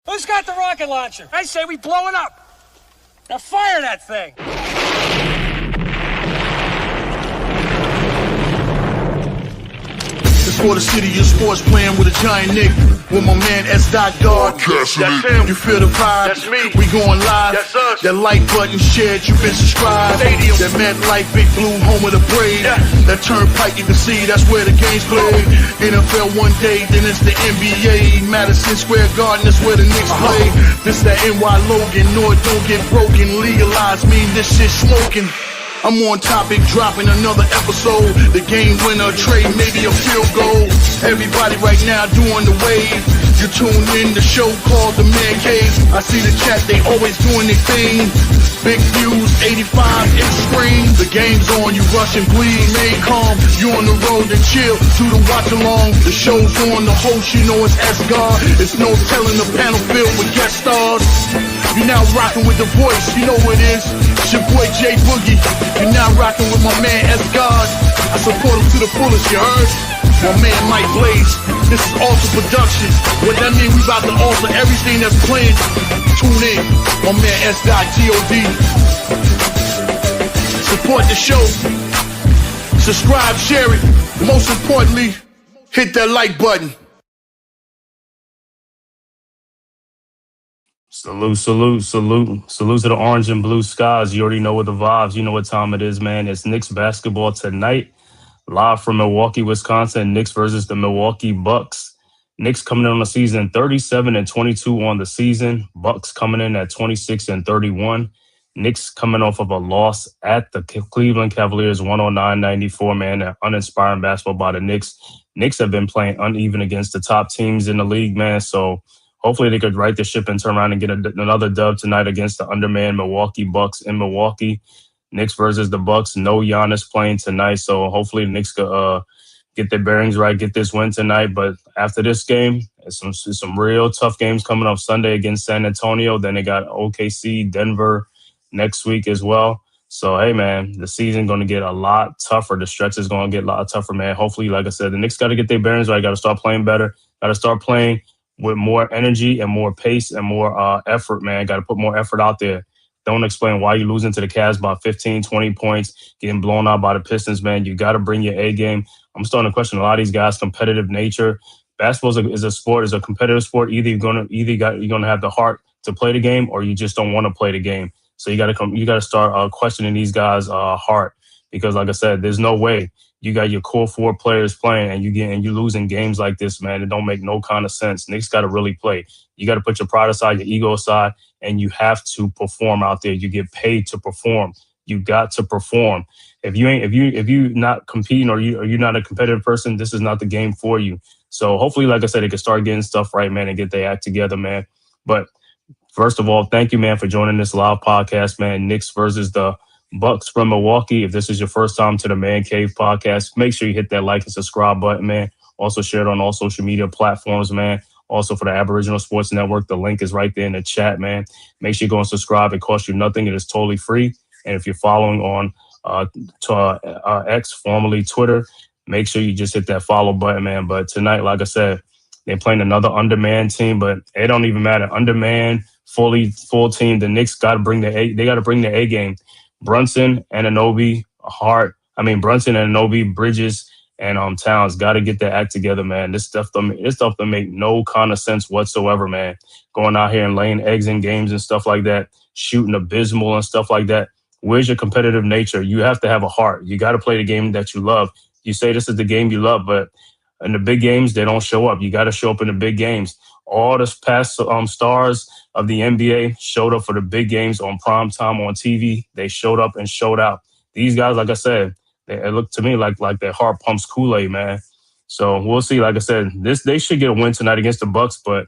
Who's got the rocket launcher? I say we blow it up. Now fire that thing. It's for the city of sports, playing with a giant Nick. With my man S. God. That's him. You feel the vibe? That's me. We going live. That's us. That like button shared, you been subscribed. Stadium. That MetLife Big Blue, home of the Braves. Yeah. That turnpike, you can see that's where the game's played. NFL one day, then it's the NBA. Madison Square Garden, that's where the Knicks play. This that NY Logan, North don't get broken. Legalized mean this shit smoking. I'm on topic, dropping another episode. The game winner, trade, maybe a field goal. Everybody right now doing the wave. You tune in, the show called TheMan-Cave. I see the chat, they always doing their thing. Big views, 85 inch screen. The game's on, you rush and bleed, made calm. You on the road and chill, do the watch along. The show's on, the host, you know it's S-God. It's no telling, the panel filled with guest stars. You now rocking with the voice, you know what it is. It's your boy J Boogie. You now rocking with my man S-God. I support him to the fullest, you heard? My man Mike Blaze. This is Alter Production. What that mean? We about to alter everything that's playing. Tune in. My man S-God G-O-D. Support the show. Subscribe, share it. Most importantly, hit that like button. Salute to the orange and blue skies. You already know what the vibes. You know what time it is, man. It's Knicks basketball tonight. Live from Milwaukee, Wisconsin. Knicks versus the Milwaukee Bucks. Knicks coming in on the season 37-22 on the season. Bucks coming in at 26-31. Knicks coming off of a loss at the Cleveland Cavaliers 109-94, man. An uninspiring basketball by the Knicks. Knicks have been playing uneven against the top teams in the league, man. So hopefully they could right the ship and turn around and get another dub tonight against the undermanned Milwaukee Bucks in Milwaukee. Knicks versus the Bucks. No Giannis playing tonight, so hopefully the Knicks could get their bearings right, get this win tonight. But after this game, it's some real tough games coming up Sunday against San Antonio. Then they got OKC, Denver next week as well. So, hey, man, the season's going to get a lot tougher. The stretch is going to get a lot tougher, man. Hopefully, like I said, the Knicks got to get their bearings right. Got to start playing better. Got to start playing with more energy and more pace and more effort, man. Got to put more effort out there. Don't explain why you're losing to the Cavs by 15, 20 points, getting blown out by the Pistons, man. You got to bring your A game. I'm starting to question a lot of these guys' competitive nature. Basketball is a sport, is a competitive sport. Either you're gonna have the heart to play the game, or you just don't want to play the game. So you got to start questioning these guys' heart, because, like I said, there's no way you got your core four players playing and you losing games like this, man. It don't make no kind of sense. Knicks got to really play. You got to put your pride aside, your ego aside, and you have to perform out there. You get paid to perform. You got to perform. If you not competing or you're not a competitive person, this is not the game for you. So hopefully, like I said, they can start getting stuff right, man, and get their act together, man. But first of all, thank you, man, for joining this live podcast, man. Knicks versus the Bucks from Milwaukee. If this is your first time to the Man-Cave podcast, make sure you hit that like and subscribe button, man. Also share it on all social media platforms, man. Also for the Aboriginal Sports Network, the link is right there in the chat, man. Make sure you go and subscribe. It costs you nothing. It is totally free. And if you're following on X, formerly Twitter, make sure you just hit that follow button, man. But tonight, like I said, they're playing another undermanned team, but it don't even matter. Undermanned, full team. The Knicks got to bring their A game. Brunson, Bridges, and Towns got to get their act together, man. This stuff don't make no kind of sense whatsoever, man. Going out here and laying eggs in games and stuff like that, shooting abysmal and stuff like that. Where's your competitive nature? You have to have a heart. You got to play the game that you love. You say this is the game you love, but in the big games, they don't show up. You got to show up in the big games. All the past stars of the NBA showed up for the big games on prime time on TV. They showed up and showed out. These guys, like I said, it looked to me like their heart pumps Kool-Aid, man. So we'll see. Like I said, they should get a win tonight against the Bucks, but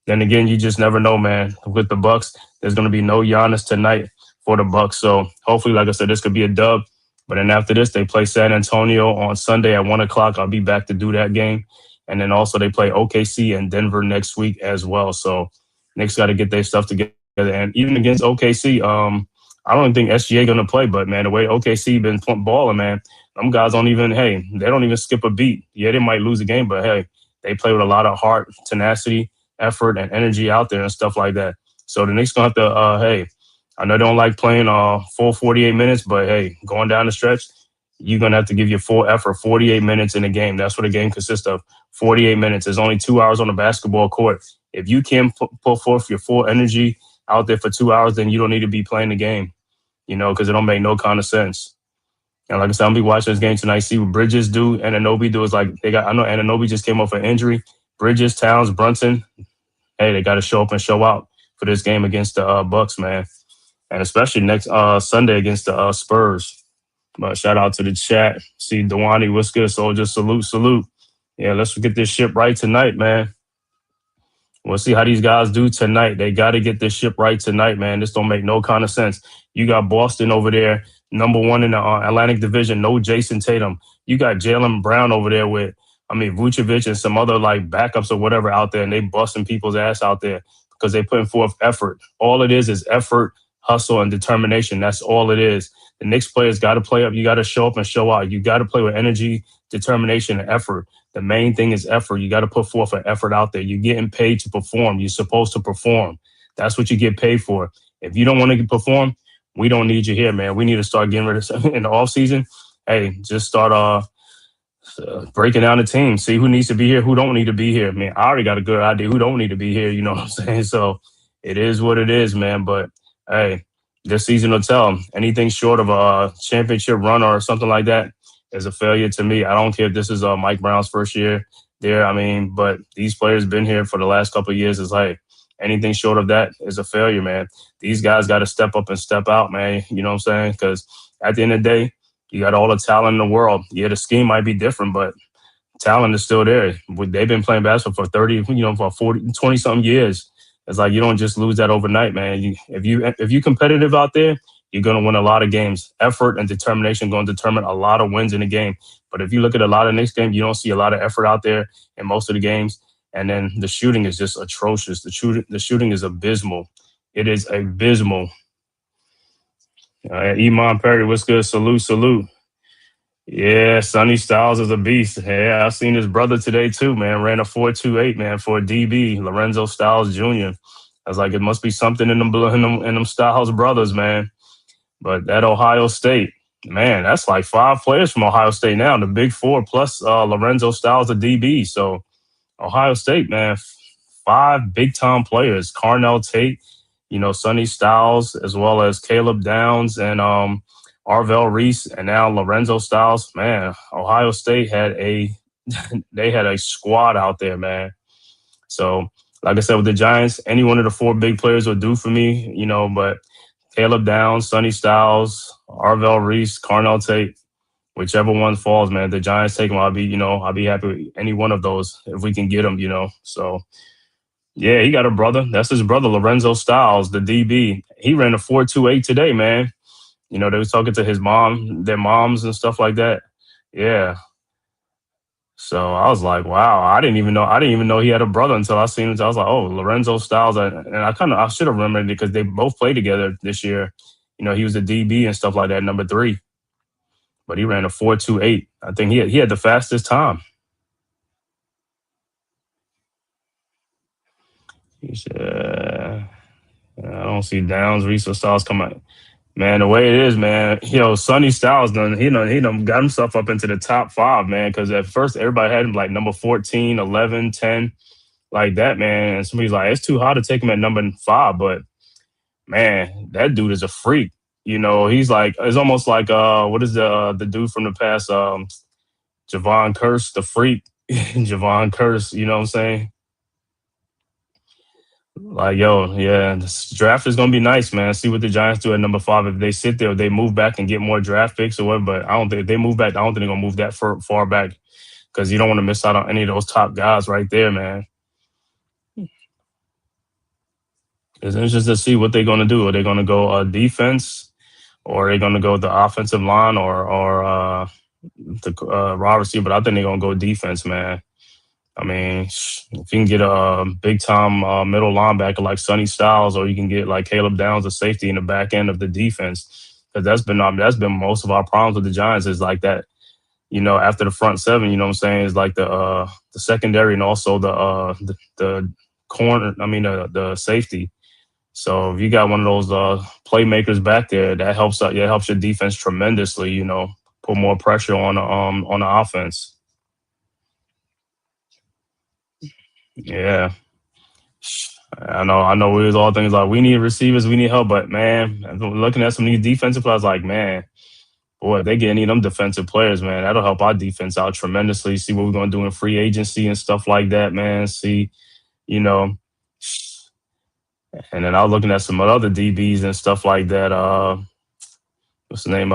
then again, you just never know, man. With the Bucks, there's going to be no Giannis tonight for the Bucks. So hopefully, like I said, this could be a dub. But then after this, they play San Antonio on Sunday at 1 o'clock. I'll be back to do that game. And then also they play OKC and Denver next week as well. So Knicks got to get their stuff together. And even against OKC, I don't think SGA going to play. But, man, the way OKC been balling, man, them guys they don't even skip a beat. Yeah, they might lose a game, but, hey, they play with a lot of heart, tenacity. effort and energy out there and stuff like that. So the Knicks gonna have to, hey, I know they don't like playing full 48 minutes, but hey, going down the stretch, you're gonna have to give your full effort, 48 minutes in a game. That's what a game consists of. 48 minutes. There's only 2 hours on the basketball court. If you can't put forth your full energy out there for 2 hours, then you don't need to be playing the game, because it don't make no kind of sense. And like I said, I'm gonna be watching this game tonight, see what Bridges do and Anunoby do. Is like I know Anunoby just came off an injury. Bridges, Towns, Brunson, hey, they got to show up and show out for this game against the Bucks, man, and especially next Sunday against the Spurs. But shout out to the chat. See Dewani, what's good, soldier? Salute. Yeah, let's get this ship right tonight, man. We'll see how these guys do tonight. They got to get this ship right tonight, man. This don't make no kind of sense. You got Boston over there, number one in the Atlantic Division, no Jason Tatum. You got Jaylen Brown over there with, Vucevic and some other like backups or whatever out there, and they busting people's ass out there because they putting forth effort. All it is effort, hustle, and determination. That's all it is. The Knicks players got to play up. You got to show up and show out. You got to play with energy, determination, and effort. The main thing is effort. You got to put forth an effort out there. You're getting paid to perform. You're supposed to perform. That's what you get paid for. If you don't want to perform, we don't need you here, man. We need to start getting rid of in the offseason. Hey, just start breaking down the team. See who needs to be here, who don't need to be here. I already got a good idea who don't need to be here. You know what I'm saying? So it is what it is, man. But, hey, this season will tell. Anything short of a championship run or something like that is a failure to me. I don't care if this is Mike Brown's first year there. But these players been here for the last couple of years. It's like anything short of that is a failure, man. These guys got to step up and step out, man. You know what I'm saying? Because at the end of the day, you got all the talent in the world. Yeah, the scheme might be different, but talent is still there. They've been playing basketball for 30, for 40, 20-something years. It's like you don't just lose that overnight, man. If you're competitive out there, you're going to win a lot of games. Effort and determination going to determine a lot of wins in the game. But if you look at a lot of Knicks games, you don't see a lot of effort out there in most of the games. And then the shooting is just atrocious. The shooting is abysmal. It is abysmal. Iman Perry, what's good? Salute. Yeah, Sonny Styles is a beast. Yeah, I seen his brother today too, man. Ran a 4.28, man, for a DB, Lorenzo Styles Jr. I was like, it must be something in them Styles brothers, man. But that Ohio State, man, that's like 5 players from Ohio State now. The big 4 plus Lorenzo Styles, a DB. So Ohio State, man, 5 big-time players. Carnell Tate, Sonny Styles, as well as Caleb Downs and Arvell Reese, and now Lorenzo Styles. Man, Ohio State had a squad out there, man. So, like I said, with the Giants, any one of the 4 big players will do for me, but Caleb Downs, Sonny Styles, Arvell Reese, Carnell Tate, whichever one falls, man, the Giants take them. I'll be happy with any one of those if we can get them, So, yeah, he got a brother. That's his brother, Lorenzo Styles, the DB. He ran a 4.28 today, man. They was talking to his mom, their moms and stuff like that. Yeah. So I was like, wow, I didn't even know he had a brother until I seen him. I was like, oh, Lorenzo Styles. And I should have remembered it because they both played together this year. He was a DB and stuff like that, number 3. But he ran a 4.28. I think he had the fastest time. He said, I don't see Downs, Reese, or Styles come out. Man, the way it is, man, Sonny Styles he done got himself up into the top 5, man, because at first everybody had him like number 14, 11, 10, like that, man. And somebody's like, it's too hard to take him at number 5, but, man, that dude is a freak. He's like, it's almost like, what is the dude from the past, Javon Curse, the freak, Javon Curse, you know what I'm saying? Like, yeah, this draft is going to be nice, man. See what the Giants do at number 5. If they sit there, if they move back and get more draft picks or whatever. But I don't think if they move back, I don't think they're going to move that far back because you don't want to miss out on any of those top guys right there, man. It's interesting to see what they're going to do. Are they going to go defense or are they going to go the offensive line or the raw receiver? But I think they're going to go defense, man. If you can get a big-time middle linebacker like Sonny Styles, or you can get like Caleb Downs, a safety in the back end of the defense, because that's been most of our problems with the Giants is like that. After the front 7, you know what I'm saying, is like the secondary and also the corner. I mean, the safety. So if you got one of those playmakers back there, that helps. Yeah, helps your defense tremendously. Put more pressure on the offense. Yeah, I know. We was all things like we need receivers, we need help, but man, looking at some of these defensive players, like man, boy, if they get any of them defensive players, man, that'll help our defense out tremendously. See what we're gonna do in free agency and stuff like that, man. See, you know, and then I was looking at some other DBs and stuff like that. What's the name?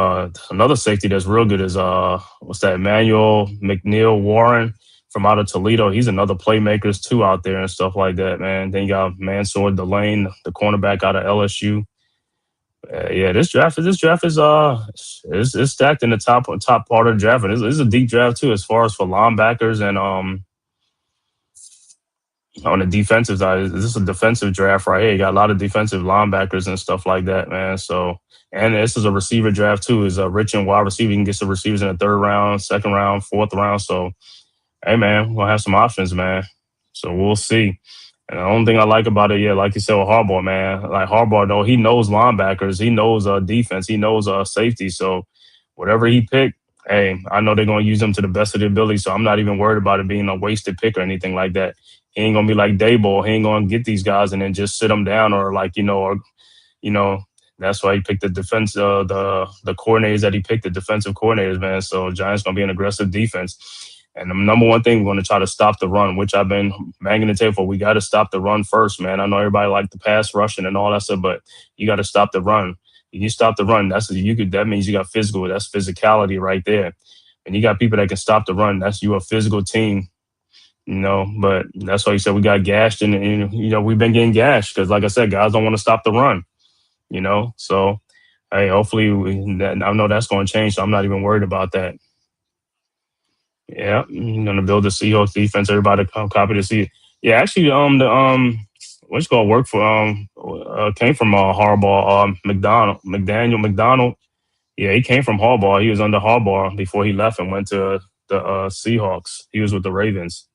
Another safety that's real good is what's that? Emmanuel McNeil Warren from out of Toledo. He's another playmakers too out there and stuff like that, man. Then you got Mansour Delane, the cornerback out of LSU. Yeah, this draft is stacked in the top part of the draft. And this is a deep draft too, as far as for linebackers and on the defensive side. This is a defensive draft right here. You got a lot of defensive linebackers and stuff like that, man. So, and this is a receiver draft too. Is a rich and wide receiver. You can get some receivers in the third round, second round, fourth round. So, hey, man, we're gonna have some options, man. So we'll see. And the only thing I like about it, yeah, like you said with Harbaugh, man, like Harbaugh, though, he knows linebackers, he knows defense, he knows safety. So whatever he picked, hey, I know they're going to use him to the best of their ability. So I'm not even worried about it being a wasted pick or anything like that. He ain't going to be like Dayball. He ain't going to get these guys and then just sit them down or that's why he picked the defense, the coordinators that he picked, the defensive coordinators, man. So Giants going to be an aggressive defense. And the number one thing, we're going to try to stop the run, which I've been banging the table for. We got to stop the run first, man. I know everybody like the pass rushing and all that stuff, but you got to stop the run. If you stop the run, that means you got physical. That's physicality right there. And you got people that can stop the run. That's you a physical team, But that's why you said we got gashed, and we've been getting gashed because, like I said, guys don't want to stop the run, So, hey, hopefully I know that's going to change. So I'm not even worried about that. Yeah, I'm gonna build the Seahawks defense. Everybody come copy the Seahawks. Yeah, actually, what's called work for came from Harbaugh. McDaniel. Yeah, he came from Harbaugh. He was under Harbaugh before he left and went to the Seahawks. He was with the Ravens.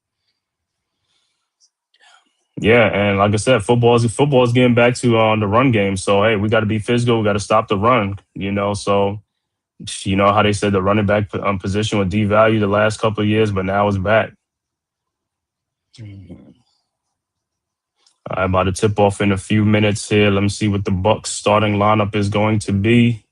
Yeah, and like I said, football is getting back to the run game. So hey, we got to be physical. We got to stop the run. So. You know how they said the running back position was devalued the last couple of years, but now it's back. I'm about to tip off in a few minutes here. Let me see what the Bucks starting lineup is going to be.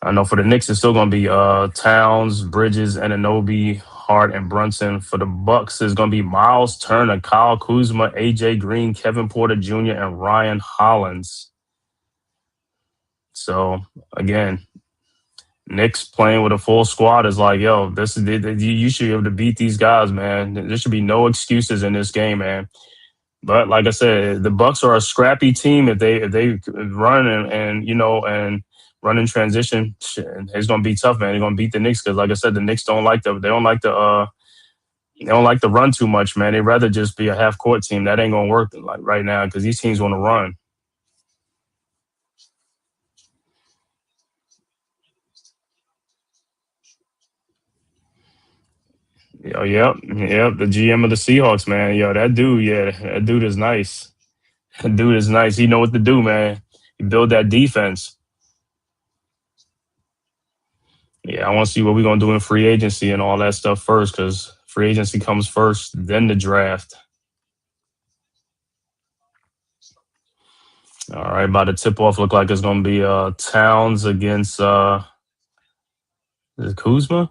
I know for the Knicks, it's still going to be Towns, Bridges, Anunoby, Hart, and Brunson. For the Bucks, it's going to be Miles Turner, Kyle Kuzma, AJ Green, Kevin Porter Jr., and Ryan Hollins. So again, Knicks playing with a full squad is like, yo, you should be able to beat these guys, man. There should be no excuses in this game, man. But like I said, the Bucks are a scrappy team. If they run and run in transition, it's gonna be tough, man. They're gonna beat the Knicks because, like I said, the Knicks don't like to run too much, man. They'd rather just be a half court team. That ain't gonna work like right now because these teams want to run. Yep. The GM of the Seahawks, man. That dude is nice. That dude is nice. He know what to do, man. He build that defense. Yeah, I want to see what we're gonna do in free agency and all that stuff first, because free agency comes first, then the draft. All right, about to tip off. Look like it's gonna be Towns against is it Kuzma?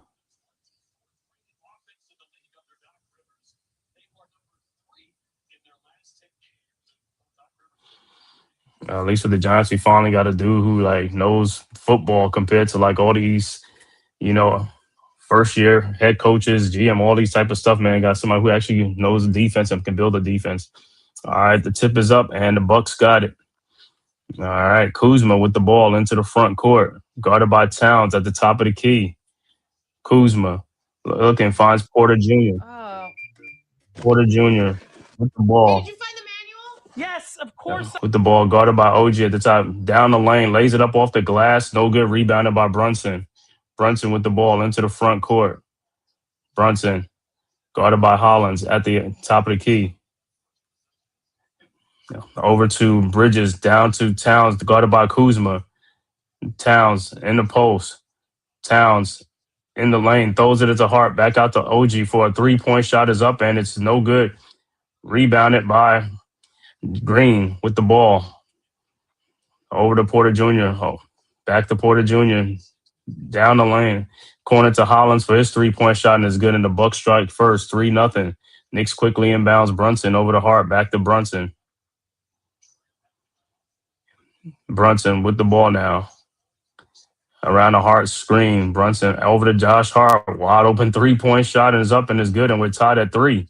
At least with the Giants, we finally got a dude who knows football compared to all these, first year head coaches, GM, all these type of stuff. Man, got somebody who actually knows the defense and can build a defense. All right, the tip is up and the Bucks got it. All right, Kuzma with the ball into the front court, guarded by Towns at the top of the key. Kuzma looking, finds Porter Jr. Porter Jr. with the ball. Yes, of course. With the ball, guarded by OG at the top. Down the lane, lays it up off the glass. No good. Rebounded by Brunson. Brunson with the ball into the front court. Brunson, guarded by Hollins at the top of the key. Over to Bridges, down to Towns, guarded by Kuzma. Towns in the post. Towns in the lane, throws it to Hart, back out to OG for a 3-point shot is up, and it's no good. Rebounded by Green with the ball. Over to Porter Jr. Oh, back to Porter Jr. Down the lane. Corner to Hollins for his 3-point shot, and is good. And the Bucks strike first, 3-0. Knicks quickly inbounds Brunson over to Hart, back to Brunson. Brunson with the ball now. Around the Hart screen. Brunson over to Josh Hart. Wide open 3-point shot and is up and is good. And we're tied at 3.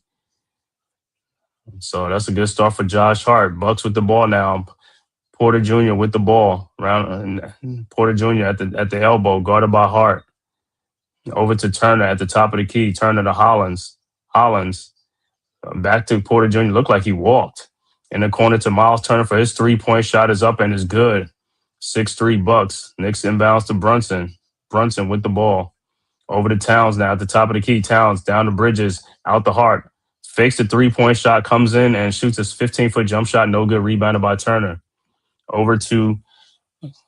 So that's a good start for Josh Hart. Bucks with the ball now. Porter Jr. with the ball. Porter Jr. at the elbow, guarded by Hart. Over to Turner at the top of the key. Turner to Hollins. Hollins back to Porter Jr. Looked like he walked. In the corner to Miles Turner for his 3-point shot is up and is good. 6-3 Bucks. Knicks inbounds to Brunson. Brunson with the ball. Over to Towns now at the top of the key. Towns down to Bridges, out the Hart. Fakes the 3-point shot, comes in and shoots a 15-foot jump shot. No good. Rebounded by Turner. Over to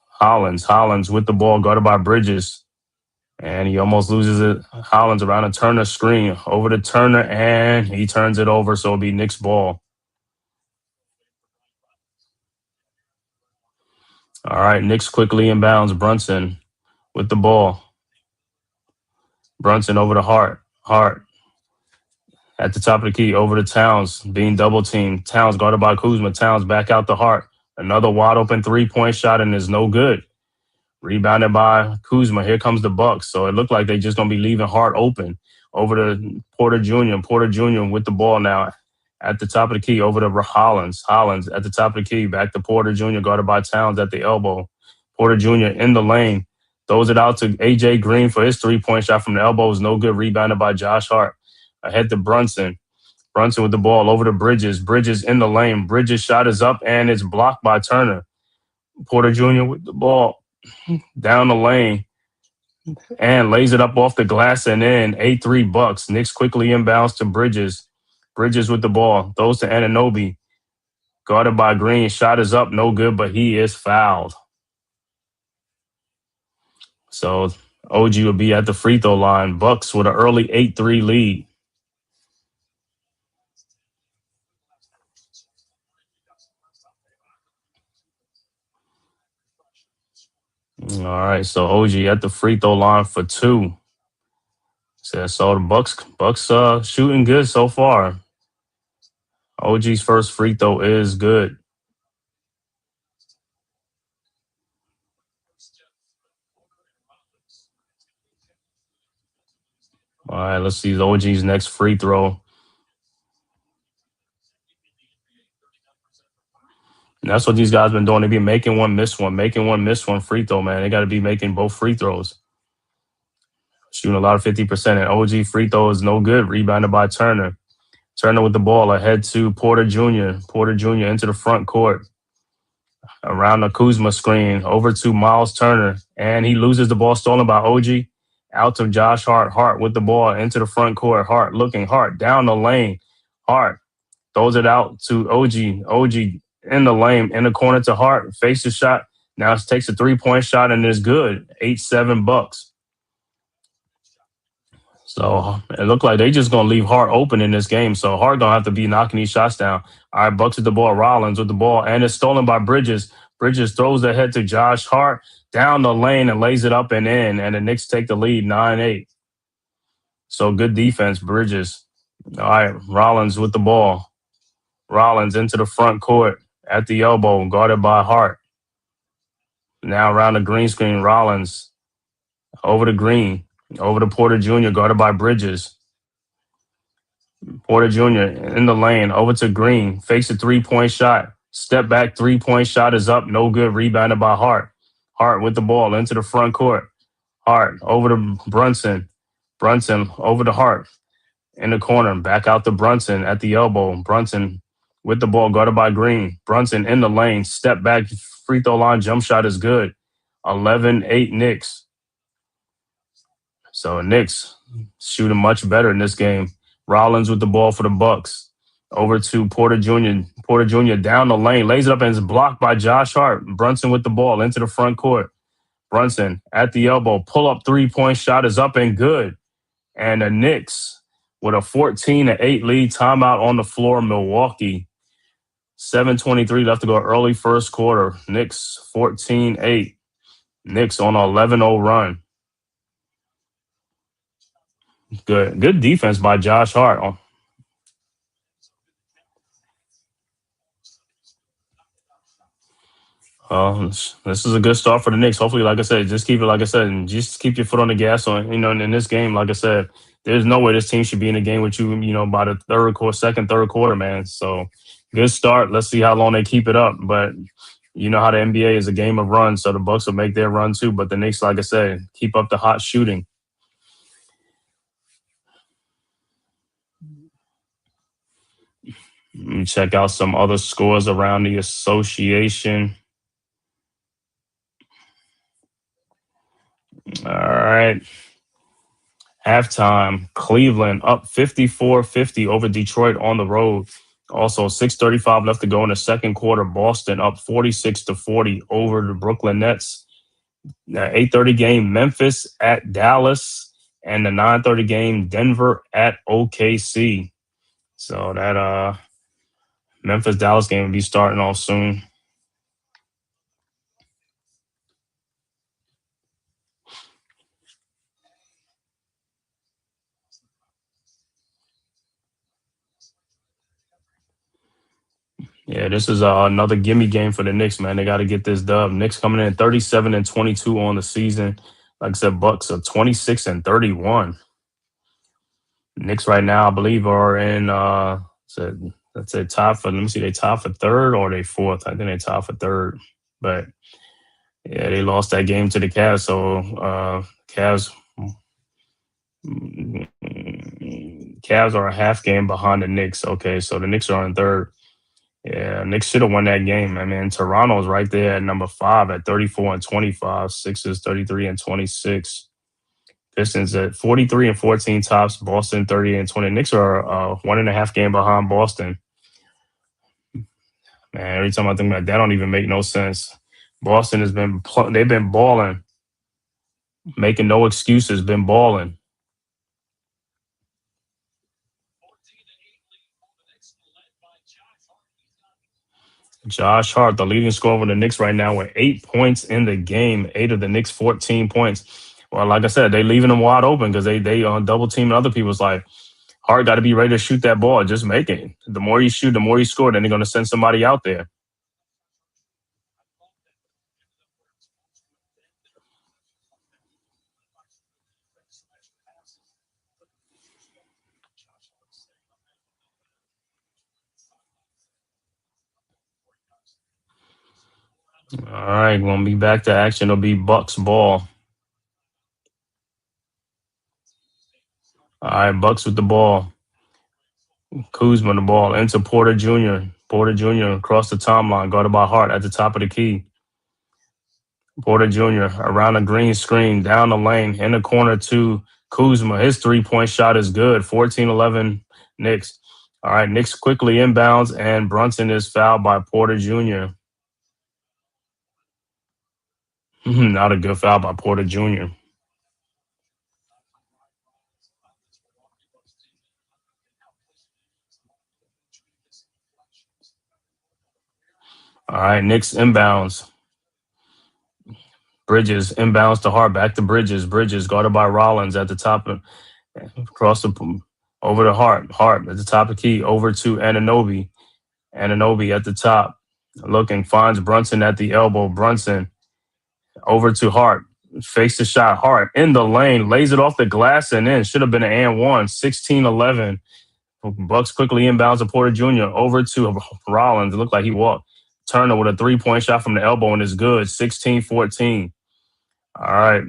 Hollins. Hollins with the ball, guarded by Bridges. And he almost loses it. Hollins around a Turner screen. Over to Turner, and he turns it over, so it'll be Knicks ball. All right, Knicks quickly inbounds Brunson with the ball. Brunson over to Hart. Hart at the top of the key, over to Towns, being double teamed. Towns guarded by Kuzma. Towns back out to Hart. Another wide open 3-point shot, and is no good. Rebounded by Kuzma. Here comes the Bucks. So it looked like they're just going to be leaving Hart open. Over to Porter Jr. Porter Jr. with the ball now at the top of the key. Over to Hollins. Hollins at the top of the key. Back to Porter Jr. guarded by Towns at the elbow. Porter Jr. in the lane. Throws it out to A.J. Green for his 3-point shot from the elbow. Is no good. Rebounded by Josh Hart. Ahead to Brunson. Brunson with the ball over to Bridges. Bridges in the lane. Bridges' shot is up, and it's blocked by Turner. Porter Jr. with the ball down the lane and lays it up off the glass and in. 8-3 Bucks. Knicks quickly inbounds to Bridges. Bridges with the ball. Throws to Anunoby. Guarded by Green. Shot is up. No good, but he is fouled. So OG will be at the free throw line. Bucks with an early 8-3 lead. All right, so OG at the free throw line for 2. So the Bucks shooting good so far. OG's first free throw is good. All right, let's see OG's next free throw. And that's what these guys been doing. They be making one, miss one, making one, miss one free throw, man. They got to be making both free throws. Shooting a lot of 50%. And OG free throw is no good. Rebounded by Turner. Turner with the ball ahead to Porter Jr. Porter Jr. into the front court. Around the Kuzma screen. Over to Miles Turner. And he loses the ball stolen by OG. Out to Josh Hart. Hart with the ball into the front court. Hart looking. Hart down the lane. Hart throws it out to OG. OG in the lane, in the corner to Hart. Fakes the shot. Now it takes a 3-point shot and is good. 8-7 Bucks. So it looked like they just going to leave Hart open in this game. So Hart going to have to be knocking these shots down. All right, Bucks with the ball. Rollins with the ball. And it's stolen by Bridges. Bridges throws the head to Josh Hart down the lane and lays it up and in. And the Knicks take the lead 9-8. So good defense, Bridges. All right, Rollins with the ball. Rollins into the front court at the elbow, guarded by Hart. Now around the green screen, Rollins over to Green. Over to Porter Jr., guarded by Bridges. Porter Jr. in the lane, over to Green. Fakes a 3-point shot. Step back, 3-point shot is up. No good. Rebounded by Hart. Hart with the ball into the front court. Hart over to Brunson. Brunson over to Hart. In the corner, back out to Brunson at the elbow. Brunson with the ball, guarded by Green. Brunson in the lane. Step back, free throw line, jump shot is good. 11-8 Knicks. So Knicks shooting much better in this game. Rollins with the ball for the Bucks. Over to Porter Jr. Porter Jr. down the lane, lays it up and is blocked by Josh Hart. Brunson with the ball into the front court. Brunson at the elbow, pull-up three-point shot is up and good. And the Knicks with a 14-8 lead, timeout on the floor, Milwaukee. 7:23 left to go early first quarter. Knicks 14-8. Knicks on an 11-0 run. Good defense by Josh Hart. This is a good start for the Knicks. Hopefully, like I said, just keep it, like I said, and just keep your foot on the gas on, in this game. Like I said, there's no way this team should be in a game with you, by the third quarter, man. So good start. Let's see how long they keep it up. But you know how the NBA is a game of runs, so the Bucks will make their run too. But the Knicks, like I said, keep up the hot shooting. Let me check out some other scores around the association. All right. Halftime, Cleveland up 54-50 over Detroit on the road. Also, 6:35 left to go in the second quarter. Boston up 46-40 over the Brooklyn Nets. The 8:30 game, Memphis at Dallas, and the 9:30 game, Denver at OKC. So that Memphis-Dallas game will be starting off soon. Yeah, this is another gimme game for the Knicks, man. They got to get this dub. Knicks coming in 37-22 on the season. Like I said, Bucks are 26-31. Knicks right now, I believe, are in let's say top for. Let me see, they top for third or they fourth. I think they top for third. But yeah, they lost that game to the Cavs. So Cavs are a half game behind the Knicks. Okay, so the Knicks are in third. Yeah, Knicks should have won that game. I mean, Toronto's right there at number 5 at 34-25. Sixers 33-26. Pistons at 43-14 tops. Boston 30-20. Knicks are 1.5 game behind Boston. Man, every time I think about that, don't even make no sense. Boston they've been balling, making no excuses, been balling. Josh Hart, the leading scorer for the Knicks right now with 8 points in the game. 8 of the Knicks' 14 points. Well, like I said, they leaving them wide open because they double teaming other people's like Hart got to be ready to shoot that ball. Just make it. The more you shoot, the more you score. Then they're going to send somebody out there. All right, going to be back to action. It'll be Bucks ball. All right, Bucks with the ball. Kuzma the ball into Porter Jr. Porter Jr. across the timeline, guarded by Hart at the top of the key. Porter Jr. around a green screen, down the lane, in the corner to Kuzma. His three-point shot is good. 14-11 Knicks. All right, Knicks quickly inbounds, and Brunson is fouled by Porter Jr. Not a good foul by Porter Jr. All right, Knicks inbounds. Bridges inbounds to Hart, back to Bridges. Bridges guarded by Rollins at the top of over to Hart. Hart at the top of the key over to Anunoby. Anunoby at the top, looking, finds Brunson at the elbow. Brunson over to Hart. Fakes the shot. Hart in the lane, lays it off the glass and in. Should have been an and one. 16-11. Bucks quickly inbounds to Porter Jr. over to Rollins. It looked like he walked. Turner with a three-point shot from the elbow and is good. 16-14. All right.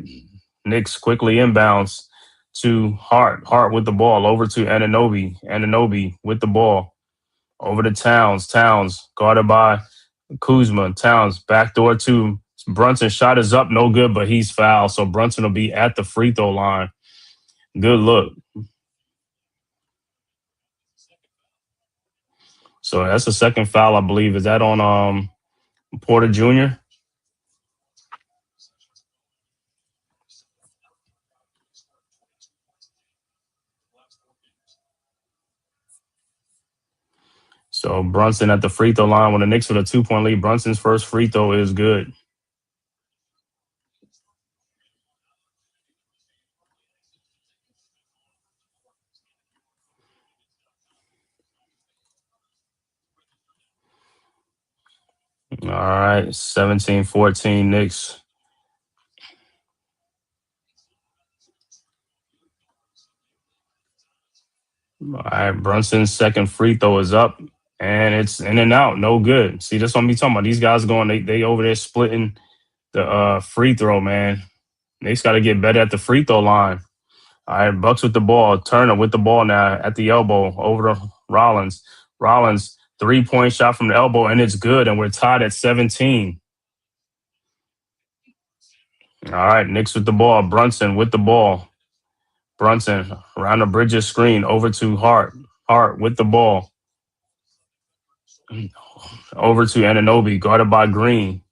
Knicks quickly inbounds to Hart. Hart with the ball over to Anunoby. Anunoby with the ball over to Towns. Towns guarded by Kuzma. Towns backdoor to Brunson. Shot is up, no good, but he's fouled. So Brunson will be at the free throw line. Good look. So that's the second foul, I believe. Is that on Porter Jr.? So Brunson at the free throw line when the Knicks with a 2-point lead. Brunson's first free throw is good. All right, 17-14 Knicks. All right, Brunson's second free throw is up, and it's in and out. No good. See, that's what I'm talking about. These guys going, they over there splitting the free throw, man. Knicks got to get better at the free throw line. All right, Bucks with the ball. Turner with the ball now at the elbow over to Rollins. Rollins, 3-point shot from the elbow, and it's good, and we're tied at 17. All right, Knicks with the ball. Brunson with the ball. Brunson around the Bridges screen over to Hart. Hart with the ball. Over to Anunoby, guarded by Green.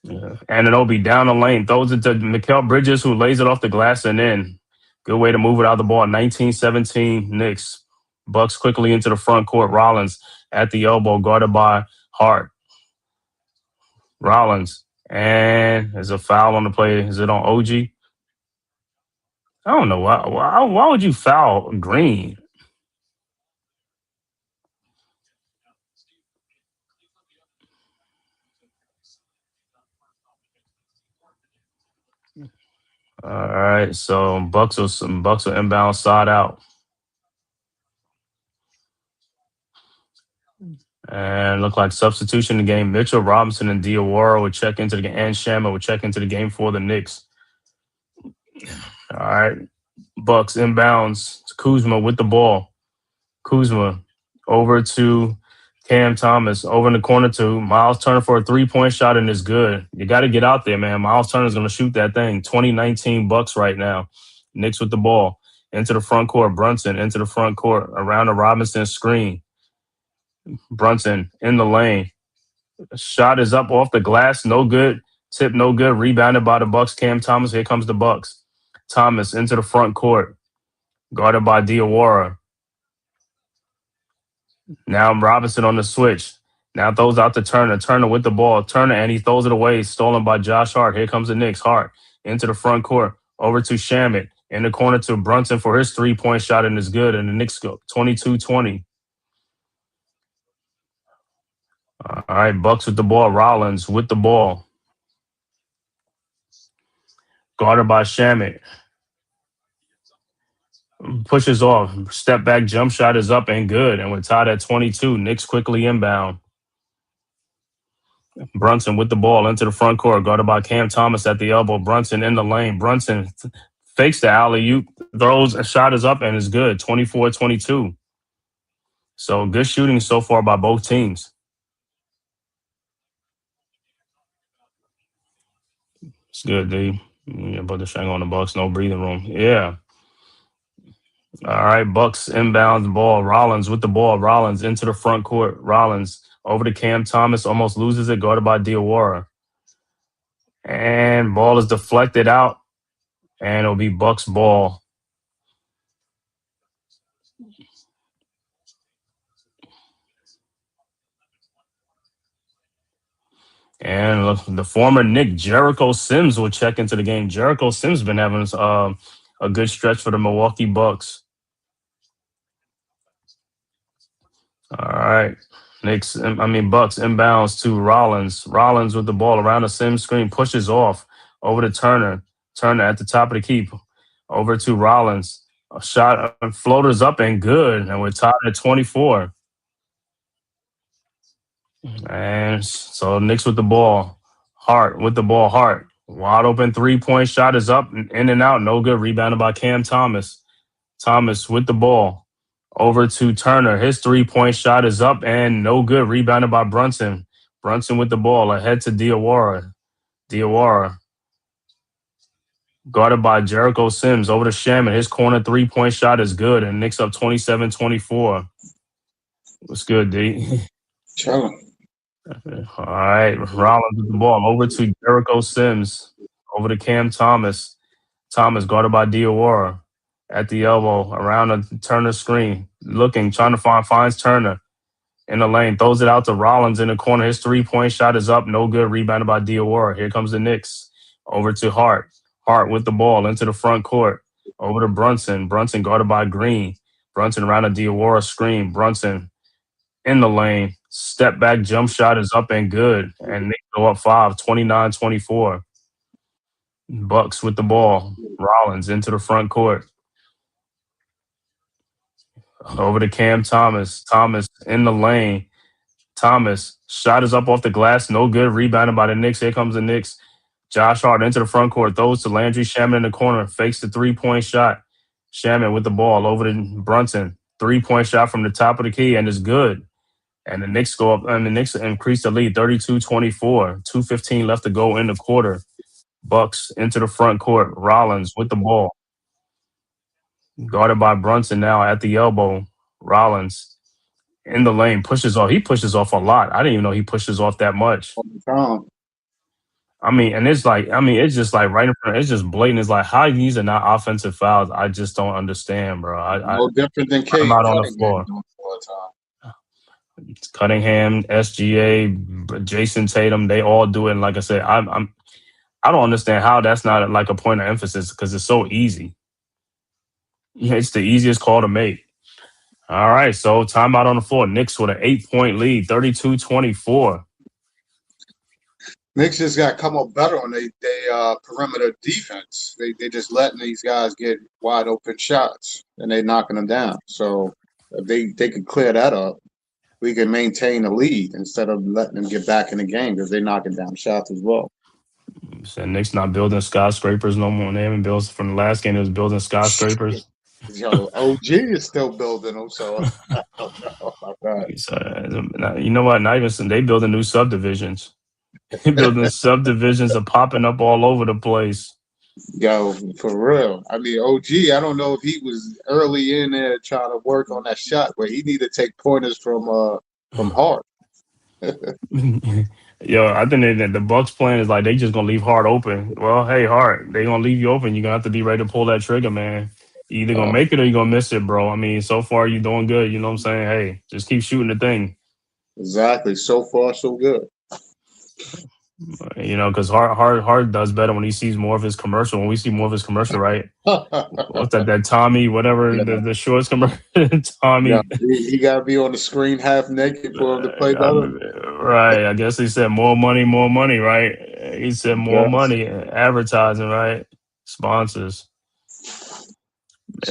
Anunoby down the lane, throws it to Mikal Bridges, who lays it off the glass and in. Good way to move it out of the ball. 19-17 Knicks. Bucks quickly into the front court. Rollins at the elbow, guarded by Hart. Rollins. And there's a foul on the play. Is it on OG? I don't know. Why would you foul Green? All right, so Bucks will inbound side out. And look like substitution in the game. Mitchell Robinson and Diawara would check into the game, and Shamma would check into the game for the Knicks. All right, Bucks inbounds. It's Kuzma with the ball. Kuzma over to Cam Thomas, over in the corner to Miles Turner for a 3-point shot, and it's good. You got to get out there, man. Miles Turner's going to shoot that thing. 2019 Bucks right now. Knicks with the ball. Into the front court. Brunson into the front court. Around the Robinson screen. Brunson in the lane. Shot is up off the glass. No good. Tip no good. Rebounded by the Bucks. Cam Thomas. Here comes the Bucks. Thomas into the front court. Guarded by Diawara. Now Robinson on the switch. Now throws out to Turner. Turner with the ball. Turner, and he throws it away. Stolen by Josh Hart. Here comes the Knicks. Hart into the front court. Over to Shamet. In the corner to Brunson for his 3-point shot, and it's good. And the Knicks go 22-20. All right, Bucks with the ball. Rollins with the ball. Guarded by Shamet. Pushes off. Step back jump shot is up and good. And we're tied at 22. Knicks quickly inbound. Brunson with the ball into the front court. Guarded by Cam Thomas at the elbow. Brunson in the lane. Brunson fakes the alley-oop. Throws. A shot is up and is good. 24-22. So good shooting so far by both teams. It's good, D. Yeah, but the shank on the Bucks. No breathing room. Yeah. All right, Bucks inbounds ball. Rollins with the ball. Rollins into the front court. Rollins over to Cam Thomas. Almost loses it. Guarded by Diawara. And ball is deflected out. And it'll be Bucks ball. And look, the former Knick, Jericho Sims, will check into the game. Jericho Sims been having a good stretch for the Milwaukee Bucks. All right. Bucks inbounds to Rollins. Rollins with the ball around the Sims screen, pushes off over to Turner. Turner at the top of the key. Over to Rollins. A shot, floaters up and good. And we're tied at 24. And so Knicks with the ball. Hart with the ball. Hart. Wide open 3-point shot is up, in and out. No good. Rebounded by Cam Thomas. Thomas with the ball. Over to Turner. His 3-point shot is up and no good. Rebounded by Brunson. Brunson with the ball. Ahead to Diawara. Diawara. Guarded by Jericho Sims. Over to Shaman. His corner 3-point shot is good. And Knicks up 27-24. What's good, D? Chilling. All right, Rollins with the ball over to Jericho Sims, over to Cam Thomas. Thomas guarded by Diawara at the elbow, around the Turner screen, looking, trying to finds Turner in the lane, throws it out to Rollins in the corner. His 3-point shot is up, no good. Rebounded by Diawara. Here comes the Knicks. Over to Hart. Hart with the ball into the front court. Over to Brunson. Brunson guarded by Green. Brunson around a Diawara screen. Brunson in the lane. Step back jump shot is up and good. And they go up 5, 29-24. Bucks with the ball. Rollins into the front court. Over to Cam Thomas. Thomas in the lane. Thomas shot is up off the glass. No good. Rebounded by the Knicks. Here comes the Knicks. Josh Hart into the front court. Throws to Landry Shaman in the corner. Fakes the 3-point shot. Shaman with the ball over to Brunson. 3-point shot from the top of the key and it's good. And the Knicks go up, and the Knicks increase the lead 32-24. 2:15 left to go in the quarter. Bucks into the front court. Rollins with the ball. Guarded by Brunson now at the elbow. Rollins in the lane. Pushes off. He pushes off a lot. I didn't even know he pushes off that much. I mean, and it's like, it's just like right in front. It's just blatant. It's like, how these are not offensive fouls. I just don't understand, bro. No different than Cade. I'm out on the floor. It's Cunningham, SGA, Jason Tatum, they all do it. And like I said, I don't understand how that's not like a point of emphasis because it's so easy. It's the easiest call to make. All right, so timeout on the floor. Knicks with an 8-point lead, 32-24. Knicks just got to come up better on their perimeter defense. They just letting these guys get wide open shots and they knocking them down. So if they can clear that up, we can maintain the lead instead of letting them get back in the game because they're knocking down shots as well. So Knicks not building skyscrapers no more. They haven't built from the last game. It was building skyscrapers. Yo, OG is still building them, so I don't know about that. So, you know what? Not even they building new subdivisions. They building subdivisions are popping up all over the place. Yo, for real. I mean, OG, I don't know if he was early in there trying to work on that shot, but he need to take pointers from Hart. Yo, I think that the Bucks plan is like they just gonna leave Hart open. Well, hey, Hart, they gonna leave you open. You're gonna have to be ready to pull that trigger, man. You either gonna make it or you're gonna miss it, bro. I mean, so far you doing good. You know what I'm saying? Hey, just keep shooting the thing. Exactly. So far, so good. You know, because Hart does better when he sees more of his commercial. When we see more of his commercial, right? What's that Tommy, whatever, the shorts commercial, Tommy. Yeah, he got to be on the screen half naked for him to play better. Right. I guess he said more money, right? He said more money, advertising, right? Sponsors.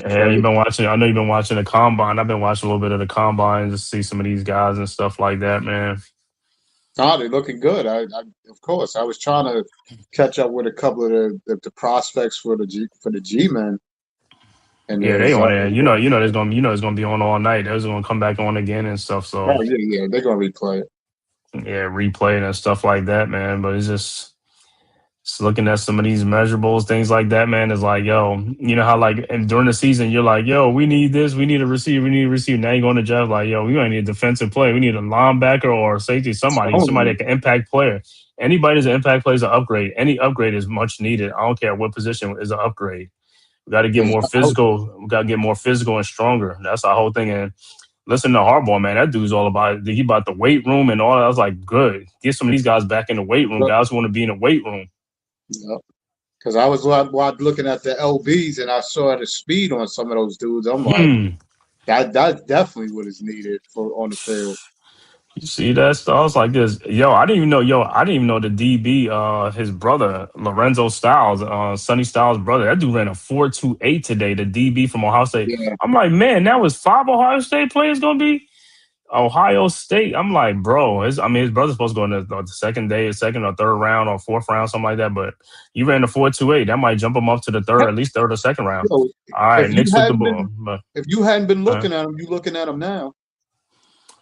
Yeah, you've been watching. I know you've been watching the combine. I've been watching a little bit of the combine to see some of these guys and stuff like that, man. Oh, they're looking good. I of course, I was trying to catch up with a couple of the prospects for the G-men. And yeah, they on there. You know, it's gonna be on all night. They're gonna come back on again and stuff. So yeah, they're gonna replay it. Yeah, replay it and stuff like that, man. But it's just looking at some of these measurables, things like that, man. Is like, yo, you know how like and during the season you're like, yo, we need this, we need a receiver, we need a receiver. Now you go on the draft like, yo, we gonna need a defensive player, we need a linebacker or a safety, somebody that can impact player. Anybody that's an impact player is an upgrade. Any upgrade is much needed. I don't care what position is an upgrade. We got to get more physical. We got to get more physical and stronger. That's our whole thing. And listen to Harbaugh, man. That dude's all about he about the weight room and all that. I was like, good. Get some of these guys back in the weight room. Guys who want to be in the weight room. Yep. Because I was looking at the LBs and I saw the speed on some of those dudes. I'm like, that's definitely what is needed for on the field. You see that stuff? I was like this. I didn't even know the DB, his brother, Lorenzo Styles, Sonny Styles' brother. That dude ran a 4.28 today, the DB from Ohio State. Yeah. I'm like, man, that was 5 Ohio State players going to be Ohio State. I'm like, bro, his brother's supposed to go in the second or third round or fourth round, something like that. But you ran a 4.28. That might jump him up to the third, at least third or second round. All right, Knicks with the ball. If you hadn't been looking at him, you looking at him now.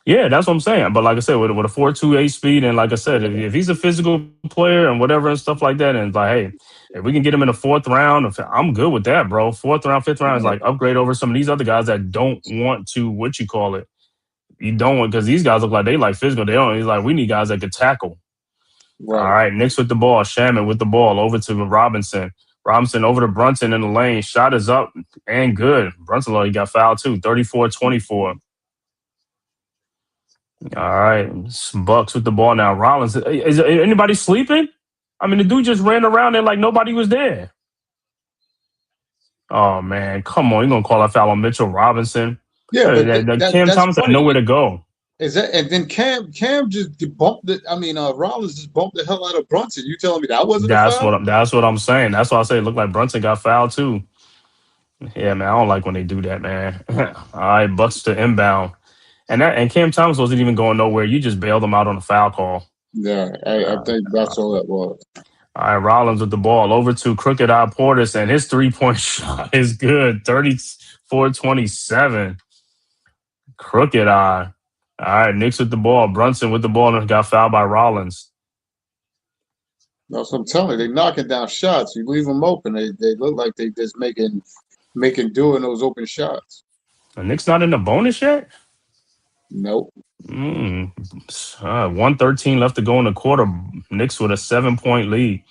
Yeah, that's what I'm saying. But like I said, with a 4.28 speed, and like I said, if he's a physical player and whatever and stuff like that, and it's like, hey, if we can get him in the fourth round, I'm good with that, bro. Fourth round, fifth round is like upgrade over some of these other guys that don't want to, You don't want because these guys look like they like physical. They don't. He's like we need guys that can tackle. Right. All right, Knicks with the ball. Shaman with the ball over to Robinson. Robinson over to Brunson in the lane. Shot is up and good. Brunson already got fouled too. 34-24. All right, Bucks with the ball now. Rollins. Is anybody sleeping? I mean, the dude just ran around there like nobody was there. Oh man, come on! You're gonna call a foul on Mitchell Robinson? Yeah, but Cam that's Thomas had funny. nowhere to go. Is that and then Cam just bumped it? I mean, Rollins just bumped the hell out of Brunson. You telling me that wasn't a foul? That's what I'm saying. That's why I say it looked like Brunson got fouled too. Yeah, man, I don't like when they do that, man. All right, Bucks to inbound, and Cam Thomas wasn't even going nowhere. You just bailed him out on a foul call. Yeah, I think that's all that was. All right, Rollins with the ball over to Crooked Eye Portis, and his 3-point shot is good. 34-27. Crooked Eye. All right, Knicks with the ball. Brunson with the ball and got fouled by Rollins. That's what I'm telling you. They knocking down shots. You leave them open. They look like they just making doing those open shots. The Knicks not in the bonus yet? Nope. 1:13 left to go in the quarter. Knicks with a 7-point lead.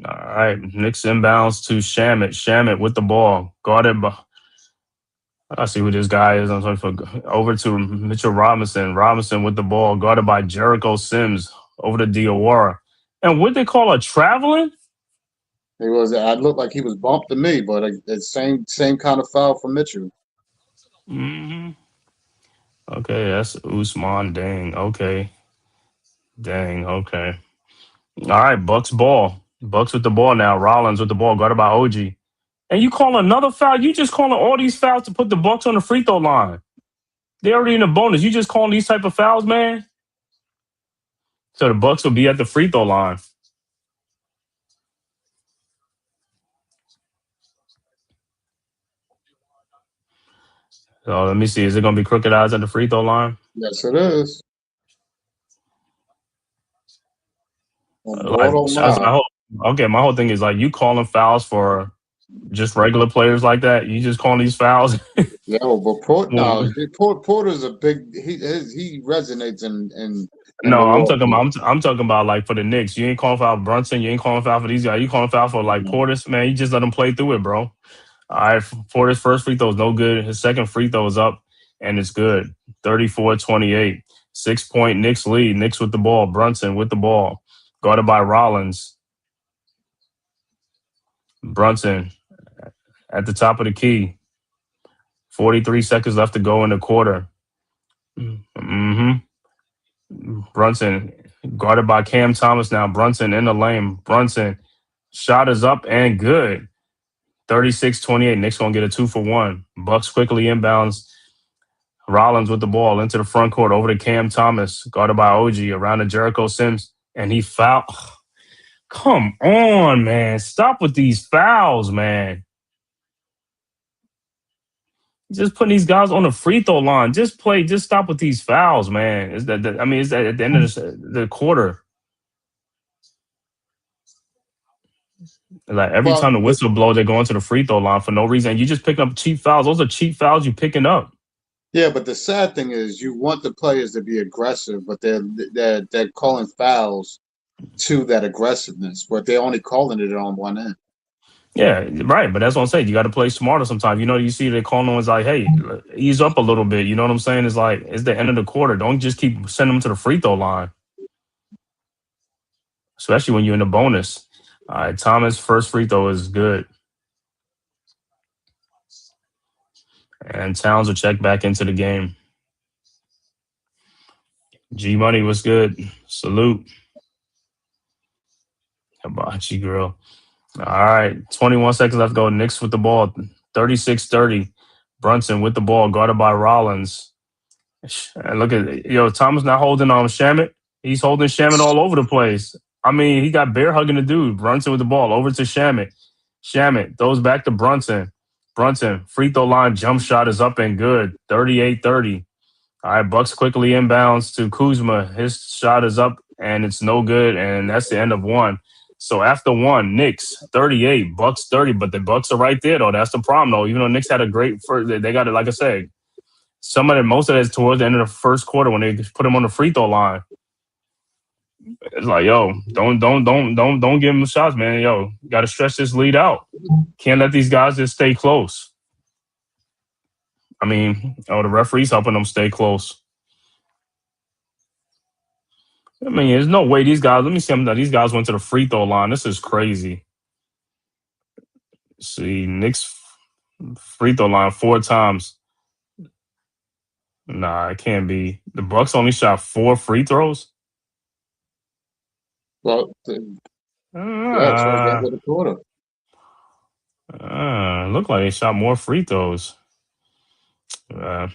All right, Knicks inbounds to Shamet. Shamet with the ball. Guarded by... I see who this guy is. I'm sorry for over to Mitchell Robinson. Robinson with the ball, guarded by Jericho Sims. Over to Diawara. And what they call a traveling? He was. I looked like he was bumped to me, but it's same kind of foul for Mitchell. Mm-hmm. Okay, that's Usman. Dang. Okay. Okay. All right, Bucks ball. Bucks with the ball now. Rollins with the ball, guarded by OG. And you call another foul? You just calling all these fouls to put the Bucks on the free throw line. They're already in the bonus. You just calling these type of fouls, man? So the Bucks will be at the free throw line. So let me see. Is it going to be Crooked Eyes at the free throw line? Yes, it is. My whole thing is like you calling fouls for just regular players like that. You just calling these fouls. Yeah, but Porter's a big. He resonates in No, I'm talking about like for the Knicks. You ain't calling foul Brunson. You ain't calling foul for these guys. You calling foul for like Portis, man. You just let him play through it, bro. All right, Porter's first free throw is no good. His second free throw is up, and it's good. 34-28. 6-point Knicks lead. Knicks with the ball. Brunson with the ball. Guarded by Rollins. Brunson at the top of the key. 43 seconds left to go in the quarter. Brunson guarded by Cam Thomas now. Brunson in the lane. Brunson shot is up and good. 36-28. Knicks going to get a 2-for-1. Bucks quickly inbounds. Rollins with the ball into the front court over to Cam Thomas. Guarded by OG around to Jericho Sims. And he fouled. Come on, man. Stop with these fouls, man. Just putting these guys on the free throw line. Just stop with these fouls, man. It's at the end of the quarter. Like every time the whistle blows, they're going to the free throw line for no reason. You just picking up cheap fouls. Those are cheap fouls you're picking up. Yeah, but the sad thing is you want the players to be aggressive, but they're calling fouls to that aggressiveness, but they're only calling it on one end. Yeah, right. But that's what I'm saying. You got to play smarter sometimes. You see they're calling on, it's like, hey, ease up a little bit. You know what I'm saying? It's like, it's the end of the quarter. Don't just keep sending them to the free throw line. Especially when you're in the bonus. All right, Thomas' first free throw is good. And Towns will check back into the game. G-Money was good. Salute. Hibachi girl. All right, 21 seconds left to go. Knicks with the ball, 36-30. Brunson with the ball, guarded by Rollins. And look at Thomas not holding on Shamet. He's holding Shamet all over the place. I mean, he got bear hugging the dude. Brunson with the ball over to Shamet. Shamet throws back to Brunson. Brunson, free throw line jump shot is up and good. 38-30. All right, Bucks quickly inbounds to Kuzma. His shot is up and it's no good. And that's the end of one. So after one, Knicks 38, Bucks 30, but the Bucks are right there though. That's the problem though. Even though Knicks had a great first, they got it. Like I said, most of it is towards the end of the first quarter when they put him on the free throw line. It's like, yo, don't give him shots, man. Yo, got to stretch this lead out. Can't let these guys just stay close. I mean, the referee's helping them stay close. I mean, there's no way these guys. Let me see. These guys went to the free throw line. This is crazy. See, Knicks free throw line 4 times. Nah, it can't be. The Bucks only shot 4 free throws. Well, yeah, it's right there with the quarter. Look like they shot more free throws. But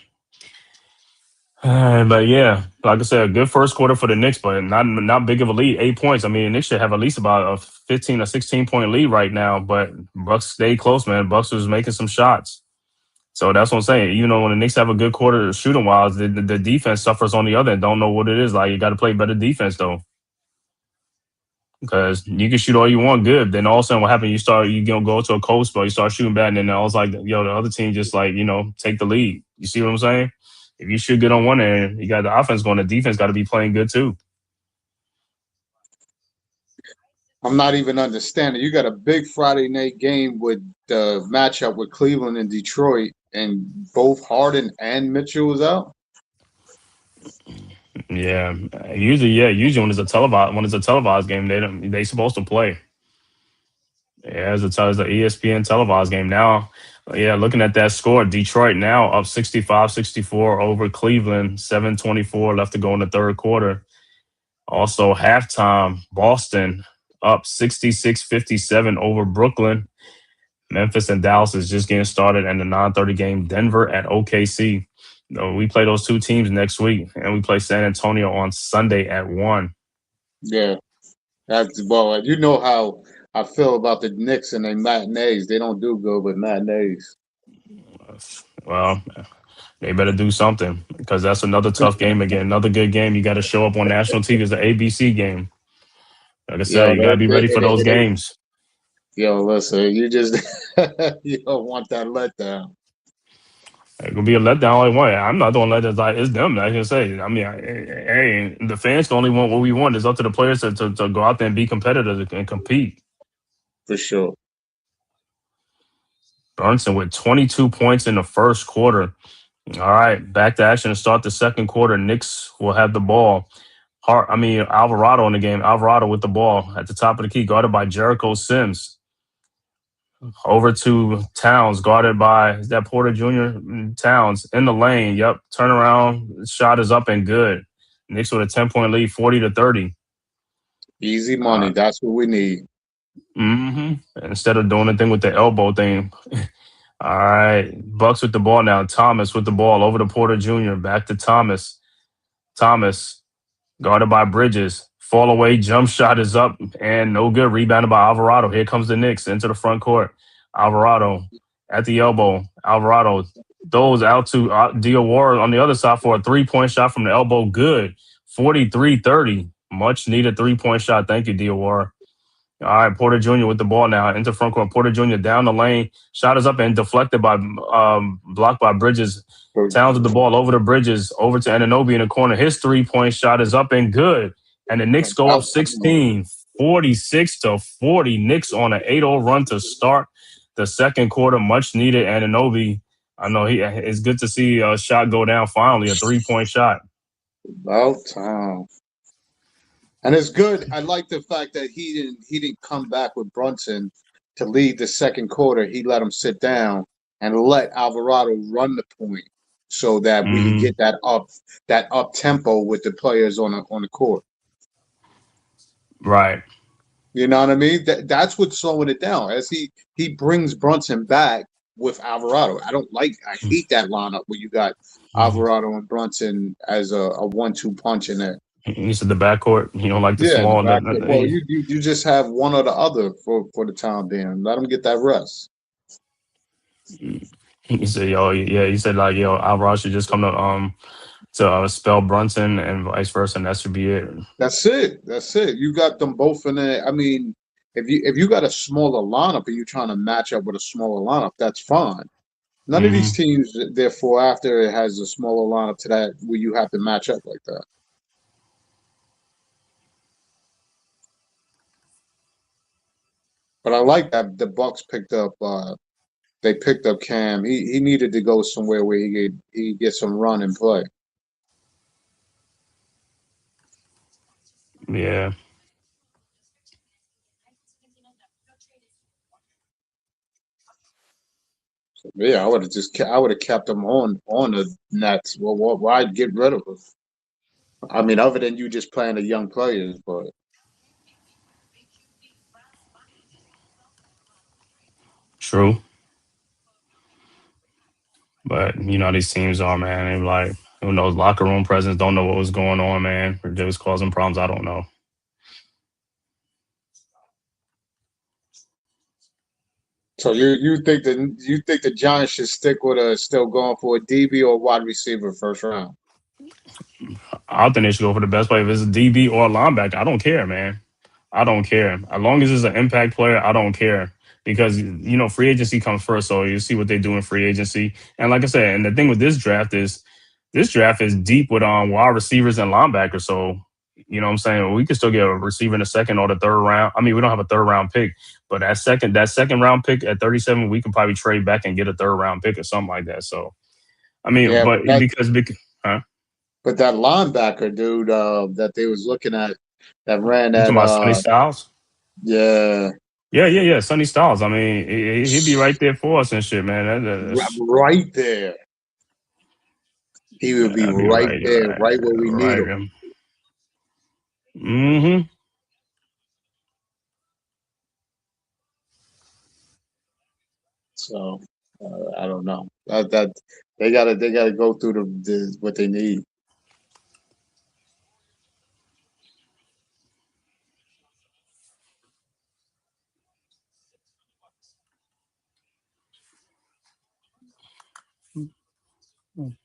yeah, like I said, a good first quarter for the Knicks, but not big of a lead. 8 points. I mean, the Knicks should have at least about a 15 or 16-point lead right now, but Bucks stayed close, man. Bucks was making some shots. So that's what I'm saying. Even though when the Knicks have a good quarter shooting wise, the defense suffers on the other end. Don't know what it is. Like, you got to play better defense, though. Because you can shoot all you want good. Then all of a sudden what happens, you go to a cold spell, you start shooting bad, and then I was like, yo, the other team just like, take the lead. You see what I'm saying? If you shoot good on one end, you got the offense going, the defense got to be playing good too. I'm not even understanding. You got a big Friday night game with the matchup with Cleveland and Detroit, and both Harden and Mitchell was out. Yeah, usually when it's a televised game, they supposed to play. Yeah, it's an ESPN televised game now. Yeah, looking at that score, Detroit now up 65-64 over Cleveland, 7:24 left to go in the third quarter. Also, halftime, Boston up 66-57 over Brooklyn. Memphis and Dallas is just getting started, and the 9:30 game, Denver at OKC. We play those 2 teams next week, and we play San Antonio on Sunday at 1. Yeah, well, you know how I feel about the Knicks and their matinees. They don't do good with matinees. Well, they better do something, because that's another tough game again. Another good game. You got to show up on national TV. It's the ABC game. Like I said, you got to be ready for those games. Yo, listen, you just you don't want that letdown. It's gonna be a letdown all they want. I'm not doing letdowns. Like, it's them. I can say. I mean, hey, the fans can only want what we want. It's up to the players to go out there and be competitive and compete. For sure. Brunson with 22 points in the first quarter. All right, back to action to start the second quarter. Knicks will have the ball. Alvarado in the game. Alvarado with the ball at the top of the key, guarded by Jericho Sims. Over to Towns, guarded by, is that Porter Jr.? Towns in the lane. Yep. Turn around. Shot is up and good. Knicks with a 10-point lead, 40-30. Easy money. That's what we need. Instead of doing the thing with the elbow thing. All right. Bucks with the ball now. Thomas with the ball over to Porter Jr. Back to Thomas. Thomas, guarded by Bridges. Fall away, jump shot is up, and no good. Rebounded by Alvarado. Here comes the Knicks into the front court. Alvarado at the elbow. Alvarado throws out to Diawara on the other side for a 3-point shot from the elbow. Good. 43-30. Much needed 3-point shot. Thank you, Diawara. All right, Porter Jr. with the ball now into front court. Porter Jr. down the lane. Shot is up and deflected by blocked by Bridges. Towns with the ball over to Bridges, over to Anunoby in the corner. His 3-point shot is up and good. And the Knicks go up 16, 46-40. Knicks on an 8-0 run to start the second quarter. Much needed. Anunoby, I know it's good to see a shot go down finally, a 3-point shot. About time. And it's good. I like the fact that he didn't come back with Brunson to lead the second quarter. He let him sit down and let Alvarado run the point so that we can get that up tempo with the players on the court. Right. You know what I mean? That's what's slowing it down as he brings Brunson back with Alvarado. I hate that lineup where you got Alvarado and Brunson as a 1-2 punch in there. You said the backcourt. You don't like the small. Well, you just have one or the other for the time being. Let them get that rest. He said, he said Alvarado should just come to spell Brunson and vice versa, and that should be it. That's it. You got them both in there. I mean, if you got a smaller lineup and you're trying to match up with a smaller lineup, that's fine. None of these teams, therefore, after it has a smaller lineup to that, where you have to match up like that. But I like that the Bucks picked up. They picked up Cam. He needed to go somewhere where he get some run and play. Yeah. So, yeah, I would have kept him on the Nets. Well, why get rid of him? I mean, other than you just playing the young players, but True. But you know how these teams are, man. They like, who knows, locker room presence, don't know what was going on, man. Or they was causing problems. I don't know. so you think the Giants should stick with still going for a DB or wide receiver first round? I think they should go for the best player. If it's a DB or a linebacker, I don't care, man. I don't care. As long as it's an impact player, I don't care. Because, you know, free agency comes first. So you see what they do in free agency. And like I said, and the thing with this draft is deep with wide receivers and linebackers. So, you know what I'm saying? We could still get a receiver in the second or the third round. I mean, we don't have a third round pick, but that second round pick at 37, we can probably trade back and get a third round pick or something like that. So, I mean, Yeah, but because huh? But that linebacker dude that they was looking at that ran You that talking about Sonny Styles? yeah. Yeah. Sonny Styles. I mean, he'd be right there for us and shit, man. Right there. He would be That'd be right there, right where we need right. him. Mm-hmm. So I don't know. That they gotta go through what they need.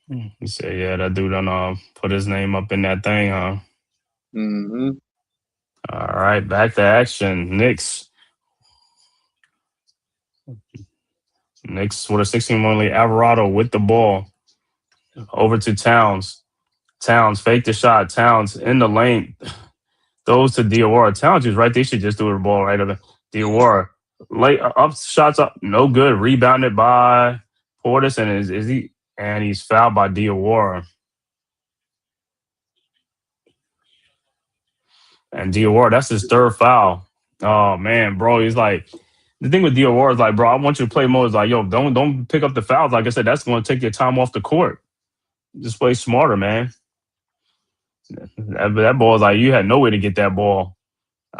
You say, yeah, that dude done put his name up in that thing, huh? Mm-hmm. All right, back to action. Knicks with a 16-1 lead. Alvarado with the ball over to Towns. Towns fake the shot. Towns in the lane. Throws to Diawara. Towns is right. They should just do the ball right over Diawara. Late up shots up, no good. Rebounded by Portis, and is he? And he's fouled by Diawara. And Diawara, that's his third foul. Oh man, bro, he's like, the thing with Diawara is like, bro, I want you to play more. Is like, yo, don't pick up the fouls. Like I said, that's going to take your time off the court. Just play smarter, man. That ball is like, you had no way to get that ball.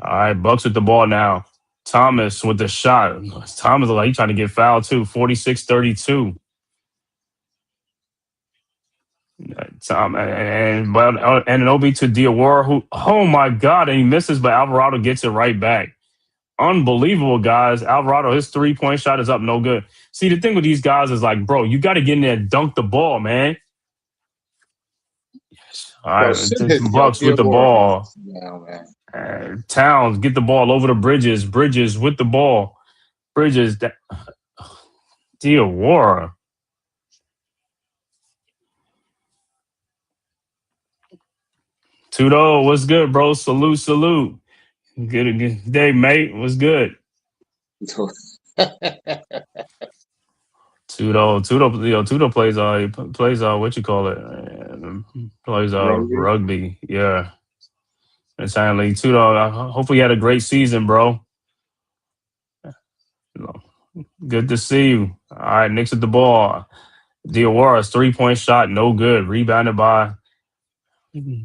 All right, Bucks with the ball now. Thomas with the shot. Thomas is like, he's trying to get fouled too. 46-32. Tom and an OB to Diawara, who, oh my God, and he misses, but Alvarado gets it right back. Unbelievable, guys. Alvarado, his 3-point shot is up, no good. See, the thing with these guys is like, bro, you got to get in there and dunk the ball, man. All right, Bucks with the ball. Towns, get the ball over to Bridges. Bridges with the ball. Bridges, Diawara. Tudo, what's good, bro? Salute. Good day, mate. What's good? Tudo plays what you call it? Plays rugby. Yeah. Italian League. Tudo, hopefully you had a great season, bro. Good to see you. All right, Knicks at the ball. Diawara's 3-point shot, no good. Rebounded by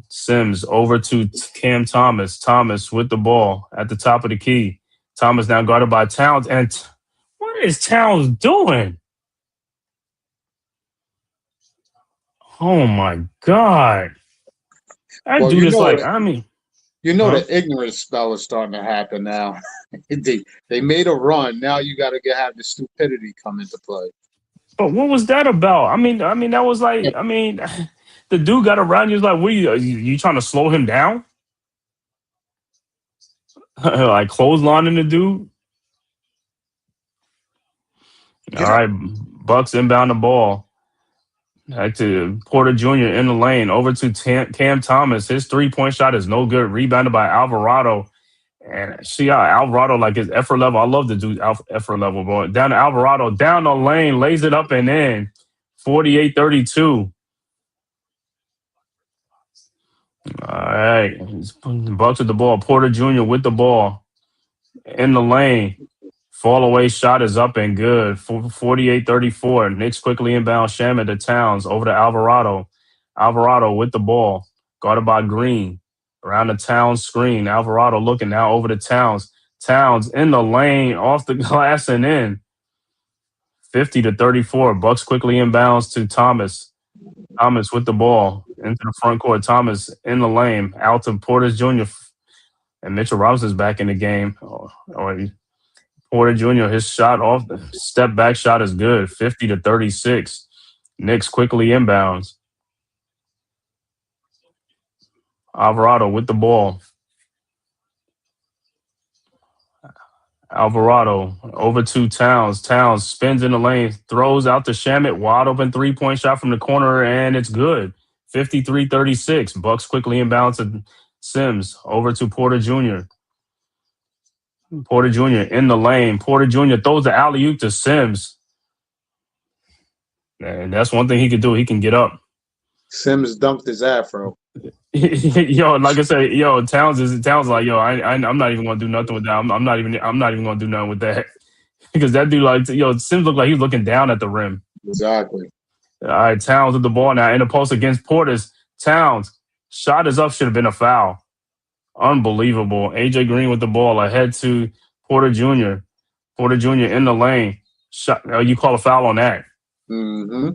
Sims over to Cam Thomas. Thomas with the ball at the top of the key. Thomas now guarded by Towns. And what is Towns doing? Oh my God! I do this like the ignorance spell is starting to happen now. they made a run. Now you got to have the stupidity come into play. But what was that about? I mean that was like the dude got around you. Was like, what are you trying to slow him down? Like clotheslining the dude. All right, Bucks inbound the ball. Back to Porter Jr. in the lane. Over to Cam Thomas. His three-point shot is no good. Rebounded by Alvarado. And see how Alvarado, like his effort level. I love to do effort level, boy. Down to Alvarado. Down the lane. Lays it up and in. 48-32. All right. Bucks with the ball. Porter Jr. with the ball. In the lane. Fall away shot is up and good. 48-34. Knicks quickly inbound Shamet to Towns. Over to Alvarado. Alvarado with the ball. Guarded by Green. Around the Towns screen. Alvarado looking now over to Towns. Towns in the lane. Off the glass and in. 50-34. Bucks quickly inbounds to Thomas. Thomas with the ball. Into the front court. Thomas in the lane. Out to Porter Jr. And Mitchell Robinson's back in the game. Porter Jr., his shot off the step back shot is good. 50-36. Knicks quickly inbounds. Alvarado with the ball. Alvarado over to Towns. Towns spins in the lane, throws out to Shamet. Wide open three-point shot from the corner, and it's good. 53-36. Bucks quickly inbounds to Sims. Over to Porter Jr. Porter Jr. in the lane. Porter Jr. throws the alley-oop to Sims. And that's one thing he can do. He can get up. Sims dunked his afro. Yo, like I said, Towns like, I'm not even gonna do nothing with that. I'm not even gonna do nothing with that. Because that dude, like, Sims looked like he's looking down at the rim. Exactly. All right, Towns with the ball now in the post against Portis. Towns, shot is up, should have been a foul. Unbelievable. AJ Green with the ball ahead to Porter Jr. Porter Jr. in the lane. Shot. You call a foul on that. Mm-hmm.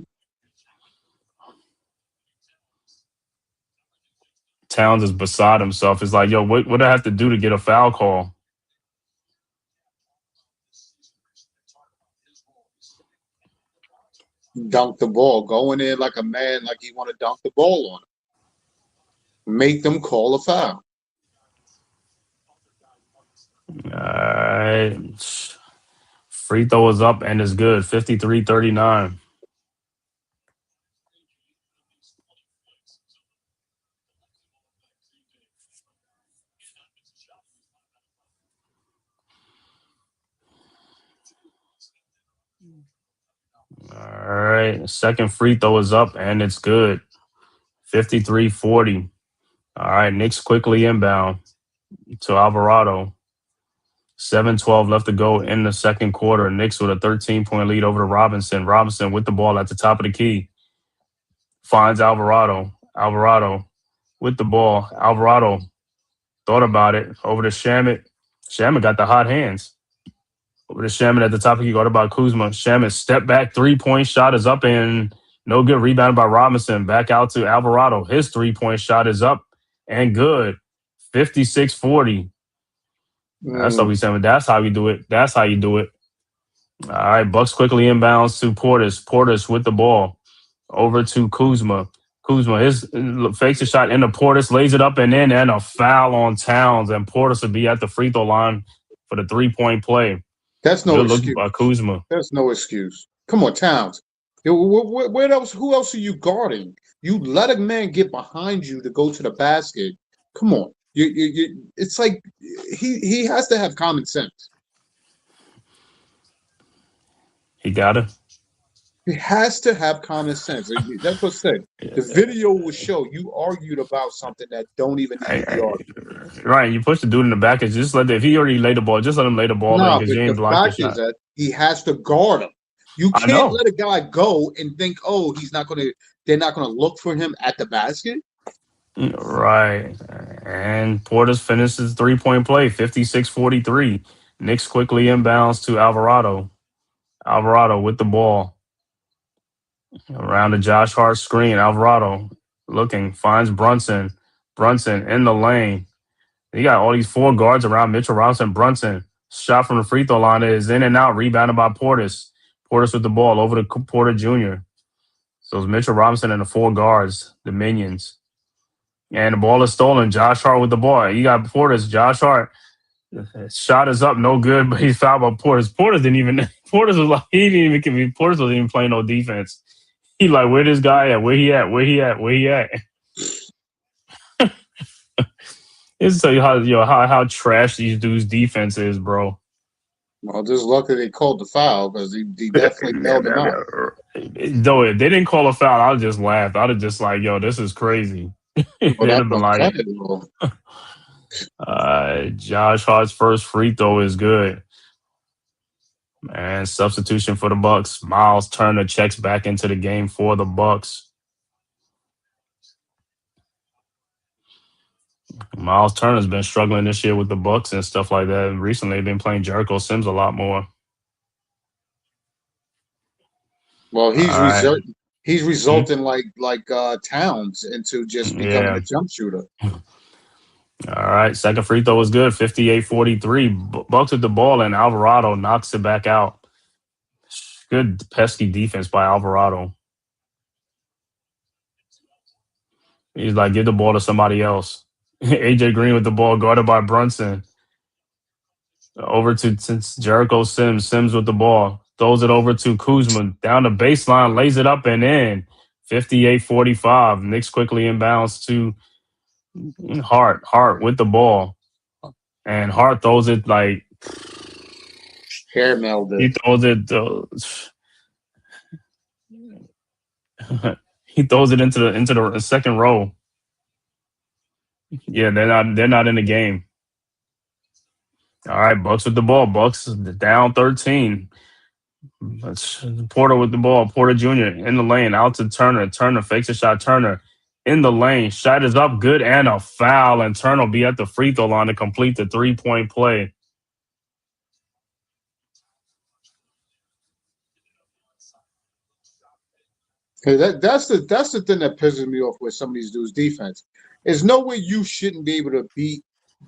Towns is beside himself. It's like, what do I have to do to get a foul call? Dunk the ball. Going in like a man, like you want to dunk the ball on him. Make them call a foul. All right. Free throw is up and it's good. 53-39. All right. Second free throw is up and it's good. 53-40. All right. Knicks quickly inbound to Alvarado. 7:12 left to go in the second quarter. Knicks with a 13-point lead over to Robinson. Robinson with the ball at the top of the key. Finds Alvarado. Alvarado with the ball. Alvarado thought about it. Over to Shamet. Shamet got the hot hands. Over to Shamet at the top of the key. Guarded by Kuzma. Shamet step back. Three-point shot is up and no good. Rebounded by Robinson. Back out to Alvarado. His three-point shot is up and good. 56-40. That's what we said. That's how we do it. That's how you do it. All right, Bucks quickly inbounds to Portis. Portis with the ball. Over to Kuzma. Kuzma, his fakes a shot into Portis, lays it up and in, and a foul on Towns. And Portis will be at the free throw line for the three-point play. That's no excuse. By Kuzma. That's no excuse. Come on, Towns. Where else? Who else are you guarding? You let a man get behind you to go to the basket. Come on. It's like he has to have common sense. He got it. He has to have common sense. That's what I said. The video will show you argued about something that don't even need to be argued. Right, you push the dude in the back and just if he already laid the ball, just let him lay the ball in because you ain't blocking the shot. That he has to guard him. You can't let a guy go and think, they're not gonna look for him at the basket. Right. And Portis finishes three-point play, 56-43. Knicks quickly inbounds to Alvarado. Alvarado with the ball. Around the Josh Hart screen. Alvarado looking, finds Brunson. Brunson in the lane. You got all these four guards around Mitchell Robinson. Brunson, shot from the free throw line is in and out, rebounded by Portis. Portis with the ball over to Porter Jr. So it's Mitchell Robinson and the four guards, the minions. And the ball is stolen. Josh Hart with the ball. You got Portis, Josh Hart. Shot is up, no good, but he's fouled by Portis. Portis didn't even. Portis was like he didn't even. Portis wasn't even playing no defense. He like, where this guy at? Where he at? Where he at? Where he at? It's tell you how trash these dudes' defense is, bro. Well, just lucky they called the foul because he definitely nailed him out. Though if they didn't call a foul, I'd just laugh. I'd have just like, yo, this is crazy. Well, They'd have been like, Josh Hart's first free throw is good. And substitution for the Bucks. Miles Turner checks back into the game for the Bucks. Miles Turner's been struggling this year with the Bucks and stuff like that. Recently, they've been playing Jericho Sims a lot more. Well, he's resulting like Towns into just becoming a jump shooter. All right, second free throw was good, 58-43. Bucks with the ball, and Alvarado knocks it back out. Good pesky defense by Alvarado. He's like, give the ball to somebody else. AJ Green with the ball, guarded by Brunson. Over to Jericho Sims. Sims with the ball. Throws it over to Kuzma. Down the baseline, lays it up and in. 58-45. Knicks quickly inbounds to Hart. Hart with the ball. And Hart throws it like hair melded. He throws it he throws it into the second row. Yeah, they're not in the game. All right, Bucks with the ball. Bucks down 13. Porter with the ball. Porter Jr. in the lane. Out to Turner. Turner fakes a shot. Turner in the lane. Shot is up. Good and a foul. And Turner will be at the free throw line to complete the 3-point play. Hey, that's the thing that pisses me off with some of these dudes' defense. There's no way you shouldn't be able to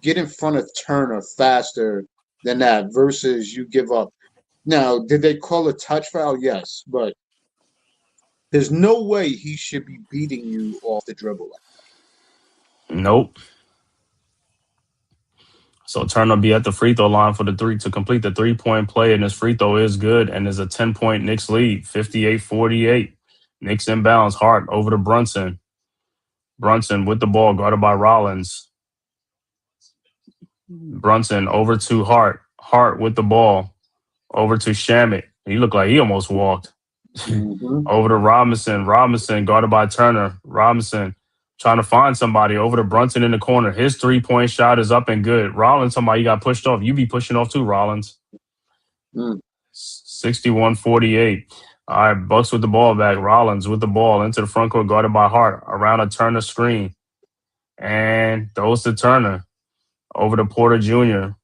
get in front of Turner faster than that versus you give up. Now, did they call a touch foul? Yes, but there's no way he should be beating you off the dribble. Nope. So Turner will be at the free throw line for the three to complete the 3-point play, and his free throw is good, and is a 10-point Knicks lead, 58-48. Knicks inbounds. Hart over to Brunson. Brunson with the ball, guarded by Rollins. Brunson over to Hart. Hart with the ball. Over to Shamet. He looked like he almost walked. Mm-hmm. Over to Robinson. Robinson guarded by Turner. Robinson trying to find somebody. Over to Brunson in the corner. His 3-point shot is up and good. Rollins, somebody got pushed off. You be pushing off too, Rollins. 61-48. All right, Bucks with the ball back. Rollins with the ball into the front court, guarded by Hart. Around a Turner screen. And throws to Turner. Over to Porter Jr.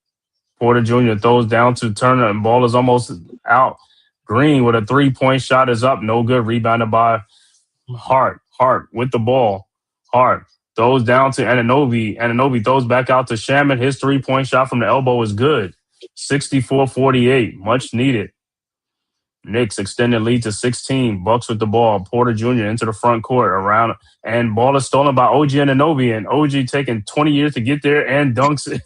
Porter Jr. throws down to Turner, and ball is almost out. Green with a 3-point shot is up. No good. Rebounded by Hart. Hart with the ball. Hart throws down to Anunoby. Anunoby throws back out to Shamet. His 3-point shot from the elbow is good. 64-48. Much needed. Knicks extended lead to 16. Bucks with the ball. Porter Jr. into the front court around, and ball is stolen by OG Anunoby, and OG taking 20 years to get there and dunks it.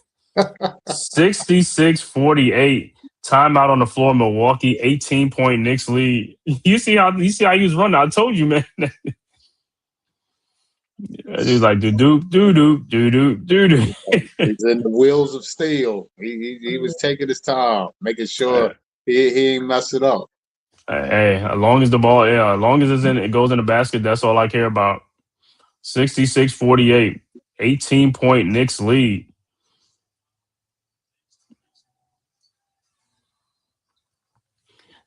66-48. Timeout on the floor. Milwaukee 18-point Knicks lead. You see how he was running. I told you, man. He was like do. He's in the wheels of steel. He was taking his time, making sure he ain't mess it up. Hey, as long as the ball, as long as it goes in the basket, that's all I care about. 66-48, 18-point Knicks lead.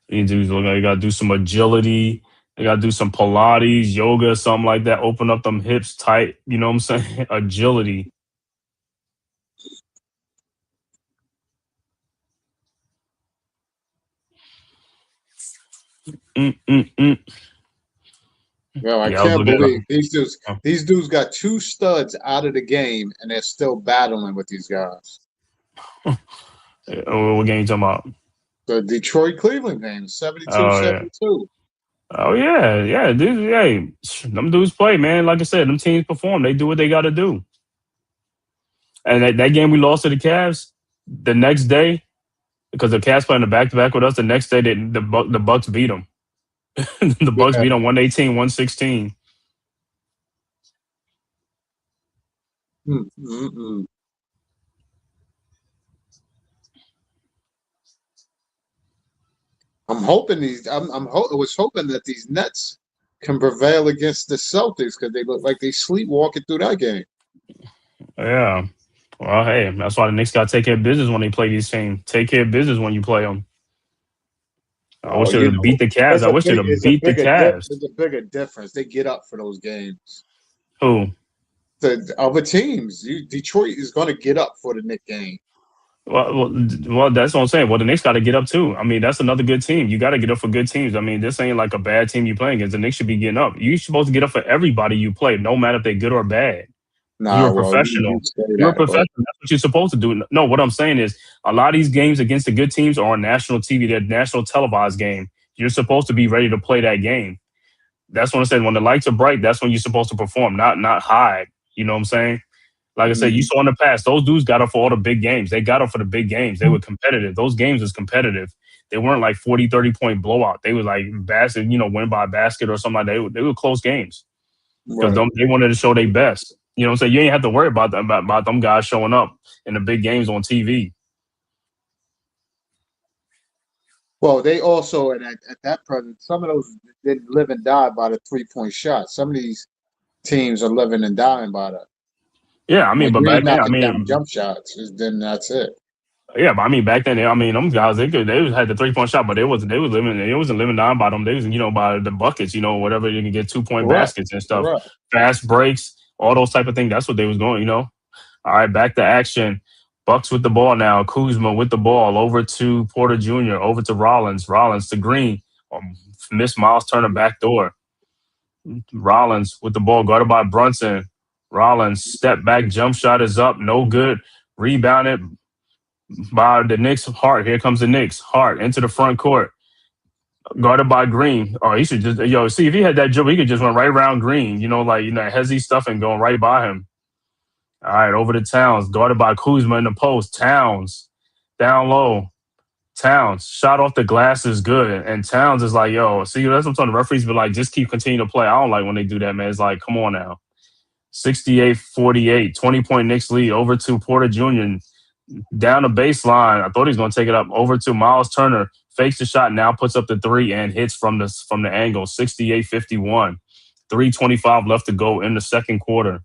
These dudes look like they got to do some agility. They got to do some Pilates, yoga, something like that. Open up them hips tight. You know what I'm saying? Agility. Yo, I can't believe these dudes got 2 studs out of the game, and they're still battling with these guys. What game you talking about? The Detroit-Cleveland game, 72-72. Oh, yeah. Dude, hey, them dudes play, man. Like I said, them teams perform. They do what they got to do. And that game we lost to the Cavs, The next day, because the Cavs playing the back-to-back with us, the next day the Bucks beat them. The Bucks Yeah. beat them 118-116. Mm-mm-mm. I'm hoping I was hoping that these Nets can prevail against the Celtics because they look like they sleepwalking through that game. Yeah. Well, hey, that's why the Knicks got to take care of business when they play these teams. Take care of business when you play them. I Oh, wish they you would have beat know, the Cavs. I wish they'd have beat the Cavs. it's a bigger difference. They get up for those games. Who? The other teams, Detroit is going to get up for the Knicks game. Well, that's what I'm saying. Well, the Knicks got to get up too. I mean, that's another good team. You got to get up for good teams. I mean, this ain't like a bad team you playing against. The Knicks should be getting up. You're supposed to get up for everybody you play, no matter if they're good or bad. You're Nah, a well, you professional. say You're a that, professional. but That's what you're supposed to do. No, what I'm saying is a lot of these games against the good teams are on national TV. They're national televised game. You're supposed to be ready to play that game. That's what I said. When the lights are bright, that's when you're supposed to perform, not hide. You know what I'm saying? Like I said, you mhm, saw in the past, those dudes got up for all the big games. They got up for the big games. They were competitive. Those games was competitive. They weren't like 40, 30-point blowout. They was like basket, win by a basket or something like that. They were close games because right. they wanted to show their best. You know what I'm saying? You ain't have to worry about them, about them guys showing up in the big games on TV. Well, they also at that present, some of those didn't live and die by the 3-point shot. Some of these teams are living and dying by that. Yeah, I mean, When but you back ain't then, I knocking down mean, jump shots, then that's it. yeah, but I mean, back then, them guys, they had the 3-point shot, but they wasn't living down by them. They was, by the buckets, whatever you can get 2-point Correct. baskets and stuff, Correct. fast breaks, all those type of things. That's what they was going. All right, back to action. Bucks with the ball now. Kuzma with the ball over to Porter Jr., over to Rollins. Rollins to Green. Miss Miles Turner back door. Rollins with the ball guarded by Brunson. Rollins step back jump shot is up, no good. Rebounded by the Knicks. Hart. Here comes the Knicks. Hart into the front court. Guarded by Green. Oh, he should just see if he had that dribble, he could just run right around Green. Hezzy stuff and going right by him. All right, over to Towns. Guarded by Kuzma in the post. Towns down low. Towns shot off the glass is good, and Towns is like, yo, see, that's what I'm talking. The referees be like, just keep continuing to play. I don't like when they do that, man. It's like, come on now. 68-48, 20-point Knicks lead over to Porter Jr. Down the baseline. I thought he was going to take it up over to Miles Turner. Fakes the shot, now puts up the three and hits from the angle. 68-51. 3:25 left to go in the second quarter.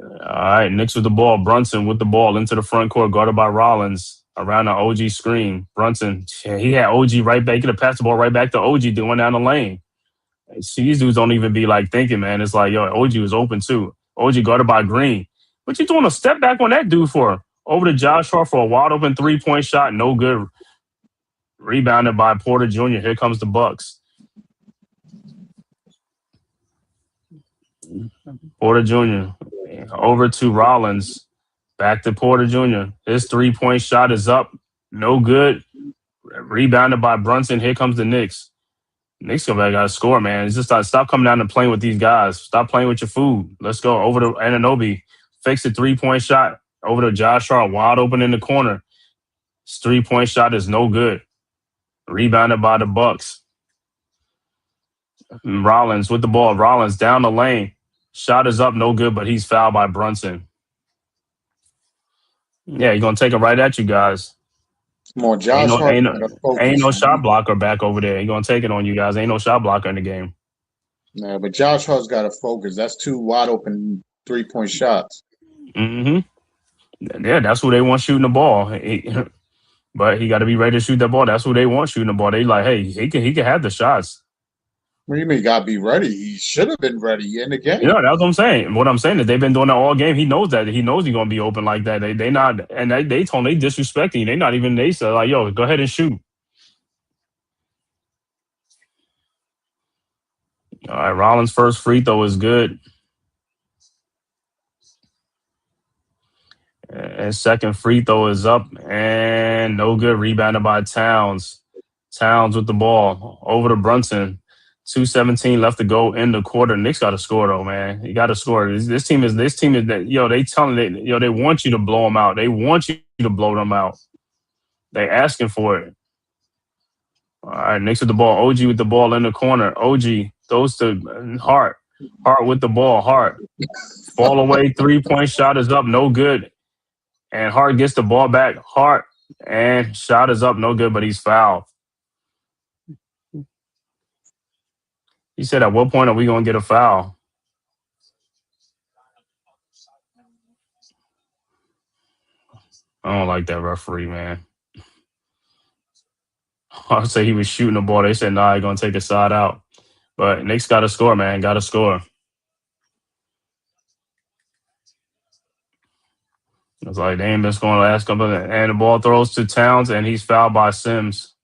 All right, Knicks with the ball. Brunson with the ball into the front court, guarded by Rollins around the OG screen. Brunson, he had OG right back. He could have passed the ball right back to OG doing down the lane. See, these dudes don't even be like thinking, man. It's like, yo, OG was open too. OG guarded by Green. What you doing a step back on that dude for? Over to Josh Hart for a wide open 3-point shot. No good. Rebounded by Porter Jr. Here comes the Bucks. Porter Jr. over to Rollins. Back to Porter Jr. His 3-point shot is up. No good. Rebounded by Brunson. Here comes the Knicks. Knicks got to score, man. It's just stop coming down and playing with these guys. Stop playing with your food. Let's go. Over to Anunoby. Fakes a 3-point shot. Over to Josh Hart. Wide open in the corner. His 3-point shot is no good. Rebounded by the Bucks. Rollins with the ball. Rollins down the lane. Shot is up. No good, but he's fouled by Brunson. Yeah, he's going to take it right at you guys. More Josh Hart gotta focus. Ain't no shot blocker back over there. He gonna take it on you guys. Ain't no shot blocker in the game. Yeah, but Josh Hart's got to focus. That's two wide open 3-point shots. Mm-hmm. Yeah, that's who they want shooting the ball. But he got to be ready to shoot that ball. That's who they want shooting the ball. They like, hey, he can have the shots. What do you mean? He got to be ready. He should have been ready in the game. That's what I'm saying. What I'm saying is they've been doing that all game. He knows that. He knows he's gonna be open like that. They not, and they told him they disrespecting you. They not even. They said like, yo, go ahead and shoot. All right, Rollins' first free throw is good. And second free throw is up and no good. Rebounded by Towns. Towns with the ball over to Brunson. 2:17 left to go in the quarter. Knicks got to score though, man. You got to score. This team is that they telling they want you to blow them out. They want you to blow them out. They asking for it. All right, Knicks with the ball. OG with the ball in the corner. OG throws to Hart. Hart with the ball. Hart. Fall away 3-point shot is up. No good. And Hart gets the ball back. Hart. And shot is up. No good, but he's fouled. He said, at what point are we going to get a foul? I don't like that referee, man. I say he was shooting the ball. They said, nah, he's going to take a side out. But Knicks got to score, man. Got to score. It's like they ain't been scoring the last couple. And the ball throws to Towns, and he's fouled by Sims.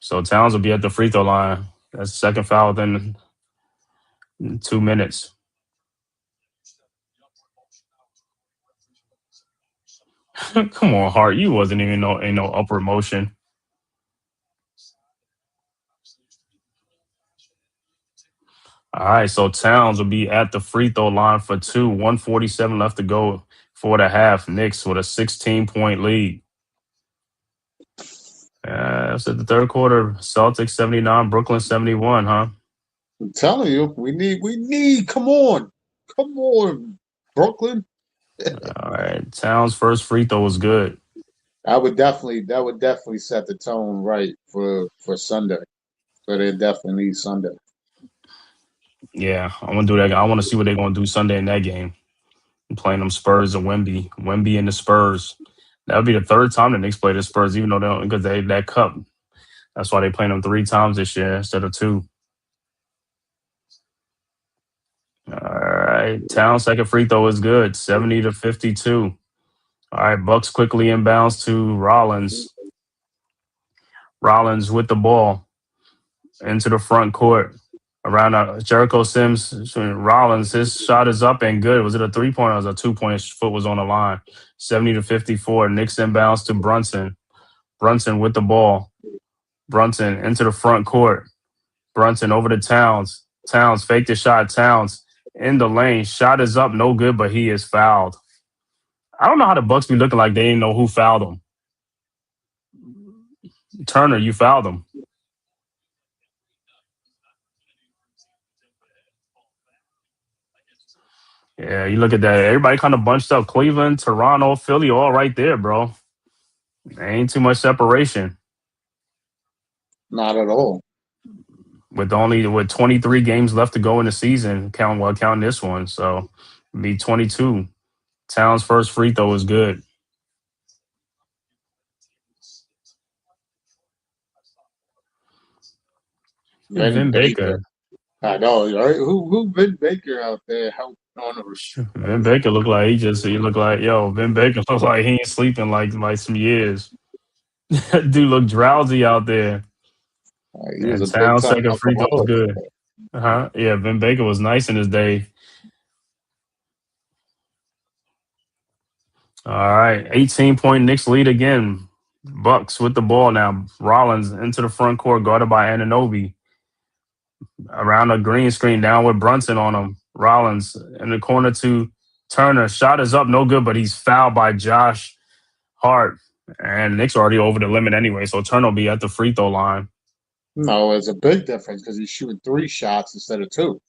So Towns will be at the free throw line. That's the second foul within 2 minutes. Come on, Hart. You wasn't even in no upward motion. All right, so Towns will be at the free throw line for 2. 1:47 left to go for the half. Knicks with a 16-point lead. That's at the third quarter. Celtics 79, Brooklyn 71, huh? I'm telling you, we need. Come on, Brooklyn. All right, Towns' first free throw was good. That would definitely set the tone right for Sunday. So they definitely need Sunday. Yeah, I want to do that. I want to see what they're going to do Sunday in that game. I'm playing them Spurs and Wemby. Wemby and the Spurs. That would be the third time the Knicks play the Spurs, even though they don't, because they that cup. That's why they playing them 3 times this year instead of 2. All right, Towns' second free throw is good. 70-52. All right, Bucks quickly inbounds to Rollins. Rollins with the ball into the front court. Around Jericho Sims, Rollins, his shot is up and good. Was it a 3-point or was it a 2-point? His foot was on the line. 70-54. Knicks inbounds to Brunson. Brunson with the ball. Brunson into the front court. Brunson over to Towns. Towns faked the shot. Towns in the lane. Shot is up, no good, but he is fouled. I don't know how the Bucks be looking like they didn't know who fouled him. Turner, you fouled him. Yeah, you look at that. Everybody kind of bunched up. Cleveland, Toronto, Philly, all right there, bro. There ain't too much separation. Not at all. With 23 games left to go in the season, counting this one, so it'd be 22. Towns' first free throw is good. Vin Baker. I know, right? Who Vin Baker out there? Vin Baker look like Vin Baker looks like he ain't sleeping like some years. That dude look drowsy out there. And Towns' second free throw was good. Yeah, Vin Baker was nice in his day. All right, 18-point Knicks lead again. Bucks with the ball now. Rollins into the front court, guarded by Anunoby. Around a green screen, down with Brunson on him. Rollins in the corner to Turner. Shot is up, no good, but he's fouled by Josh Hart. And Knicks already over the limit anyway, so Turner will be at the free throw line. No, it's a big difference because he's shooting 3 shots instead of 2.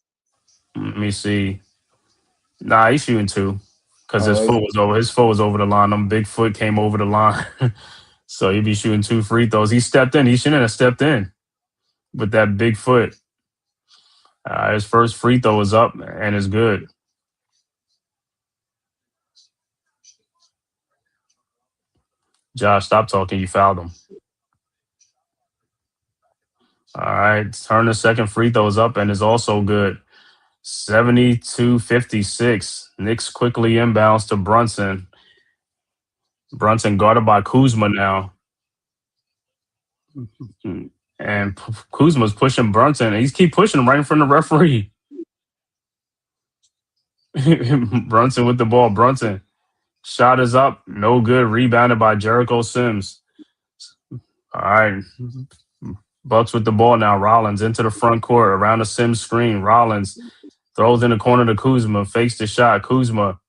Let me see. Nah, he's shooting 2 because his foot was over. His foot was over the line. Big foot came over the line, so he'd be shooting 2 free throws. He stepped in. He shouldn't have stepped in with that big foot. His first free throw is up and is good. Josh, stop talking. You fouled him. All right. Turner's second free throw is up and is also good. 72-56. Knicks quickly inbounds to Brunson. Brunson guarded by Kuzma now. And Kuzma's pushing Brunson. He's keep pushing him right in front of the referee. Brunson with the ball. Brunson. Shot is up. No good. Rebounded by Jericho Sims. All right. Bucks with the ball now. Rollins into the front court around the Sims screen. Rollins throws in the corner to Kuzma. Fakes the shot. Kuzma.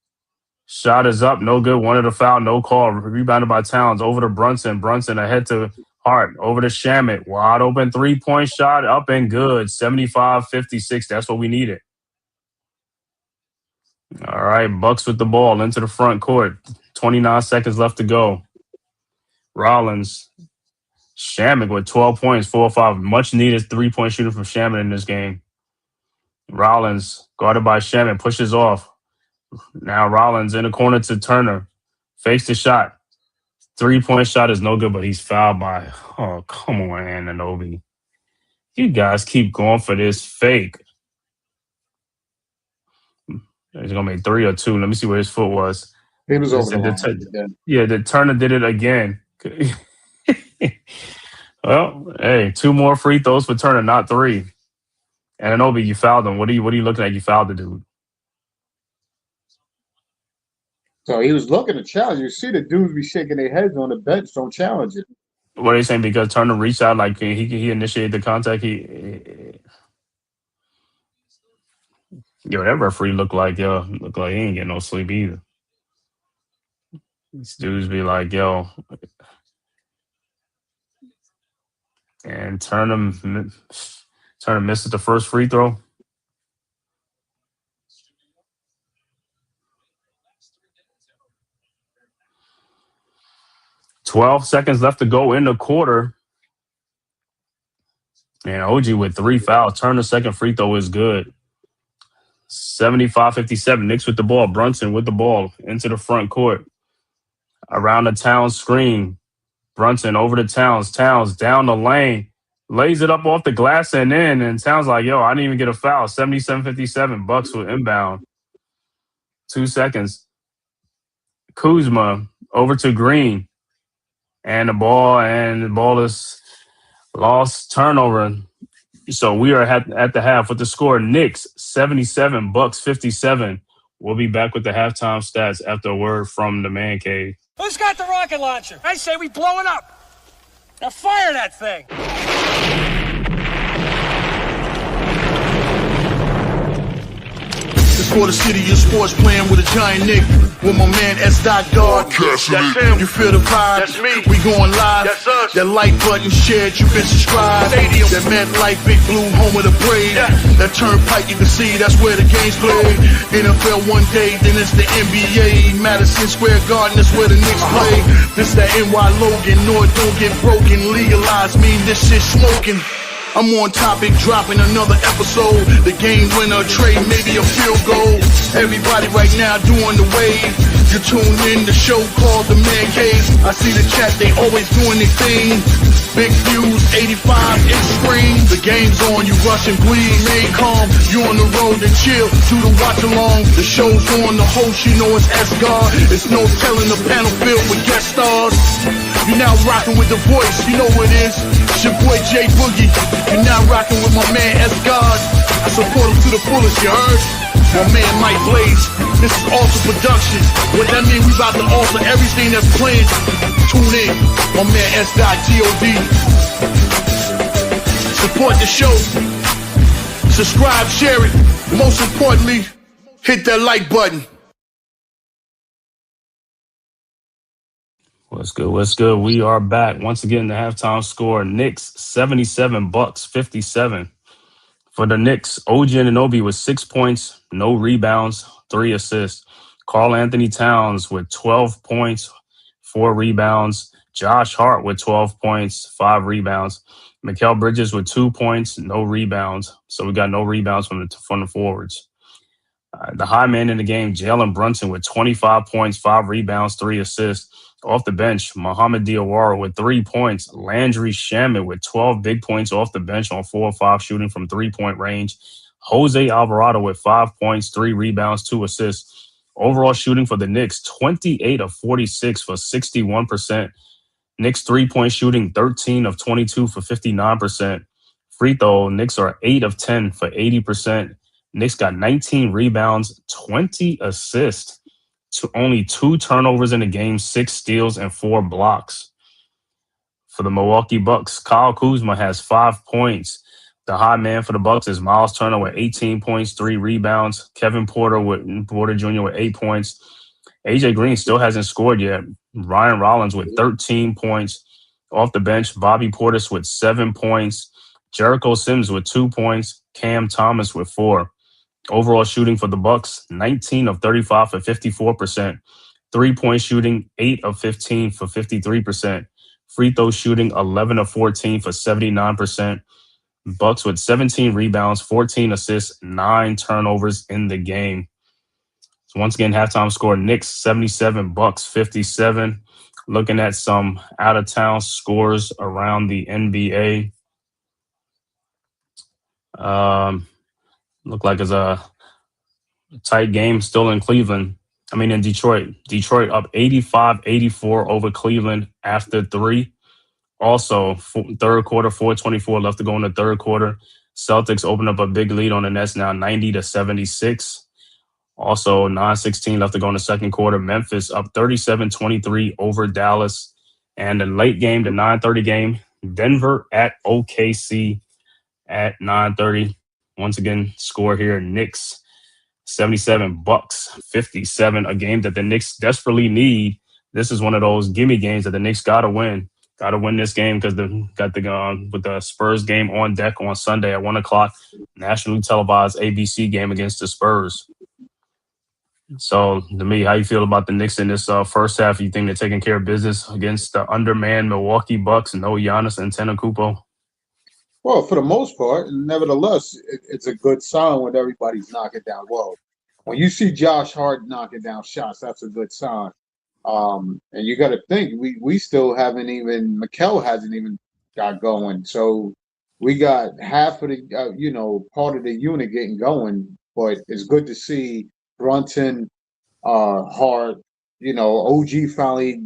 Shot is up. No good. Wanted a foul. No call. Rebounded by Towns. Over to Brunson. Brunson ahead to Hart. Over to Shamet. Wide open 3-point shot. Up and good. 75-56. That's what we needed. All right. Bucks with the ball into the front court. 29 seconds left to go. Rollins. Shamet with 12 points, 4 or 5. Much needed 3-point shooter from Shamet in this game. Rollins, guarded by Shamet, pushes off. Now Rollins in the corner to Turner. Fakes the shot. 3-point shot is no good, but he's fouled by, oh, come on, Anunoby. You guys keep going for this fake. He's going to make 3 or 2. Let me see where his foot was. He was over the line. Yeah, the Turner did it again. Well, hey, 2 more free throws for Turner, not 3. Anunoby, you fouled him. What are you looking at? You fouled the dude. So he was looking to challenge. You see the dudes be shaking their heads on the bench, don't challenge it. What are you saying? Because Turner reached out, like he initiated the contact. That referee looked like he ain't getting no sleep either. These dudes be like, yo. And Turner misses the first free throw. $12 seconds left to go in the quarter. And OG with 3 fouls. Turner's second free throw is good. 75-57. Knicks with the ball. Brunson with the ball into the front court. Around the Towns screen. Brunson over to Towns. Towns down the lane. Lays it up off the glass and in. And Towns like, yo, I didn't even get a foul. 77-57. Bucks with inbound. 2 seconds. Kuzma over to Green. And the ball is lost. Turnover. So we are at the half with the score. Knicks 77, Bucks 57. We'll be back with the halftime stats after a word from the Man Cave. Who's got the rocket launcher? I say we blow it up. Now fire that thing. It's for the city of sports, playing with a giant Nick. With my man S. God. That's him. You feel the vibe? That's me. We going live. That's us. That like button shared, you been subscribed. Stadium. That MetLife Big Blue, home of the Braves. Yeah. That turnpike, you can see that's where the game's played. NFL one day, then it's the NBA. Madison Square Garden, that's where the Knicks play. This that NY Logan, North don't get broken. Legalized mean this shit smoking. I'm on topic, dropping another episode. The game winner, trade, maybe a field goal. Everybody right now doing the wave. You tune in, the show called TheMan-Cave. I see the chat, they always doing their thing. Big views, 85-inch screen. The game's on, you rush and bleed. Stay calm, you on the road to chill. Do the watch along. The show's on, the host, you know it's S-God. It's no telling the panel filled with guest stars. You're now rocking with the voice, you know what it is. It's your boy J Boogie. You're now rocking with my man S-God. I support him to the fullest, you heard? My man Mike Blaze. This is Alter Production. What that mean? We about to alter everything that's playing. Tune in. My man S.God. Support the show. Subscribe, share it. Most importantly, hit that like button. What's good? What's good? We are back. Once again, the halftime score. Knicks 77, Bucks 57. For the Knicks, OG Anunoby with 6 points, no rebounds, 3 assists. Karl Anthony Towns with 12 points, 4 rebounds. Josh Hart with 12 points, 5 rebounds. Mikal Bridges with 2 points, no rebounds. So we got no rebounds from the forwards. The high man in the game, Jalen Brunson with 25 points, 5 rebounds, 3 assists. Off the bench, Mohamed Diawara with 3 points. Landry Shamet with 12 big points off the bench on 4 or 5 shooting from 3-point range. Jose Alvarado with 5 points, 3 rebounds, 2 assists. Overall shooting for the Knicks, 28 of 46 for 61%. Knicks 3-point shooting, 13 of 22 for 59%. Free throw, Knicks are 8 of 10 for 80%. Knicks got 19 rebounds, 20 assists. Only 2 turnovers in the game, 6 steals, and 4 blocks. For the Milwaukee Bucks, Kyle Kuzma has 5 points. The hot man for the Bucks is Miles Turner with 18 points, 3 rebounds. Kevin Porter Jr. with 8 points. AJ Green still hasn't scored yet. Ryan Rollins with 13 points. Off the bench, Bobby Portis with 7 points. Jericho Sims with 2 points. Cam Thomas with 4. Overall shooting for the Bucks, 19 of 35 for 54%. 3-point shooting, 8 of 15 for 53%. Free throw shooting, 11 of 14 for 79%. Bucks with 17 rebounds, 14 assists, 9 turnovers in the game. So once again, halftime score, Knicks 77, Bucks 57. Looking at some out-of-town scores around the NBA. Look like it's a tight game still in Cleveland. In Detroit. Detroit up 85-84 over Cleveland after 3. Also, third quarter, 4:24 left to go in the third quarter. Celtics open up a big lead on the Nets now, 90-76. Also, 9:16 left to go in the second quarter. Memphis up 37-23 over Dallas. And the late game, the 9:30 game, Denver at OKC at 9:30. Once again, score here, Knicks 77, Bucks 57, a game that the Knicks desperately need. This is one of those gimme games that the Knicks got to win. Got to win this game because they got with the Spurs game on deck on Sunday at 1 o'clock, nationally televised ABC game against the Spurs. So, to me, how you feel about the Knicks in this first half? You think they're taking care of business against the undermanned Milwaukee Bucks? No Giannis Antetokounmpo? Well, for the most part, nevertheless, it's a good sign when everybody's knocking down. Well, when you see Josh Hart knocking down shots, that's a good sign. And you got to think we still haven't even Mikal hasn't even got going. So we got half of the part of the unit getting going. But it's good to see Brunson, Hart. OG finally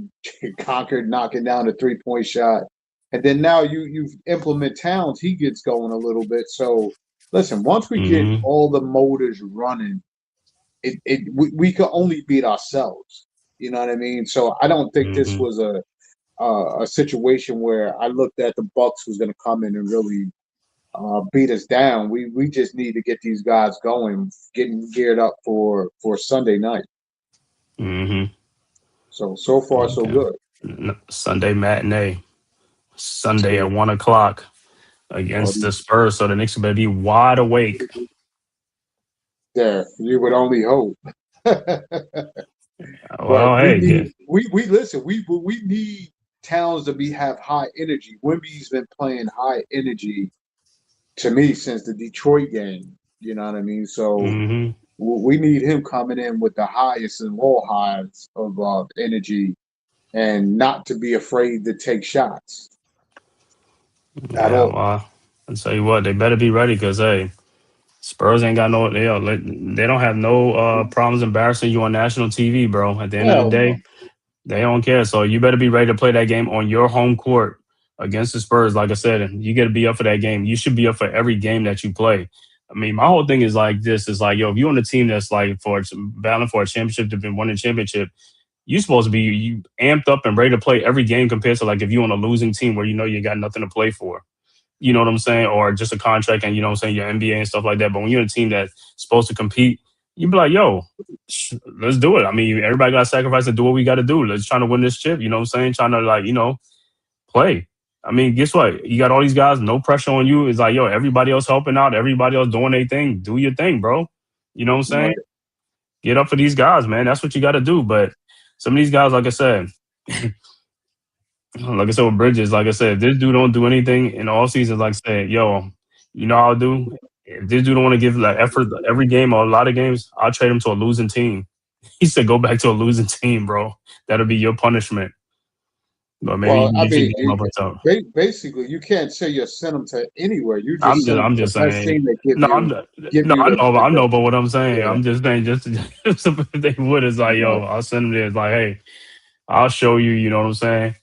conquered knocking down the 3-point shot. And then now you implement Towns, he gets going a little bit. So listen, once we get all the motors running, we could only beat ourselves. You know what I mean? So I don't think this was a situation where I looked at the Bucks was going to come in and really beat us down. We just need to get these guys going, getting geared up for Sunday night. So far so good. Sunday matinee. Sunday at 1 o'clock against the Spurs. So the Knicks better be wide awake. There, you would only hope. Well, we listen. We need Towns to have high energy. Wemby's been playing high energy to me since the Detroit game. You know what I mean? So we need him coming in with the highest and all highs of energy, and not to be afraid to take shots. At all. Well, I'll tell you what, they better be ready because Spurs ain't got they don't have no problems embarrassing you on national TV, bro. At the end of the day, they don't care. So you better be ready to play that game on your home court against the Spurs. Like I said, you got to be up for that game. You should be up for every game that you play. My whole thing is like this: is like, yo, if you're on a team that's like battling for a championship, to be winning a championship, you're supposed to be amped up and ready to play every game compared to like if you're on a losing team where you got nothing to play for. You know what I'm saying? Or just a contract and, your NBA and stuff like that. But when you're a team that's supposed to compete, you be like, yo, let's do it. Everybody got to sacrifice and do what we got to do. Let's try to win this chip. You know what I'm saying? Trying to, play. Guess what? You got all these guys, no pressure on you. It's like, yo, everybody else helping out. Everybody else doing their thing. Do your thing, bro. You know what I'm saying? Right. Get up for these guys, man. That's what you got to do. But some of these guys, like I said, with Bridges, like I said, if this dude don't do anything in the offseason, like I said, yo, I'll do? If this dude don't want to give like effort every game or a lot of games, I'll trade him to a losing team. He said, go back to a losing team, bro. That'll be your punishment. But maybe basically, you can't say you send him to anywhere. You just I'm just saying. I know, but what I'm saying, I'm just saying, just if they would, it's like, yo, I'll send him there. It's like, hey, I'll show you. You know what I'm saying?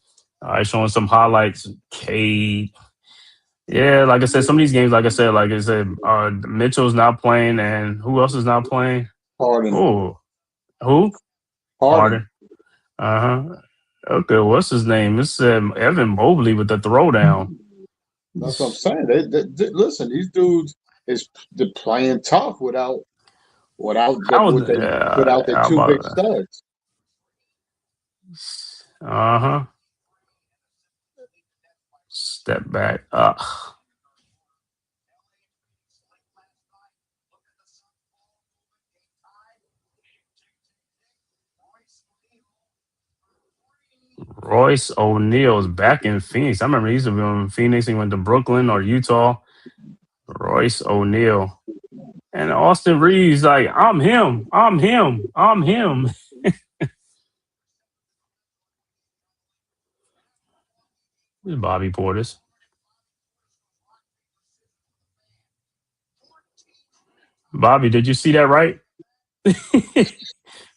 All right, showing some highlights. Cade. Yeah, like I said, some of these games, like I said, Mitchell's not playing, and who else is not playing? Harden. Who? Harden. Okay, what's his name? It's Evan Mobley with the throwdown. That's what I'm saying. Listen, these dudes is they're playing tough How? without their How two big about? studs. Uh-huh. Step back. Royce O'Neal's back in Phoenix. I remember he used to be in Phoenix. He went to Brooklyn or Utah. Royce O'Neal. And Austin Reeves, like, I'm him. I'm him. I'm him. Bobby Portis. Bobby, did you see that right?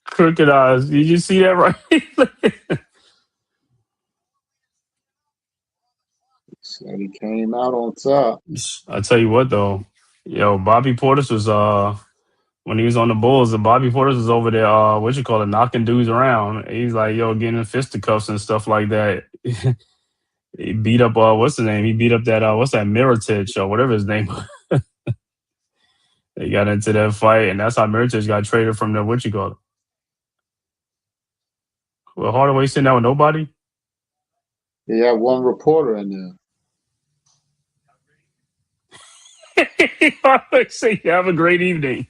Crooked eyes. Did you see that right? So he came out on top. I tell you what though, yo, Bobby Portis was when he was on the Bulls, the Bobby Portis was over there, what you call it, knocking dudes around. He's like, yo, getting in fisticuffs and stuff like that. He beat up what's the name? He beat up that what's that Mirotic or whatever his name was. They got into that fight, and that's how Mirotic got traded from the what you call it. Well, Hardaway sitting down with nobody. He had one reporter in there. I would say have a great evening.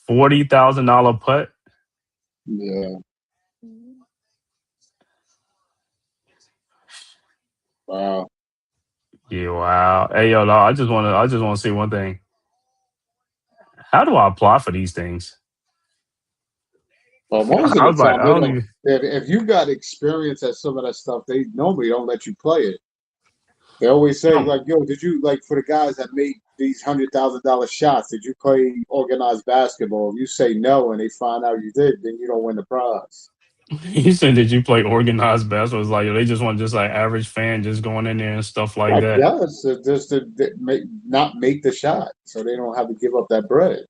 $40,000 putt. Yeah. Wow. Yeah, wow. Hey, yo, I just want to say one thing. How do I apply for these things? Well, most I of was the like, time, I don't even. if you got experience at some of that stuff, they normally don't let you play it. They always say, like, yo, did you, like, for the guys that made these $100,000 shots, did you play organized basketball? If you say no and they find out you did, then you don't win the prize. He said, "Did you play organized basketball?" It's like they just want just like average fan just going in there and stuff like I that. guess just to not make the shot so they don't have to give up that bread.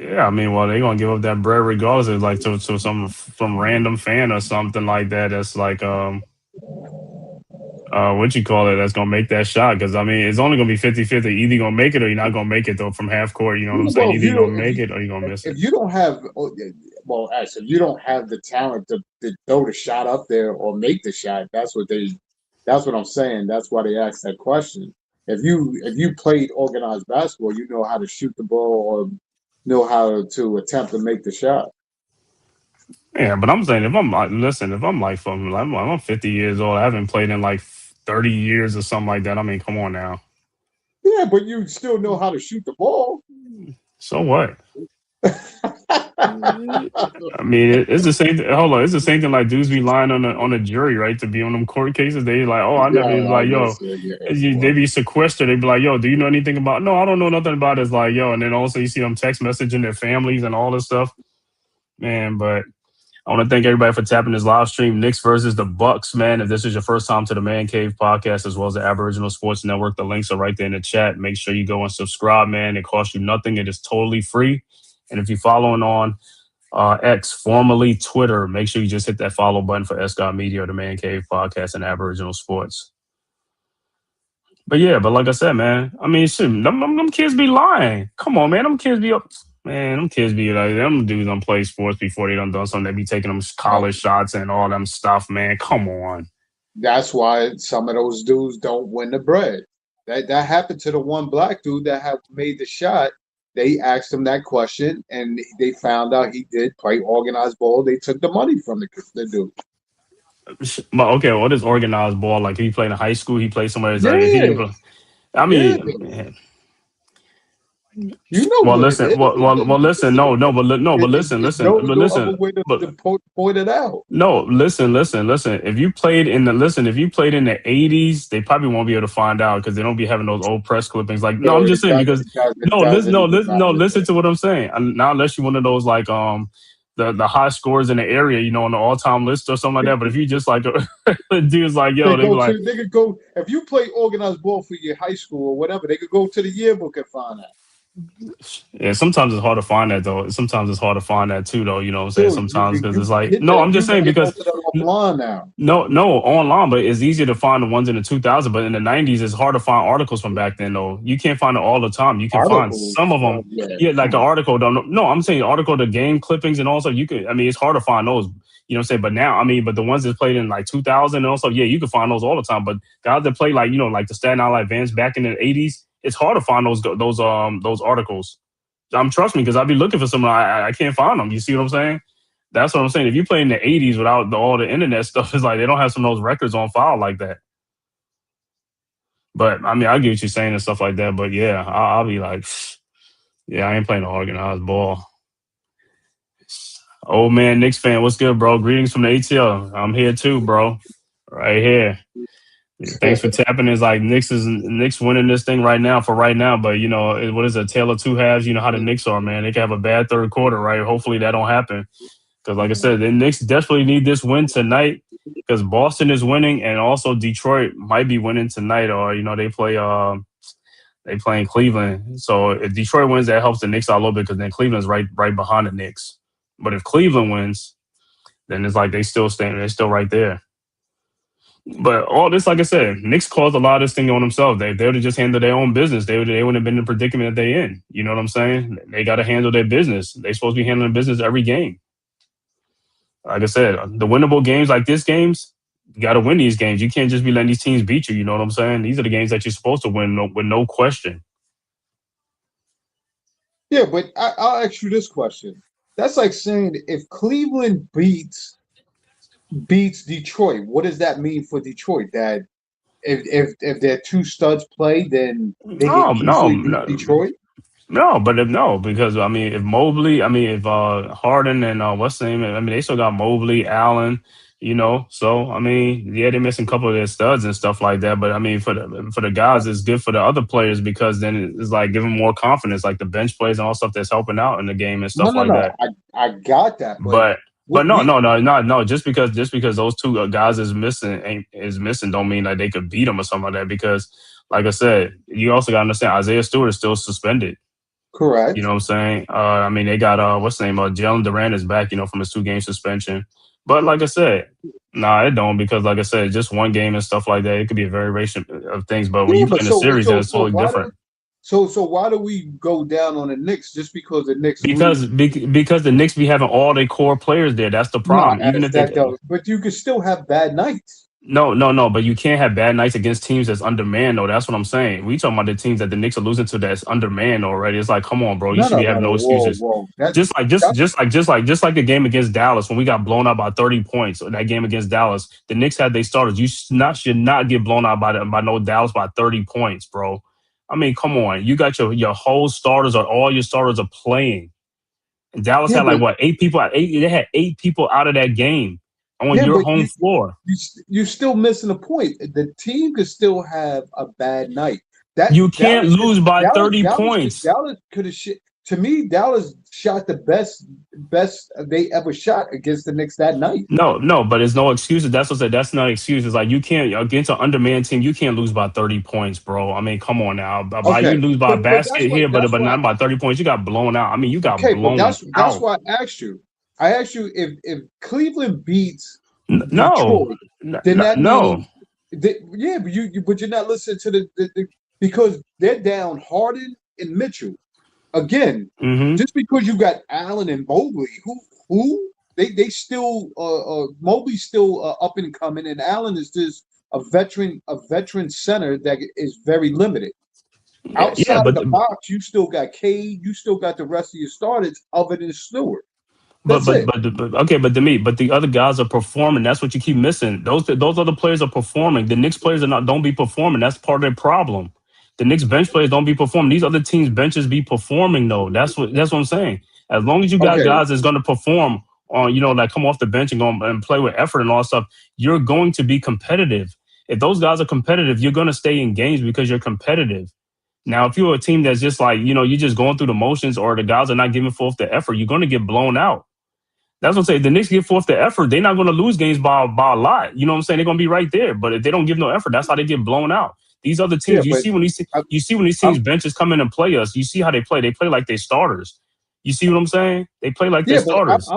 Yeah, I mean, well, they're gonna give up that bread regardless. It's like to some random fan or something like that. That's like what you call it? That's gonna make that shot because I mean, it's only gonna be 50-50. Either you're gonna make it or you're not gonna make it though from half court. You know what I'm saying? Well, Either you're gonna make it or you're gonna miss it. if you don't have, well, actually, if you don't have the talent to throw the shot up there or make the shot, that's what I'm saying. That's why they asked that question. If you played organized basketball, you know how to shoot the ball or know how to attempt to make the shot. Yeah, but I'm saying if I'm I'm 50 years old, I haven't played in like 30 years or something like that. I mean, come on now. Yeah, but you still know how to shoot the ball. So what? I mean, it's the same. Hold on, it's the same thing. Like dudes be lying on a jury, right? To be on them court cases, they like, oh, I never. It's like, yo, they be sequestered. They be like, yo, do you know anything about? No, I don't know nothing about it. It's like, yo, and then also you see them text messaging their families and all this stuff, man. But I want to thank everybody for tapping this live stream. Knicks versus the Bucks, man. If this is your first time to the Man Cave podcast, as well as the Aboriginal Sports Network, the links are right there in the chat. Make sure you go and subscribe, man. It costs you nothing. It is totally free. And if you're following on X, formerly Twitter, make sure you just hit that follow button for Escott Media or the Man Cave podcast and Aboriginal Sports. But yeah, but like I said, man, I mean, shit, them kids be lying. Come on, man. Them kids be up. Man, them kids be like, them dudes don't play sports before they done something. They be taking them college shots and all them stuff, man. Come on. That's why some of those dudes don't win the bread. That happened to the one black dude that had made the shot. They asked him that question, and they found out he did play organized ball. They took the money from the dude. But okay, what is organized ball? Like he played in high school, he played somewhere. Yeah. Like he didn't play. I mean, man. You know. Well, listen. Well, listen. No. But listen. Point it out. No, listen. If you played in the '80s, they probably won't be able to find out because they don't be having those old press clippings. Like, no, I'm just saying because listen to what I'm saying. Now, unless you're one of those like the high scores in the area, on the all time list or something like that. But if you just like a dude's like, yo, they be like, they could go if you play organized ball for your high school or whatever, they could go to the yearbook and find that. yeah, sometimes it's hard to find that though. Sometimes it's hard to find that too, though. You know what I'm saying? Dude, Sometimes because it's like, get no, that. I'm just You saying gotta go because to the offline now. no, online, but it's easier to find the ones in the 2000s. But in the 90s, it's hard to find articles from back then, though. You can't find it all the time. You can find Articles. some of them. Yeah, like an article. No, I'm saying article, the game clippings, and also you could. I mean, it's hard to find those. You know what I'm saying? But now, I mean, but the ones that played in like 2000 and also, yeah, you can find those all the time. But guys that play like like the Staten Island Advance back in the 80s, it's hard to find those articles. Trust me, because I'll be looking for someone. I can't find them. You see what I'm saying? That's what I'm saying. If you play in the 80s without all the internet stuff, it's like they don't have some of those records on file like that. But I mean, I get what you're saying and stuff like that. But yeah, I'll be like, yeah, I ain't playing no organized ball. Old man Knicks fan, what's good, bro? Greetings from the ATL. I'm here too, bro. Right here. Thanks for tapping. It's like Knicks winning this thing right now. But what is it? A tale of two halves. You know how the Knicks are, man. They can have a bad third quarter, right? Hopefully that don't happen. Because like I said, the Knicks desperately need this win tonight because Boston is winning and also Detroit might be winning tonight, or they play in Cleveland. So if Detroit wins, that helps the Knicks out a little bit because then Cleveland's right behind the Knicks. But if Cleveland wins, then it's like they're still right there. But all this, like I said, Knicks caused a lot of this thing on themselves. They would have just handled their own business. They wouldn't have been in the predicament that they in. You know what I'm saying? They got to handle their business. They're supposed to be handling business every game. Like I said, the winnable games like this games, you got to win these games. You can't just be letting these teams beat you. You know what I'm saying? These are the games that you're supposed to win with no question. Yeah, but I'll ask you this question. That's like saying if Cleveland beats Detroit, what does that mean for Detroit? That if their two studs play, then they can easily beat Detroit? No, because if Mobley, if Harden and what's the name? They still got Mobley, Allen, So yeah, they're missing a couple of their studs and stuff like that. But for the guys, it's good for the other players because then it's like giving more confidence, like the bench plays and all stuff that's helping out in the game and stuff like that. I got that, but no. Just because those two guys is missing don't mean that they could beat them or something like that. Because, like I said, you also got to understand Isaiah Stewart is still suspended. Correct. You know what I'm saying? They got what's the name? Jalen Durant is back. From his 2-game suspension. But like I said, it don't because like I said, just one game and stuff like that. It could be a variation of things. But when you play in a series, it's totally different. So why do we go down on the Knicks just because the Knicks because the Knicks be having all their core players there. That's the problem. But you can still have bad nights. No. But you can't have bad nights against teams that's undermanned, though. That's what I'm saying. We talking about the teams that the Knicks are losing to that's undermanned already. It's like, come on, bro. You should be having no excuses. Just like the game against Dallas when we got blown out by 30 points. That game against Dallas, the Knicks had their starters. You should not get blown out by no Dallas by 30 points, bro. Come on. You got your whole starters or all your starters are playing. And Dallas had like what 8 people? They had 8 people out of that game. On your home floor. You're still missing a point. The team could still have a bad night. You can't lose by 30 points. Dallas could have shit. To me, Dallas shot the best they ever shot against the Knicks that night. No, but there's no excuses. That's what I said. That's not excuses. Like you can't against an undermanned team. You can't lose by 30 points, bro. Come on now. Okay. You lose by a basket here, but not by 30 points. You got blown out. You got blown out. That's why I asked you. I asked you if Cleveland beats Detroit, then that means, but you're not listening to the because they're down Harden and Mitchell again. Mm-hmm. Just because you got Allen and Mobley, who they still Mobley's still up and coming, and Allen is just a veteran center that is very limited. Outside of the box, you still got Cade, you still got the rest of your starters other than Stewart. But the other guys are performing. That's what you keep missing. Those other players are performing. The Knicks players don't be performing. That's part of their problem. The Knicks bench players don't be performing. These other teams' benches be performing though. That's what I'm saying. As long as you got guys that's going to perform on, like come off the bench and go and play with effort and all that stuff, you're going to be competitive. If those guys are competitive, you're going to stay in games because you're competitive. Now, if you're a team that's just like, you're just going through the motions or the guys are not giving forth the effort, you're going to get blown out. That's what I'm saying. The Knicks give forth the effort. They're not going to lose games by a lot. You know what I'm saying? They're going to be right there. But if they don't give no effort, that's how they get blown out. These other Yeah, teams, but you see when these I'm teams benches come in and play us. You see how they play. They play like they starters. You see what I'm saying? They play like they yeah, but starters.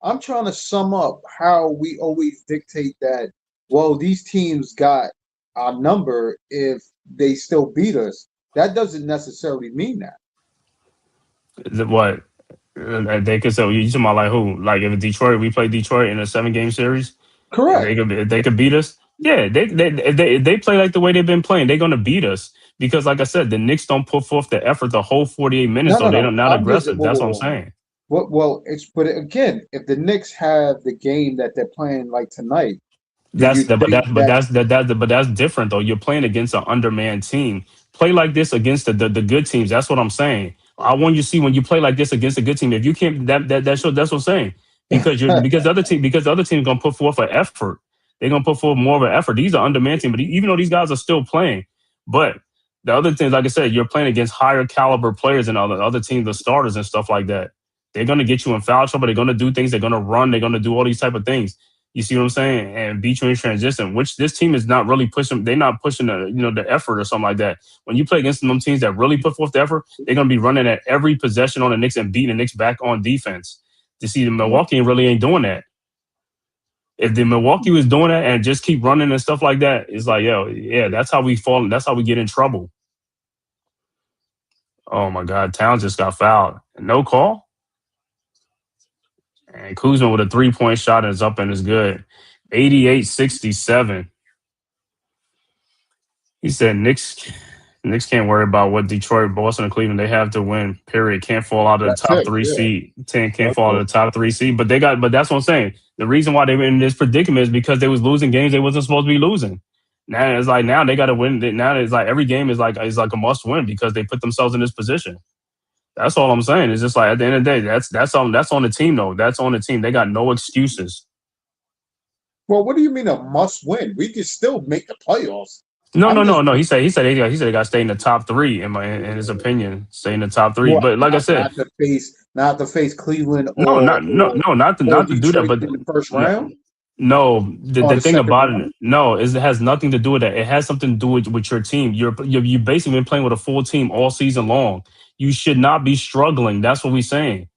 I'm trying to sum up how we always dictate that. Well, these teams got our number if they still beat us. That doesn't necessarily mean that. What they could say? You talking about like who? Like if Detroit, we play Detroit in a 7-game series. Correct. If they could beat us. Yeah, if they play like the way they've been playing, they're gonna beat us. Because like I said, the Knicks don't put forth the effort the whole 48 minutes, No, so no, they no. don't not I'm just aggressive. whoa, That's whoa, what I'm whoa, whoa. saying. Well, it's but again, if the Knicks have the game that they're playing like tonight, do That's you the think that? but that's different though. You're playing against an undermanned team. Play like this against the good teams. That's what I'm saying. I want you to see when you play like this against a good team. If you can't that show that's what I'm saying. Because the other team's gonna put forth an effort. They're gonna put forth more of an effort. These are undermanned team, but even though these guys are still playing, but the other things, like I said, you're playing against higher caliber players and other teams, the starters and stuff like that. They're gonna get you in foul trouble. They're gonna do things. They're gonna run. They're gonna do all these type of things. You see what I'm saying? And beat you in transition, which this team is not really pushing. They're not pushing the effort or something like that. When you play against them teams that really put forth the effort, they're gonna be running at every possession on the Knicks and beating the Knicks back on defense. To see the Milwaukee really ain't doing that. If the Milwaukee was doing that and just keep running and stuff like that, it's like, yo, yeah, that's how we fall. That's how we get in trouble. Oh my God, Towns just got fouled. No call. And Kuzma with a 3-point shot is up and is good. 88-67. He said Knicks can't worry about what Detroit, Boston, and Cleveland they have to win. Period. Can't fall out of the That's top it. three Yeah, seed. Can't that's fall out it. of the top 3 seed. But that's what I'm saying. The reason why they were in this predicament is because they was losing games they wasn't supposed to be losing. Now they got to win. Now it's like every game is like a must win because they put themselves in this position. That's all I'm saying. It's just like at the end of the day, that's on the team though. That's on the team. They got no excuses. Well, what do you mean a must win? We can still make the playoffs. No, I'm no, no, just no. He said they got to stay in the top three. In his opinion, stay in the top three. what But like I said, not to face Cleveland no, or not to do that. Detroit But in the first no, round no. The, or the the thing second about round. it, no, is it has nothing to do with that. It has something to do with your team. You basically been playing with a full team all season long. You should not be struggling. That's what we're saying.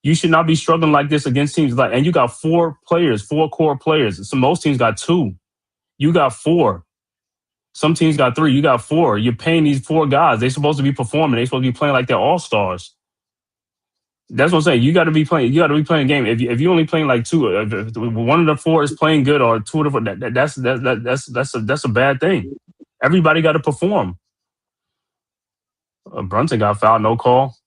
You should not be struggling like this against teams and you got 4 core players. So most teams got 2. You got 4. Some teams got 3. You got 4. You're paying these 4 guys. They're supposed to be performing. They're supposed to be playing like they're all stars. That's what I'm saying. You got to be playing. You got to be playing a game. If you only playing like 2, if one of the 4 is playing good, or 2 of the 4, that's a bad thing. Everybody got to perform. Brunson got fouled. No call.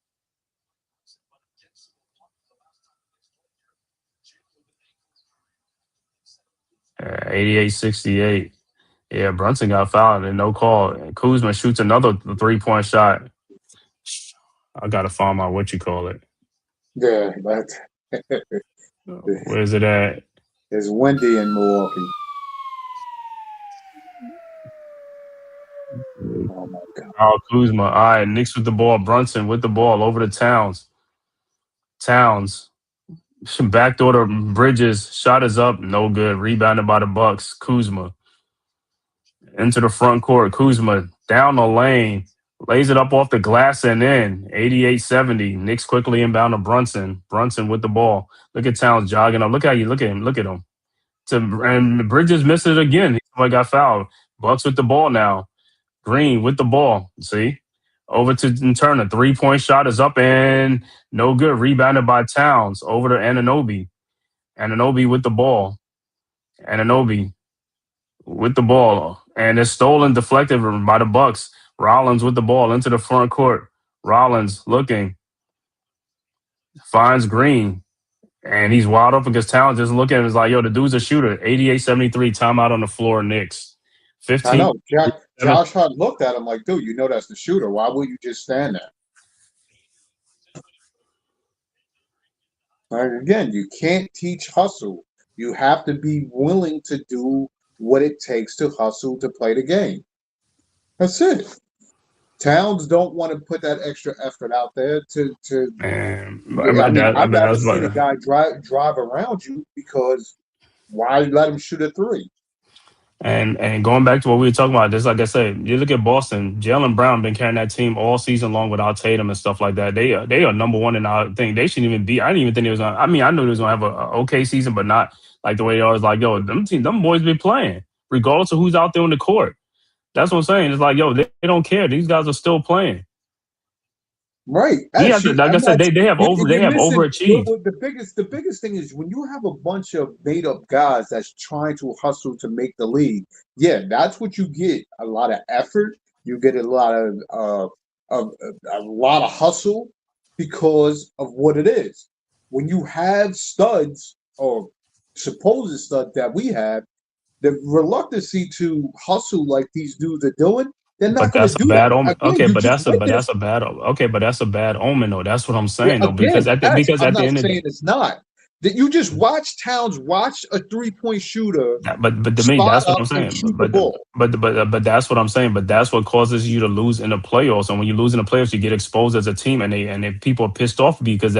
88-68. Yeah, Brunson got fouled and no call. And Kuzma shoots another 3-point shot. I gotta find my what you call it. Yeah, but Where's it at? it's windy in Milwaukee. Oh my God. Oh, Kuzma. All right, Knicks with the ball. Brunson with the ball over to Towns. Towns. Backdoor to Bridges. Shot is up. No good. Rebounded by the Bucks. Kuzma. Into the front court. Kuzma down the lane. Lays it up off the glass and in. 88-70. Knicks quickly inbound to Brunson. Brunson with the ball. Look at Towns jogging up. Look at him. Look at him. And Bridges missed it again. He got fouled. Bucks with the ball now. Green with the ball. See? Over to Turner. 3-point shot is up and no good. Rebounded by Towns. Over to Anunoby. Anunoby with the ball. Anunoby with the ball. And it's stolen, deflected by the Bucks. Rollins with the ball into the front court. Rollins looking. Finds Green. And he's wide open because Towns just looking at him is like, yo, the dude's a shooter. 88-73, timeout on the floor, Knicks. I 15. know. Josh Hart looked at him like, dude, you know that's the shooter. Why would you just stand there? Again, you can't teach hustle. You have to be willing to do what it takes to hustle to play the game. That's it. Towns don't want to put that extra effort out there to. And I mean, I'd rather that's see the what. guy drive around you because why let him shoot a three? And going back to what we were talking about, just like I said, you look at Boston. Jalen Brown been carrying that team all season long without Tatum and stuff like that. They are number one in our thing. They shouldn't even be. I didn't even think it was. I mean, I knew they was gonna have a okay season, but not like the way they always like. Yo, them boys been playing regardless of who's out there on the court. That's what I'm saying. It's like, yo, they don't care. These guys are still playing. Right. He has to, like I I'm said, not. they have You're missing. overachieved. The biggest thing is when you have a bunch of made up guys that's trying to hustle to make the league. Yeah, that's what you get. A lot of effort. You get a lot of hustle because of what it is. When you have studs or supposed studs that we have, the reluctancy to hustle like these dudes are doing, they're But not going to that's a do that. bad omen. Again, Okay, you but just witnessed. that's a bad omen though. That's what I'm Yeah, saying though. again, yes, Because I'm at the not end of the saying it's not. That you just watch Towns watch a 3-point shooter but to me, spot that's what up I'm and saying. shoot the ball. But that's what I'm saying. But that's what causes you to lose in the playoffs. And when you lose in the playoffs, you get exposed as a team, and people are pissed off because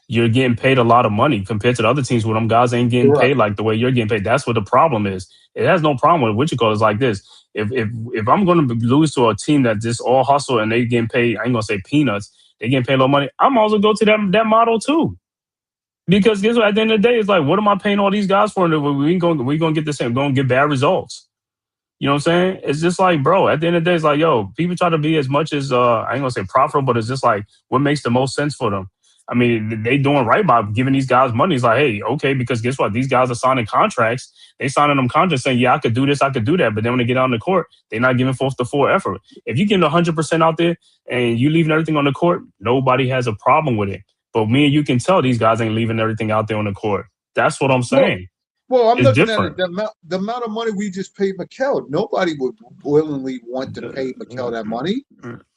you're getting paid a lot of money compared to the other teams where them guys ain't getting Correct. paid like the way you're getting paid. That's what the problem is. It has no problem with what you call it. It's like this. If I'm going to lose to a team that just all hustle and they getting paid, I ain't gonna say peanuts. They getting paid a lot of money. I'm also go to that model too. Because guess what? At the end of the day, it's like, what am I paying all these guys for? And we gonna get the same, gonna get bad results. You know what I'm saying? It's just like, bro, at the end of the day, it's like, yo, people try to be as much as I ain't gonna say profitable, but it's just like what makes the most sense for them. I mean, they doing right by giving these guys money. It's like, hey, okay, because guess what? These guys are signing contracts. They signing them contracts saying, yeah, I could do this, I could do that. But then when they get out on the court, they're not giving forth the full effort. If you give 100% out there and you leaving everything on the court, nobody has a problem with it. But me and you can tell these guys ain't leaving everything out there on the court. That's what I'm Well, saying. well, I'm It's looking at it. different. The amount of money we just paid Mikel, nobody would willingly want to pay Mikel that money.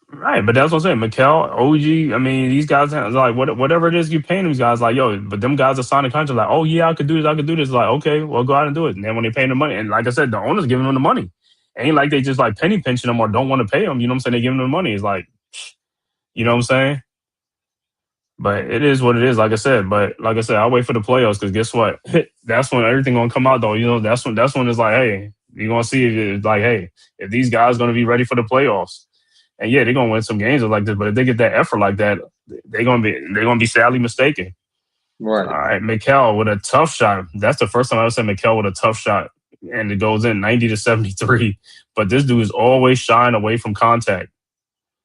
Right, but that's what I'm saying. Mikel, OG, I mean, these guys like whatever it is you're paying these guys, like, yo, but them guys are signing contracts like, oh yeah, I could do this, I could do this. Like, okay, well, go out and do it. And then when they pay the money, and like I said, the owner's giving them the money. Ain't like they just like penny pinching them or don't want to pay them. You know what I'm saying? They giving them the money. It's like, you know what I'm saying? But it is what it is, like I said. But like I said, I'll wait for the playoffs because guess what? That's when everything gonna come out though. You know, that's when it's like, hey, you're gonna see if it's like, hey, if these guys gonna be ready for the playoffs. And yeah, they're gonna win some games like this, but if they get that effort like that, they're gonna be sadly mistaken. All Right. right, Mikel with a tough shot. That's the first time I ever said Mikel with a tough shot, and it goes in 90-73. But this dude is always shying away from contact.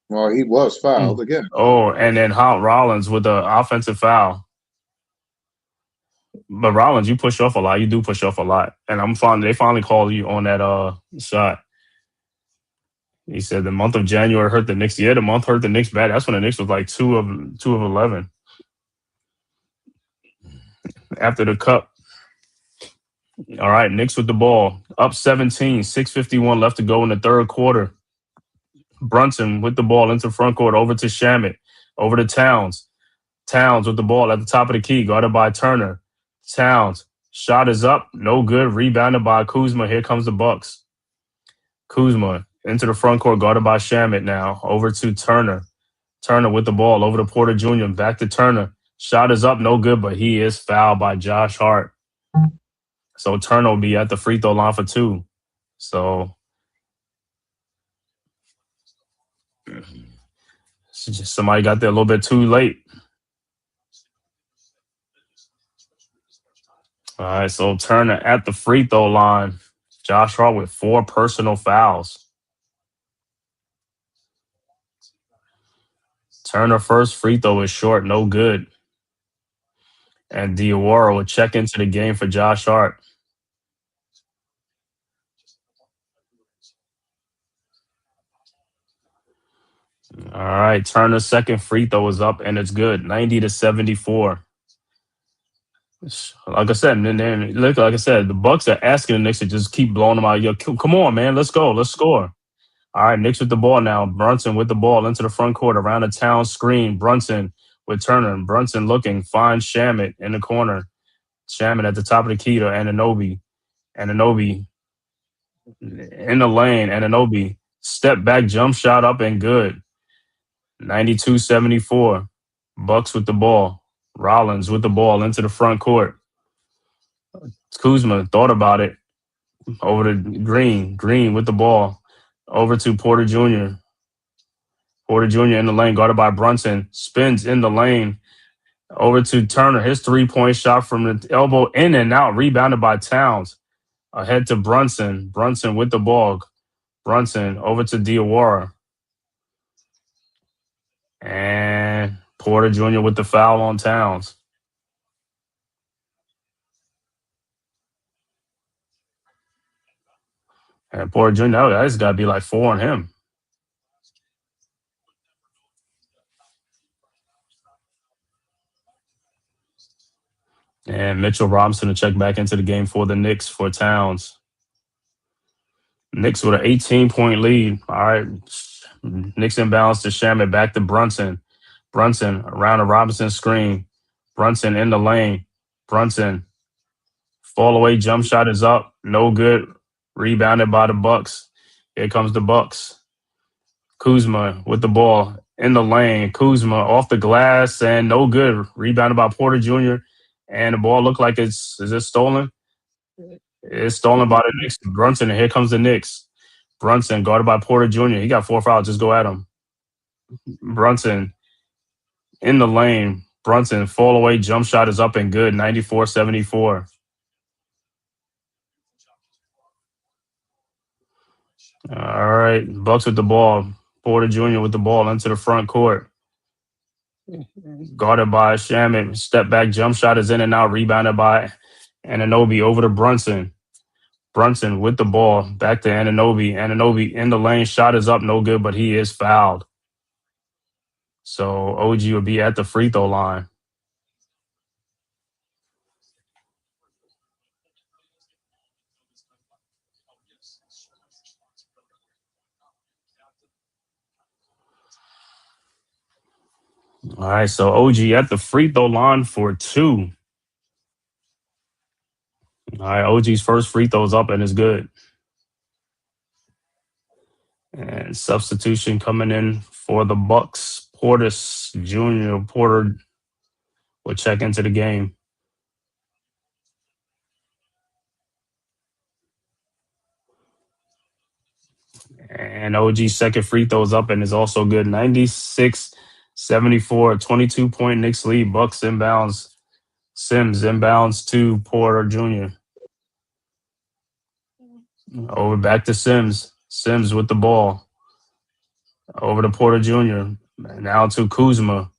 Well, he was fouled again. Oh, and then Rollins with the offensive foul. But Rollins, you push off a lot. You do push off a lot, and they finally called you on that shot. He said the month of January hurt the Knicks. Yeah, the month hurt the Knicks bad. That's when the Knicks was like 2 of 11 after the cup. All right, Knicks with the ball up 17, 6:51 left to go in the third quarter. Brunson with the ball into front court over to Shamet, over to Towns. Towns with the ball at the top of the key, guarded by Turner. Towns shot is up, no good. Rebounded by Kuzma. Here comes the Bucks. Kuzma into the front court, guarded by Shamet now. Over to Turner. Turner with the ball over to Porter Jr. Back to Turner. Shot is up, no good, but he is fouled by Josh Hart. So Turner will be at the free throw line for 2. So just somebody got there a little bit too late. All right, so Turner at the free throw line. Josh Hart with 4 personal fouls. Turner first free throw is short, no good. And Diawara will check into the game for Josh Hart. All right, Turner's second free throw is up, and it's good, 90-74. Like I said, and then look, like I said, the Bucks are asking the Knicks to just keep blowing them out. Yo, come on, man, let's go, let's score. All right, Knicks with the ball now. Brunson with the ball into the front court around the town screen. Brunson with Turner. Brunson looking, finds Shamet in the corner. Shamet at the top of the key to Anunoby. Anunoby in the lane. Anunoby Step back jump shot up and good. 92-74. Bucks with the ball. Rollins with the ball into the front court. Kuzma thought about it. Over to Green. Green with the ball. Over to Porter Jr. Porter Jr. in the lane, guarded by Brunson. Spins in the lane. Over to Turner. His three-point shot from the elbow in and out. Rebounded by Towns. Ahead to Brunson. Brunson with the ball. Brunson over to Diawara. And Porter Jr. with the foul on Towns. And Porter Jr., that's got to be like 4 on him. And Mitchell Robinson to check back into the game for the Knicks for Towns. Knicks with an 18-point lead. All right. Knicks inbounds to Shamet, back to Brunson. Brunson around the Robinson screen. Brunson in the lane. Brunson. Fall away jump shot is up. No good. Rebounded by the Bucks. Here comes the Bucks. Kuzma with the ball in the lane. Kuzma off the glass and no good. Rebounded by Porter Jr. And the ball looked like is it stolen? It's stolen by the Knicks. Brunson, and here comes the Knicks. Brunson guarded by Porter Jr. He got 4 fouls. Just go at him. Brunson in the lane. Brunson fall away jump shot is up and good. 94-74. All right, Bucks with the ball. Porter Jr. with the ball into the front court. Guarded by Shamet. Step back jump shot is in and out. Rebounded by Anunoby over to Brunson. Brunson with the ball. Back to Anunoby. Anunoby in the lane. Shot is up. No good, but he is fouled. So OG will be at the free throw line. All right, so OG at the free throw line for 2. All right, OG's first free throw's up and is good. And substitution coming in for the Bucks. Portis Jr. Porter will check into the game. And OG's second free throw is up and is also good. 96-74, 22-point Knicks lead. Bucks inbounds. Sims inbounds to Porter Jr. Over back to Sims. Sims with the ball. Over to Porter Jr. Now to Kuzma.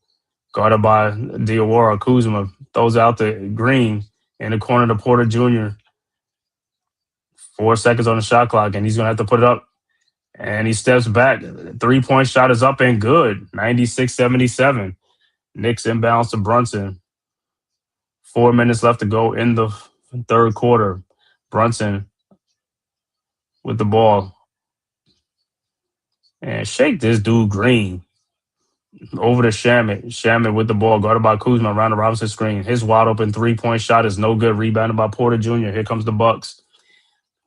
Guarded by Diawara. Kuzma throws out the Green in the corner to Porter Jr. 4 seconds on the shot clock, and he's going to have to put it up. And he steps back. 3-point shot is up and good. 96-77. Knicks inbounds to Brunson. 4 minutes left to go in the third quarter. Brunson with the ball. And shake this dude Green. Over to Shamet. Shamet with the ball. Guarded by Kuzma around the Robinson screen. His wide open 3-point shot is no good. Rebounded by Porter Jr. Here comes the Bucks.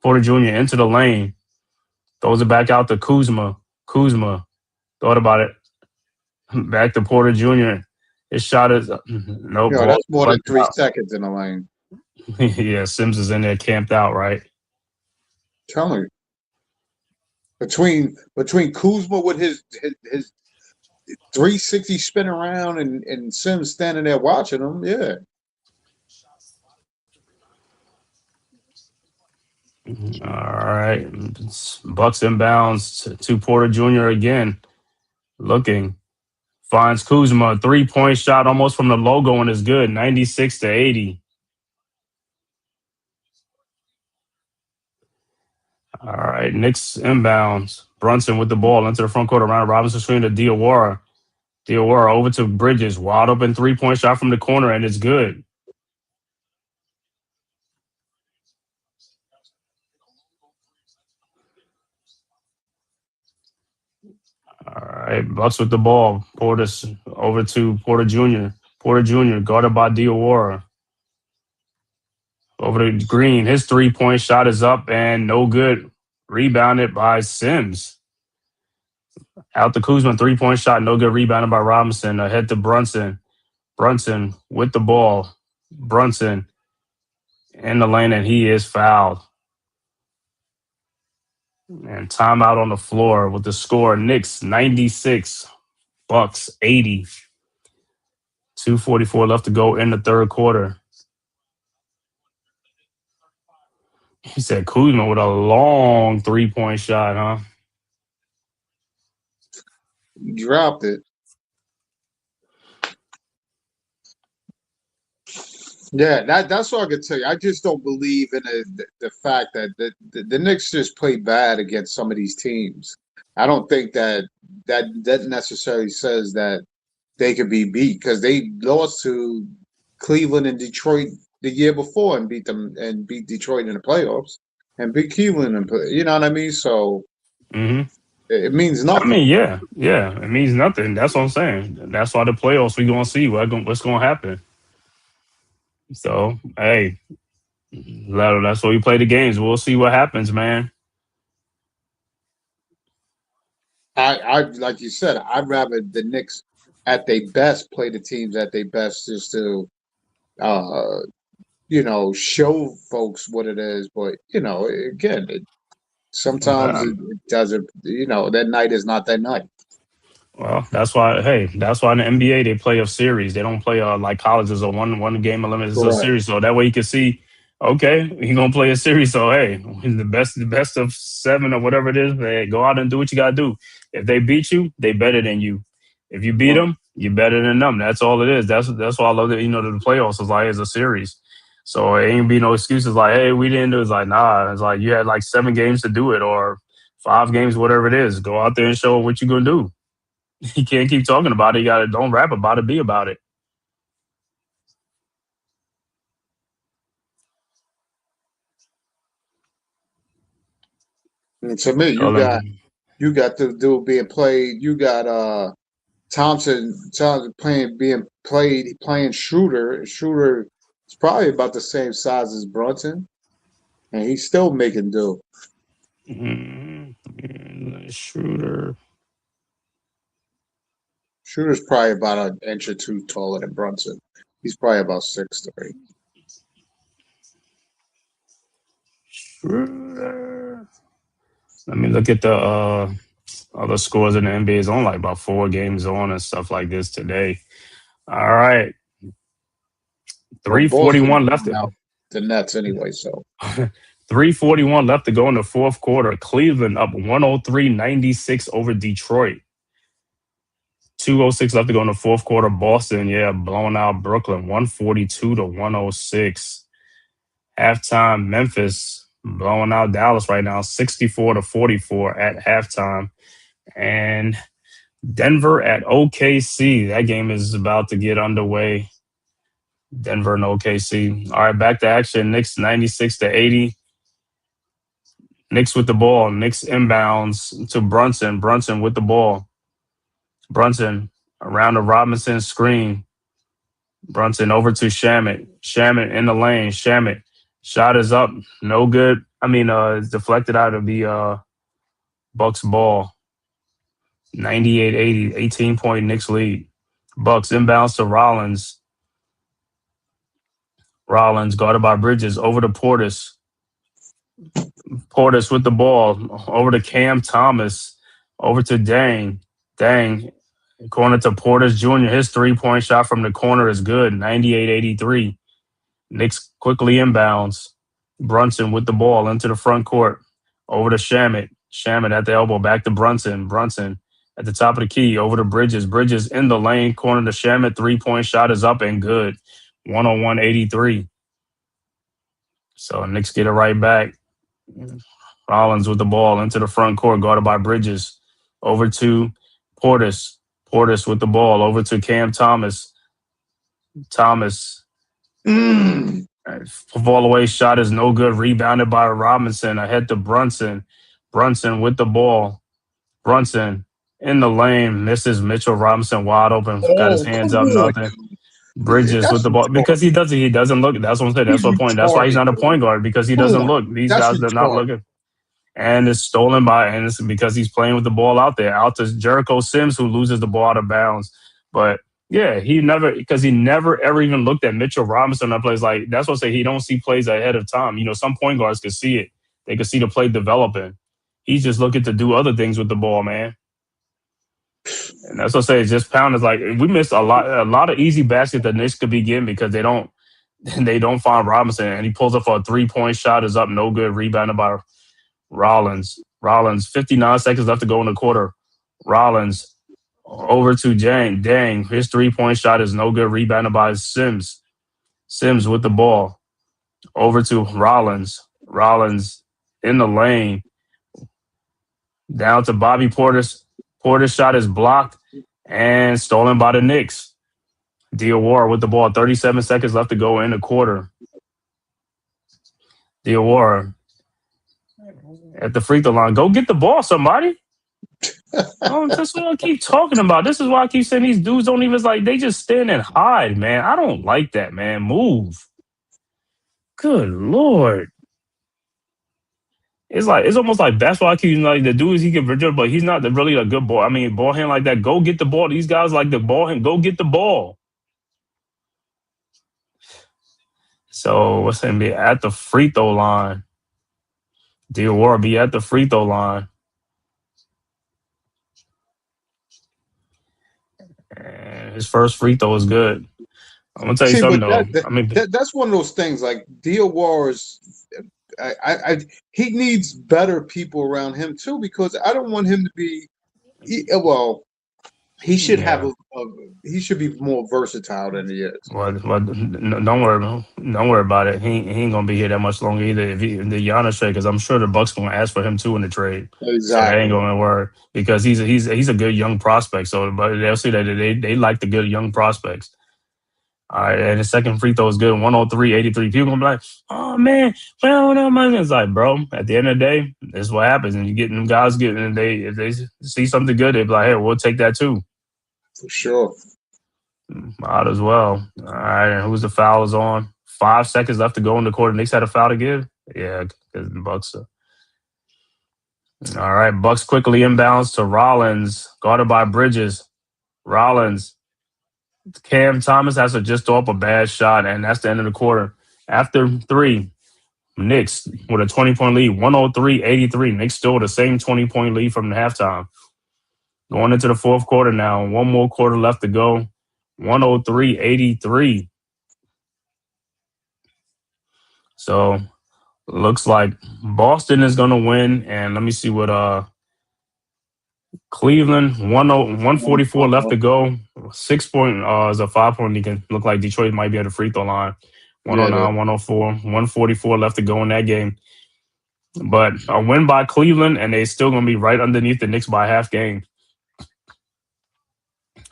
Porter Jr. into the lane. Throws it back out to Kuzma. Kuzma thought about it. Back to Porter Jr. His shot is no. Yo, that's more than 3 seconds in the lane. Yeah, Sims is in there camped out, right? Tell me. Between Kuzma with his 360 spin around and Sims standing there watching him, yeah. All right. Bucks inbounds to Porter Jr. again. Looking. Finds Kuzma. 3-point shot almost from the logo and is good. 96-80. All right. Knicks inbounds. Brunson with the ball into the front court around Robinson screen to Diawara. Diawara over to Bridges. Wide open 3-point shot from the corner and it's good. All right, Bucks with the ball. Portis over to Porter Jr. Porter Jr. guarded by Diawara. Over to Green. His 3-point shot is up and no good. Rebounded by Sims. Out to Kuzma, 3-point shot, no good. Rebounded by Robinson. Ahead to Brunson. Brunson with the ball. Brunson in the lane, and he is fouled. And timeout on the floor with the score: Knicks 96, Bucks 80. 2:44 left to go in the third quarter. He said Kuzma with a long 3-point shot, huh? Dropped it. Yeah, that's what I could tell you. I just don't believe in the fact that the Knicks just play bad against some of these teams. I don't think that necessarily says that they could be beat, because they lost to Cleveland and Detroit the year before and beat Detroit in the playoffs and beat Cleveland, and you know what I mean. So it means I nothing. mean, yeah, it means nothing. That's what I'm saying. That's why the playoffs, we gonna see what's gonna happen. So hey, that's why we play the games. We'll see what happens, man. I like you said, I'd rather the Knicks at their best play the teams at their best, just to show folks what it is. But again, sometimes Uh, it doesn't. That night is not that night. Well, that's why. Hey, that's why in the NBA they play a series. They don't play like colleges or one game of limit. It's a Correct. series, so that way you can see. Okay, you're gonna play a series. So hey, the best of 7 or whatever it is. Hey, go out and do what you gotta do. If they beat you, they better than you. If you beat them, you're better than them. That's all it is. That's why I love that. The playoffs is like it's a series. So it ain't be no excuses like, hey, we didn't do it. It's like, nah. It's like you had like 7 games to do it or 5 games, whatever it is. Go out there and show what you're gonna do. You can't keep talking about it. You gotta don't rap about it, be about it. And to me, you got the dude being played. You got Thompson playing Schroeder. Schroeder is probably about the same size as Brunson, and he's still making do. Shooter. Schroeder's probably about an inch or two taller than Brunson. He's probably about 6'3". Shooter. Let me look at the other scores in the NBA. Is on like about 4 games on and stuff like this today. All right. 3:41 left. The Nets anyway, so 3:41 left to go in the fourth quarter. Cleveland up 103-96 over Detroit. 2:06 left to go in the fourth quarter. Boston, blowing out Brooklyn 142-106. Halftime, Memphis blowing out Dallas right now 64-44 at halftime. And Denver at OKC. That game is about to get underway. Denver and OKC. All right, back to action. Knicks 96-80. Knicks with the ball. Knicks inbounds to Brunson. Brunson with the ball. Brunson around the Robinson screen. Brunson over to Shamet. Shamet in the lane. Shamet. Shot is up. No good. It's deflected out of the Bucks ball. 98-80. 18-point Knicks lead. Bucks inbounds to Rollins. Rollins guarded by Bridges. Over to Portis. Portis with the ball. Over to Cam Thomas. Over to Dang. Dang. Corner to Portis Jr. His 3-point shot from the corner is good. 98-83. Knicks quickly inbounds. Brunson with the ball into the front court. Over to Shamet. Shamet at the elbow. Back to Brunson. Brunson at the top of the key. Over to Bridges. Bridges in the lane. Corner to Shamet. 3-point shot is up and good. 101-83. So Knicks get it right back. Rollins with the ball into the front court. Guarded by Bridges. Over to Portis. Portis with the ball over to Cam Thomas. Thomas. Ball away shot is no good. Rebounded by Robinson. Ahead to Brunson. Brunson with the ball. Brunson in the lane. Misses Mitchell Robinson wide open. Got his hands up. Nothing. Bridges with the ball. Because he doesn't look. That's what I'm saying. That's what point. That's why he's not a point guard. Because he doesn't look. These guys are not looking. and it's stolen and it's because he's playing with the ball out to Jericho Sims, who loses the ball out of bounds. But yeah, he never ever even looked at Mitchell Robinson on plays. Like, that's what I say, he don't see plays ahead of time. Some point guards could see it. They could see the play developing. He's just looking to do other things with the ball, man. And that's what I say, it's just pound. Is like, we missed a lot of easy baskets that Knicks could be getting because they don't find Robinson, and he pulls up for a 3-point shot, is up, no good, rebounded by Rollins. 59 seconds left to go in the quarter. Rollins over to Dang. His 3-point shot is no good, rebounded by Sims. Sims with the ball. Over to Rollins. Rollins in the lane. Down to Bobby Portis. Portis' shot is blocked and stolen by the Knicks. Diawara with the ball. 37 seconds left to go in the quarter. Diawara at the free throw line. Go get the ball, somebody. That's what I keep talking about. This is why I keep saying these dudes don't even, like, they just stand and hide, man. I don't like that, man. Move. Good Lord. It's almost like basketball. I keep, like, the dudes he can dribble, but he's not really a good ball. I mean, ball hand like that. Go get the ball. These guys like the ball hand. Go get the ball. So what's going to be at the free throw line? Diawara be at the free throw line. And his first free throw is good. I'm gonna tell you something though. That's one of those things. Like, Diawara's, he needs better people around him too, because I don't want him to be. He should have he should be more versatile than he is. Well, don't worry about it. He ain't gonna be here that much longer either. If the Giannis trade, because I'm sure the Bucks gonna ask for him too in the trade. Exactly. So they ain't gonna worry because he's a good young prospect. So, but they'll see that they like the good young prospects. All right, and the second free throw is good. 103-83. People gonna be like, "Oh man, it's like, bro. At the end of the day, this is what happens, and you get them guys if they see something good, they be like, hey, we'll take that too. For sure. Might as well. All right, and who's the foul is on? 5 seconds left to go in the quarter. Knicks had a foul to give. Yeah, because the Bucks. All right, Bucks quickly inbounds to Rollins, guarded by Bridges. Rollins. Cam Thomas has to just throw up a bad shot, and that's the end of the quarter. After 3, Knicks with a 20-point lead, 103-83. Knicks still with the same 20-point lead from the halftime. Going into the fourth quarter now, one more quarter left to go, 103-83. So, looks like Boston is going to win, and let me see what Cleveland, 144 left to go. 6 point is a 5-point. You can look like Detroit might be at the free throw line. 109, 104, 144 left to go in that game. But a win by Cleveland, and they're still going to be right underneath the Knicks by half game.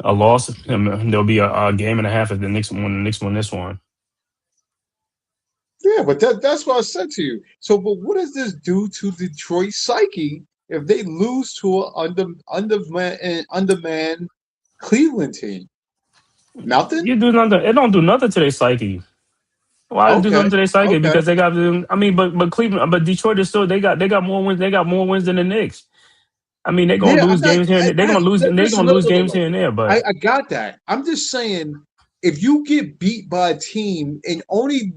A loss, and there'll be a game and a half if the Knicks win this one. Yeah, but that's what I said to you. So, but what does this do to Detroit's psyche if they lose to an undermanned Cleveland team? Nothing. You do nothing. It don't do nothing to their psyche. Why do nothing to their psyche? Because they got. I mean, but Cleveland, but Detroit is still. They got more wins. They got more wins than the Knicks. I mean, they're gonna lose games here. They're gonna lose. They're gonna lose games here and there. But I got that. I'm just saying, if you get beat by a team and only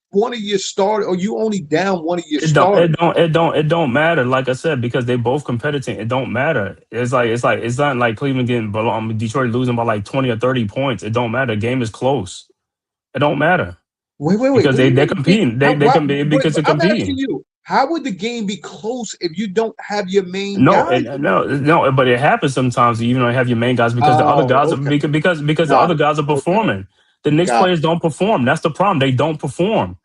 one of your starters, or you only down one of your starters, it don't matter. Like I said, because they both competitive. It don't matter. It's not like Cleveland getting Detroit losing by like 20 or 30 points. It don't matter. The game is close. It don't matter. Wait. Because they're competing. They compete because they're competing. I'm asking you, how would the game be close if you don't have your main guys? No, but it happens sometimes even though you have your main guys because the other guys because the other guys are performing. The Knicks players don't perform. That's the problem. They don't perform.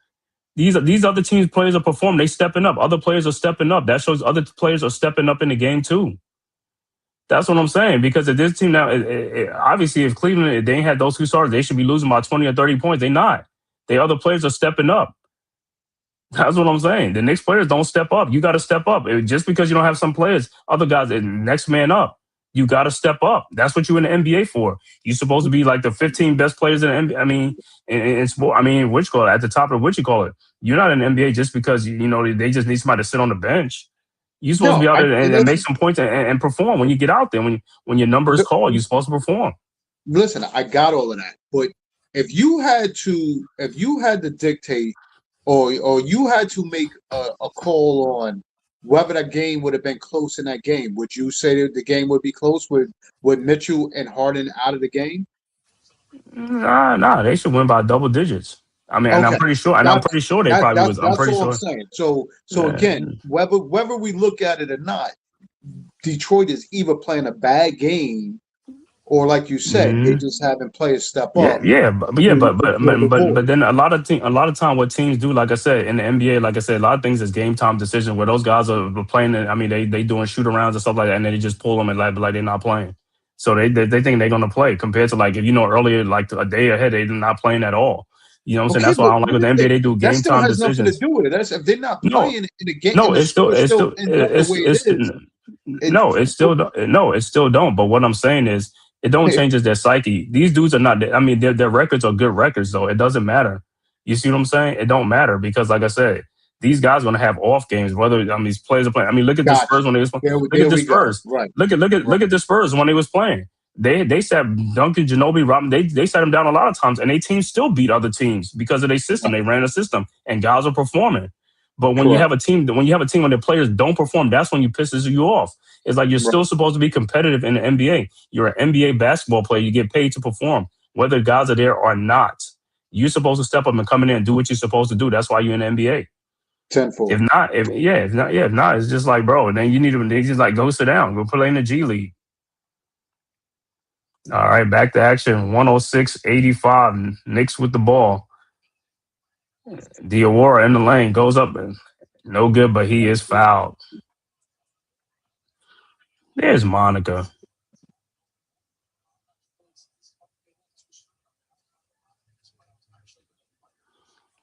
These other teams' players are performing. They stepping up. Other players are stepping up. That shows other players are stepping up in the game too. That's what I'm saying. Because if this team now, obviously, if Cleveland, if they ain't had those 2 starters, they should be losing by 20 or 30 points. They're not. The other players are stepping up. That's what I'm saying. The Knicks players don't step up. You got to step up. Just because you don't have some players, other guys, next man up. You got to step up. That's what you're in the NBA for. You're supposed to be like the 15 best players in the NBA. I mean, in sport. I mean, what you call it? At the top of what you call it. You're not in the NBA just because you know they just need somebody to sit on the bench. You're supposed to be No, out I there and make listen. some points and perform when you get out there. When your number is called, you're supposed to perform. Listen, I got all of that, but if you had to dictate, or you had to make a call on whether that game would have been close in that game, would you say that the game would be close with Mitchell and Harden out of the game? Nah, they should win by double digits. I mean, and I'm Okay, pretty sure, that's they probably was. I'm that's pretty all I'm sure. saying. So Uh, again, whether we look at it or not, Detroit is either playing a bad game, or like you said, they mhm. just having players step Yeah, up yeah, but yeah, to fill the but void. then a lot of time, what teams do, like I said, in the NBA, like I said, a lot of things is game time decision where those guys are playing. I mean, they doing shoot arounds and stuff like that, and then they just pull them and like they're not playing. So they think they're gonna play compared to like if you know earlier, like a day ahead, they're not playing at all. You know what I'm saying? Okay, That's why I but don't like with the NBA. They do that game still time has nothing to decisions. do with it. That's if they're not No, playing in the game no, and the score still ends up the way it it's is. It, no, it still don't. No, it still don't. But what I'm saying is, it don't change their psyche. These dudes are not. I mean, their records are good records, though. It doesn't matter. You see what I'm saying? It don't matter because, like I said, these guys are gonna have off games. Whether I mean, these players are playing. I mean, look at the gotcha. Spurs when they was playing. Look There at the we go. Spurs. Right, Look right. at the Spurs when they was playing. They sat Duncan, Ginobili, Robin. They sat them down a lot of times, and they teams still beat other teams because of their system. They ran a system, and guys are performing. But when you Correct. have a team, when their players don't perform, that's when you pisses you off. It's like you're Right. still supposed to be competitive in the NBA. You're an NBA basketball player. You get paid to perform, whether guys are there or not. You're supposed to step up and come in there and do what you're supposed to do. That's why you're in the NBA. If Tenfold. not, if not, it's just like, bro. Then you need to. They just like go sit down, go play in the G League. All right, back to action. 106-85. Knicks with the ball. Diawara in the lane goes up and no good, but he is fouled. There's Monica.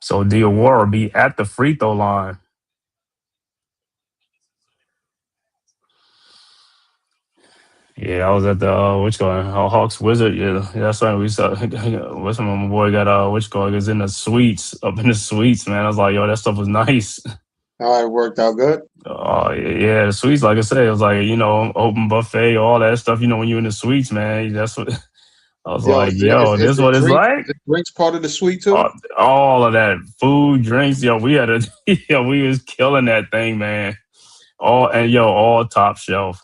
So Diawara be at the free throw line. Yeah, I was at the which going Hawks Wizard. Yeah, that's something we saw. What's my boy got? Which going is in the suites up in the suites, man. I was like, yo, that stuff was nice. All right, worked out good. Oh yeah, the suites. Like I said, it was like open buffet, all that stuff. You know, when you're in the suites, man, that's what I was Yo, like. Yo, this what it's like. is the drinks part of the suite too? All of that food, drinks. Yo, we had a yo, we was killing that thing, man. All top shelf.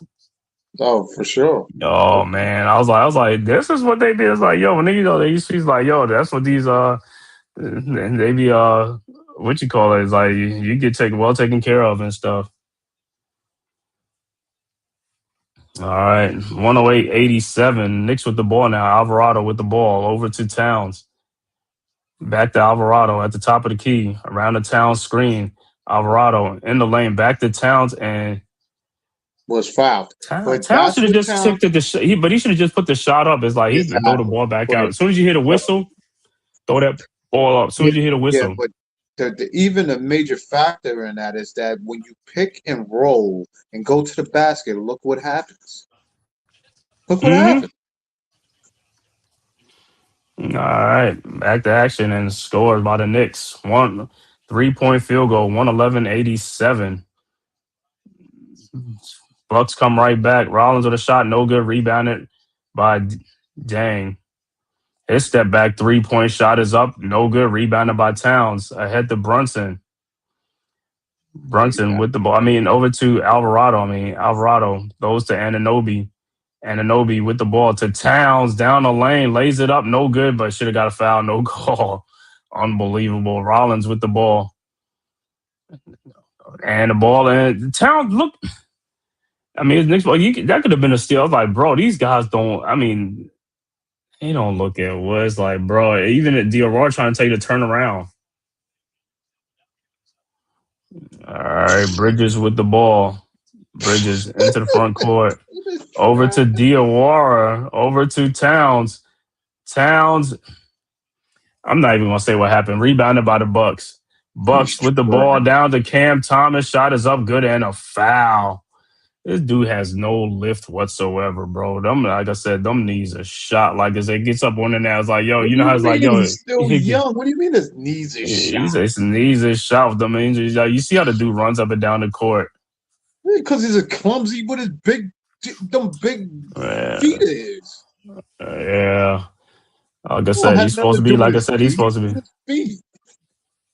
Oh, for sure. Oh man, I was like, this is what they did. It's like, yo, when they used to, he's like, yo, that's what these they be what you call it? It's like you get taken care of and stuff. All right, 108-87. Knicks with the ball now. Alvarado with the ball over to Towns. Back to Alvarado at the top of the key around the Towns screen. Alvarado in the lane, back to Towns and. Was fouled. But Towns should have just Town, took but he should have just put the shot up. It's like he can throw the ball back out. As soon as you hit a whistle, throw that ball up. As soon as you hit a whistle. Yeah, but even a major factor in that is that when you pick and roll and go to the basket, look what happens. Look what happened. All right, back to action and scored by the Knicks. 1 3-point field goal, 111-87. Bucks come right back. Rollins with a shot, no good. Rebounded by Dang. His step back 3-point shot is up, no good. Rebounded by Towns. Ahead to Brunson. Brunson with the ball. I mean, over to Alvarado. Alvarado goes to Anunoby. Anunoby with the ball to Towns down the lane, lays it up, no good, but should have got a foul, no call. Unbelievable. Rollins with the ball. And the ball, and Towns, look. I mean, his next ball, that could have been a steal. I was like, bro, these guys don't, they don't look at what it's like, bro. Even at Diawara trying to take the turnaround. All right, Bridges with the ball. Bridges into the front court. Over to Diawara. Over to Towns. Towns, I'm not even going to say what happened. Rebounded by the Bucks. Bucks with the ball down to Cam Thomas. Shot is up good and a foul. This dude has no lift whatsoever, bro. Like I said, them knees are shot. Like as it gets up on the now, it's like, yo, you know how it's like, yo, he's still young. What do you mean his knees are shot? His knees are shot with them injuries. Like, you see how the dude runs up and down the court. Because he's a clumsy with his big feet is. Yeah. Like I Well, said, had he's nothing supposed to to be. do with Like I his said, he's feet. supposed to be. His feet.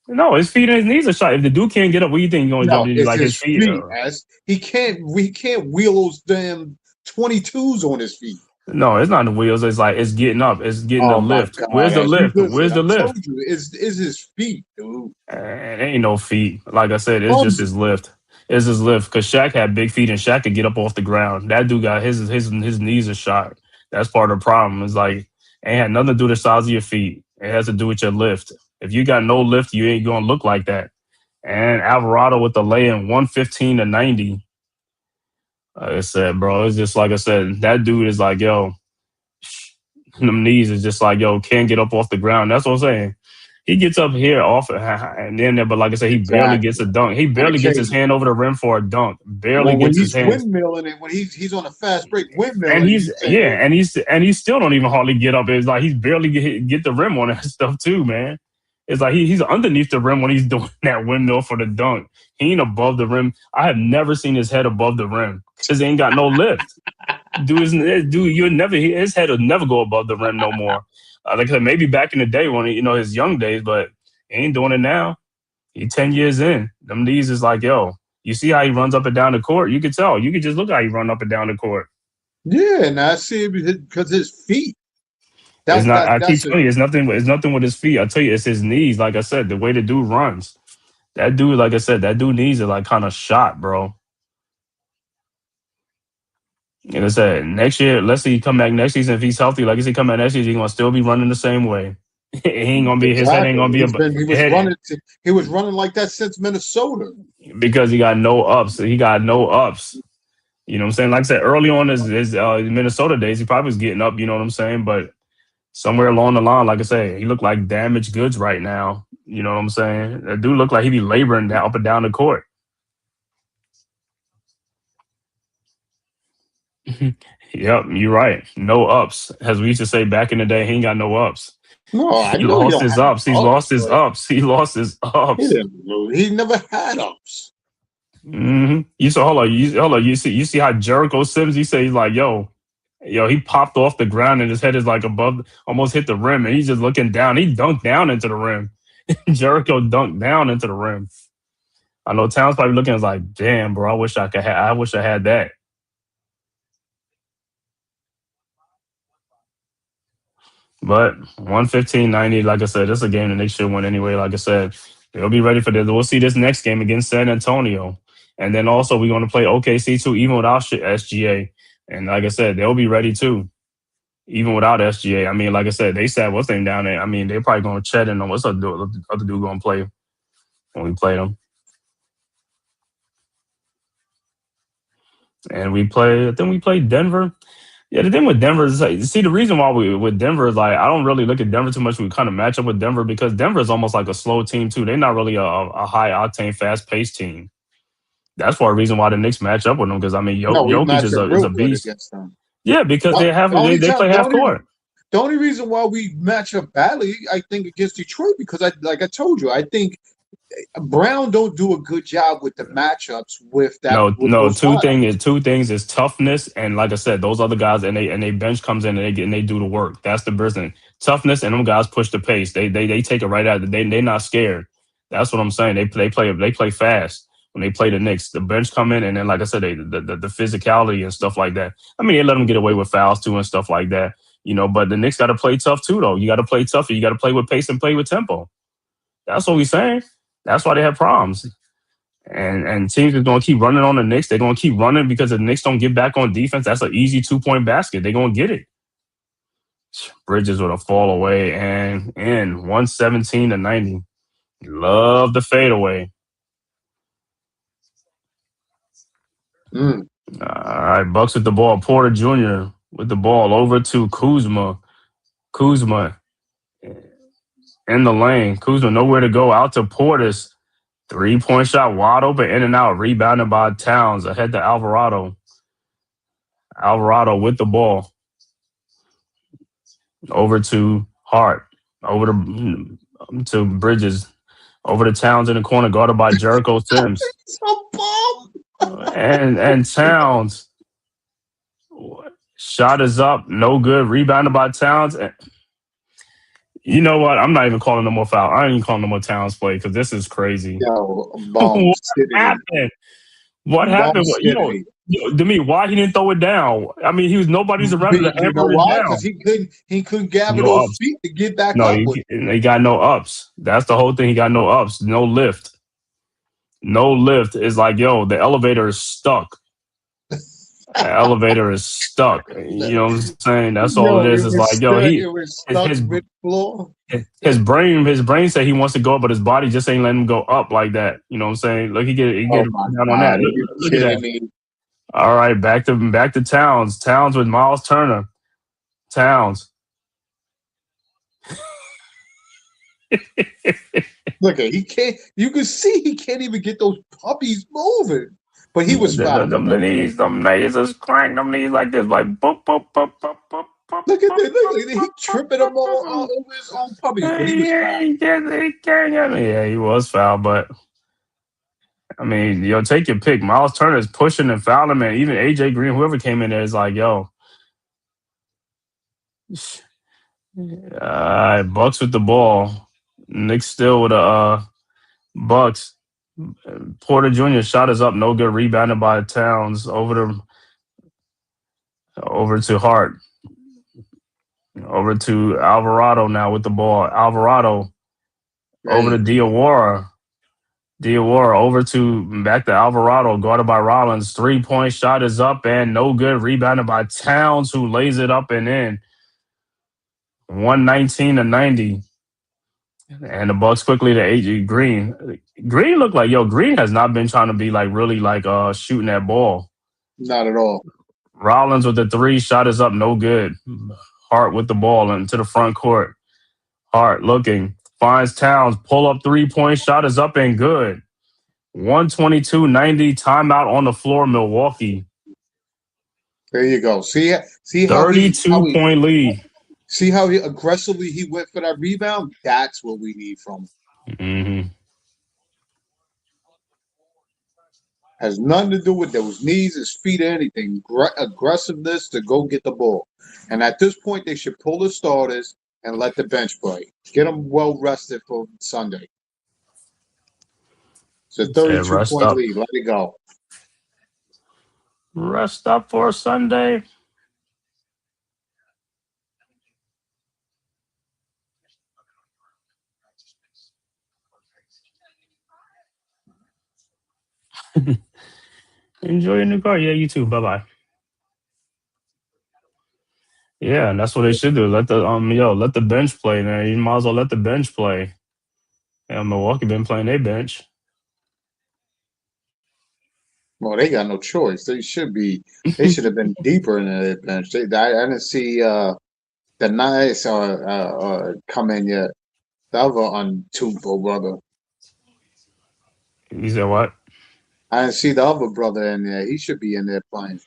No, his feet and his knees are shot. If the dude can't get up, what do you think? He's going to jump No, to it's like his his feet? feet. As he can't wheel those damn 22s on his feet. No, it's not the wheels. It's like it's getting up. It's getting the Oh my lift. God! Where's the As you lift? listen, Where's I the lift? told you, it's his feet, dude. It ain't no feet. Like I said, it's just Clumsy. his lift. It's his lift. Cause Shaq had big feet and Shaq could get up off the ground. That dude got his knees are shot. That's part of the problem. It's like it ain't had nothing to do with the size of your feet. It has to do with your lift. If you got no lift, you ain't gonna look like that. And Alvarado with the lay in 115 to 90. Like I said, bro, it's just like I said, that dude is like, yo, them knees is just like, yo, can't get up off the ground. That's what I'm saying. He gets up here off and then, but like I said, he barely gets a Exactly. dunk. He On barely gets his occasion. hand over the rim for a dunk. Barely Well, when gets his he's hands. windmilling it, when he's on a fast break And windmilling, he's he's saying, and he still don't even hardly get up. It's like he's barely get the rim on that stuff too, man. It's like he's underneath the rim when he's doing that windmill for the dunk. He ain't above the rim. I have never seen his head above the rim because he ain't got no lift. Dude, you'll never his head will never go above the rim no more. Like I said, maybe back in the day when his young days, but he ain't doing it now. He 10 years in. Them knees is like, yo, you see how he runs up and down the court? You could tell. You could just look how he run up and down the court. yeah, and I see it because his feet. It's not. I keep That's it. telling you, it's nothing. It's nothing with his feet. I tell you, it's his knees. Like I said, the way the dude runs. That dude, like I said, that dude knees are like kind of shot, bro. And I said, next year, let's see he come back next season if he's healthy. Like I said, come back next season, he's gonna still be running the same way. He ain't gonna be. His head ain't Exactly. gonna be head He was running like that since Minnesota. because he got no ups. He got no ups. You know what I'm saying? Like I said, early on his Minnesota days, he probably was getting up. You know what I'm saying? But somewhere along the line, like I say, he looked like damaged goods right now. You know what I'm saying? That dude looked like he be laboring up and down the court. Yep, you're right. No ups. As we used to say back in the day, he ain't got no ups. No, I He know he lost don't his have ups. He's no ups, lost his but ups. He lost his he ups. didn't lose. He never had ups. You saw hold on. You see how Jericho Sims? He say he's like, yo, he popped off the ground and his head is like above, almost hit the rim, and he's just looking down. He dunked down into the rim. Jericho dunked down into the rim. I know Towns probably looking at like, damn, bro, I wish I could have. I wish I had that. But 115-90, like I said, this is a game the Knicks should win anyway. Like I said, they'll be ready for this. We'll see this next game against San Antonio. And then also we're going to play OKC too, even without SGA. And like I said, they'll be ready too, even without SGA. I mean, like I said, they sat what's name down there. I mean, they're probably going to chat in on what's other dude going to play when we play them. And I think we played Denver. Yeah, the thing with Denver is like, see, the reason why we with Denver is like I don't really look at Denver too much. We kind of match up with Denver because Denver is almost like a slow team too. They're not really a high octane, fast paced team. That's one reason why the Knicks match up with them because I mean No, we Jokic match is up a real good beast. against them. Yeah, because The they play half court. the only reason why we match up badly, I think, against Detroit because like I told you, I think Brown don't do a good job with the matchups with with No. those guys. Two things is toughness and like I said, those other guys and they bench comes in and they do the work. That's the person. Toughness and them guys push the pace. They take it right out. They not scared. That's what I'm saying. They play fast when they play the Knicks. The bench come in and then like I said, the physicality and stuff like that. I mean, they let them get away with fouls too and stuff like that. But the Knicks got to play tough too, though. You got to play tougher. You got to play with pace and play with tempo. That's what we're saying. That's why they have problems. And teams are going to keep running on the Knicks. They're going to keep running because the Knicks don't get back on defense. That's an easy 2-point basket. They're going to get it. Bridges with a fall away and in 117-90. Love the fadeaway. All right, Bucks with the ball. Porter Jr. with the ball over to Kuzma. Kuzma in the lane. Kuzma nowhere to go. Out to Portis. 3-point shot wide open, in and out. Rebounded by Towns. Ahead to Alvarado. Alvarado with the ball. Over to Hart. Over to Bridges. Over to Towns in the corner, guarded by Jericho Sims. He's a bum. and Towns. Shot is up, no good. Rebounded by Towns. You know what? I'm not even calling no more foul. I ain't even calling no more Towns play because this is crazy. Yo, bomb What city, happened? What bomb happened? city. To me, why he didn't throw it down? I mean, he was nobody's around to You know hammer it why? down. Because he couldn't gather No those ups. feet to get back No, up with. he got no ups. That's the whole thing. He got no ups. No lift. No lift is like, yo, the elevator is stuck. The elevator is stuck. You know what I'm saying? That's all it Yo, is. It's like, yo, it was his stuck his mid floor. his brain said he wants to go up, but his body just ain't letting him go up like that. You know what I'm saying? Look, he get Oh my down on God, that. are Look, you look at kidding that. me? All right, back to Towns. Towns with Miles Turner. Towns. Look at he can't. You can see he can't even get those puppies moving. But he was fouled. Them knees is crank. Them knees like this, like boop, boop, boop, boop, boop, boop, Look at boop, that! Look at that! He boop, tripping them all boop. over his own puppies, but he was Yeah, fouled. yeah, he was foul, but I mean, yo, take your pick. Miles Turner is pushing and fouling, man. Even AJ Green, whoever came in there, is like, yo, Bucks with the ball. Knicks still with a Bucks. Porter Jr. shot is up, no good. Rebounded by Towns over to Hart. Over to Alvarado now with the ball. Alvarado over to Hey, Diawara. Diawara over to back to Alvarado, guarded by Rollins. 3-point shot is up and no good. Rebounded by Towns, who lays it up and in. 119-90. And the Bucks quickly to AJ Green. Green looked like, yo, Green has not been trying to be like really like shooting that ball. not at all. Rollins with the 3 shot is up, no good. Hart with the ball into the front court. Hart looking, finds Towns, pull up 3-point shot is up and good. 122-90, timeout on the floor, Milwaukee. There you go. See how he 32-point lead. see how he aggressively he went for that rebound. That's what we need from him. Mm-hmm. Has nothing to do with those knees, his feet, or anything. Aggressiveness to go get the ball. And at this point, they should pull the starters and let the bench play. Get them well rested for Sunday. It's a Said rest 32-point up. lead. Let it go. Rest up for Sunday. Enjoy your new car. Yeah, you too. Bye-bye. Yeah, and that's what they should do. Let the bench play, man. You might as well let the bench play. Yeah, Milwaukee been playing their bench. Well, they got no choice. They should have been deeper in their bench. I didn't see the Knights come in yet. The other untuneful brother. You said what? I didn't see the other brother in there. He should be in there playing.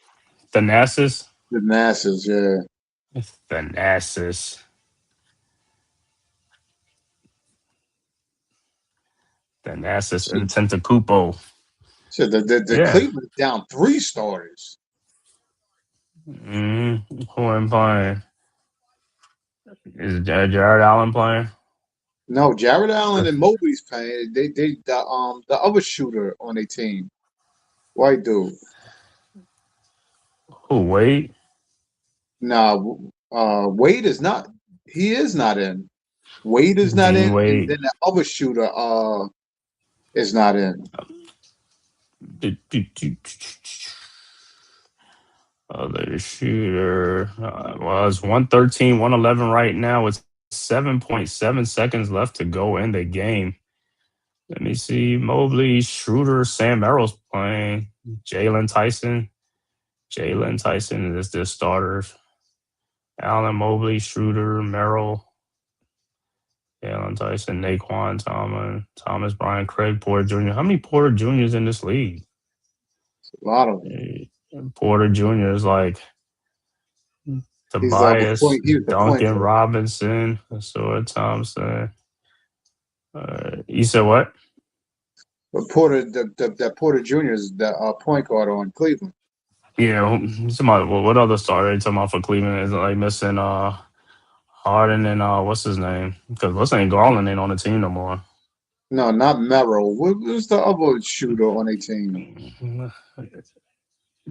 Thanasis? The masses, yeah. Thanasis. Thanasis and Tentacupo. So the Yeah. Cleveland down 3 starters. Mm-hmm. Who am playing? Is Jared Allen playing? No, Jared Allen and Mobley's playing. The other shooter on their team, white dude. Who, Wade? No, Wade is not. He is not in. Wade is not Dean in, and Wade. then the other shooter is not in. Other shooter. Well, it's 113, 111 right now. It's 7.7 seconds left to go in the game. Let me see. Mobley, Schroeder, Sam Merrill's playing. Jalen Tyson. Jalen Tyson is their starters. Allen, Mobley, Schroeder, Merrill, Jalen Tyson, Naquan, Thomas, Brian, Craig, Porter Jr. How many Porter Juniors in this league? A lot of them. Porter Jr. is like He's the other Tobias, point. He was the point Duncan guard. Robinson, Asura Thompson. You said what? But Porter, that Porter Jr. is the point guard on Cleveland. Yeah, somebody. What other star are they talking about for Cleveland? Is it like missing Harden and what's his name? Because what's his name? Garland ain't on the team no more. No, not Merrill. Who's the other shooter on their team?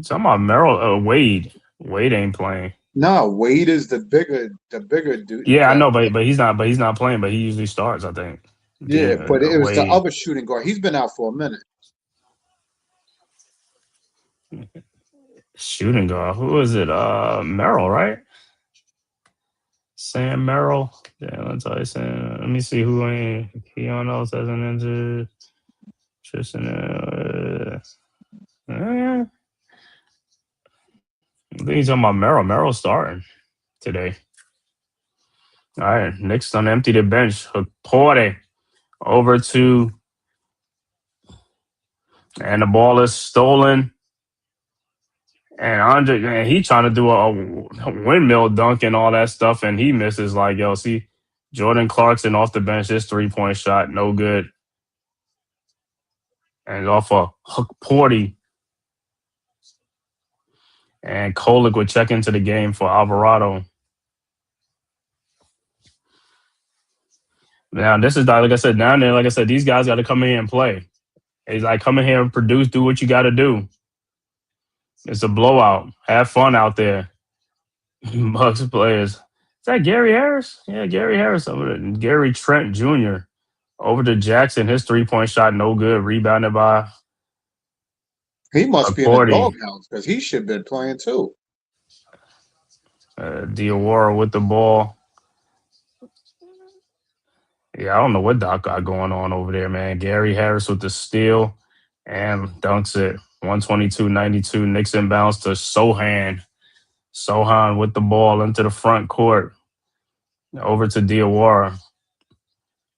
Talking about Merrill, Wade. Wade ain't playing. No, Wade is the bigger dude. Yeah, I know, but he's not. But he's not playing. But he usually starts, I think. Yeah, but it was the Wade. other shooting guard. He's been out for a minute. Shooting guard. Who is it? Merrill, right? Sam Merrill. Yeah, let's tell you. Sam. Let me see who ain't. Keon else hasn't entered. Tristan. I think he's talking about Merrill. Merrill's starting today. All right, Knicks done empty the bench. Porte over to, and the ball is stolen. And Andre, man, he trying to do a windmill dunk and all that stuff, and he misses. Like, yo, see, Jordan Clarkson off the bench, his 3-point shot, no good. And off a Porte. And Kolick would check into the game for Alvarado. Now, this is like I said, down there, like I said, these guys got to come in here and play. He's like, come in here and produce, do what you got to do. It's a blowout. Have fun out there. Bucks players. Is that Gary Harris? Yeah, Gary Harris. Gary Trent Jr. over to Jackson. His 3-point shot, no good. Rebounded by. He must be in the doghouse because he should have been playing too. Diawara with the ball. Yeah, I don't know what Doc got going on over there, man. Gary Harris with the steal and dunks it. 122-92. Knicks inbounds to Sohan. Sohan with the ball into the front court. Over to Diawara.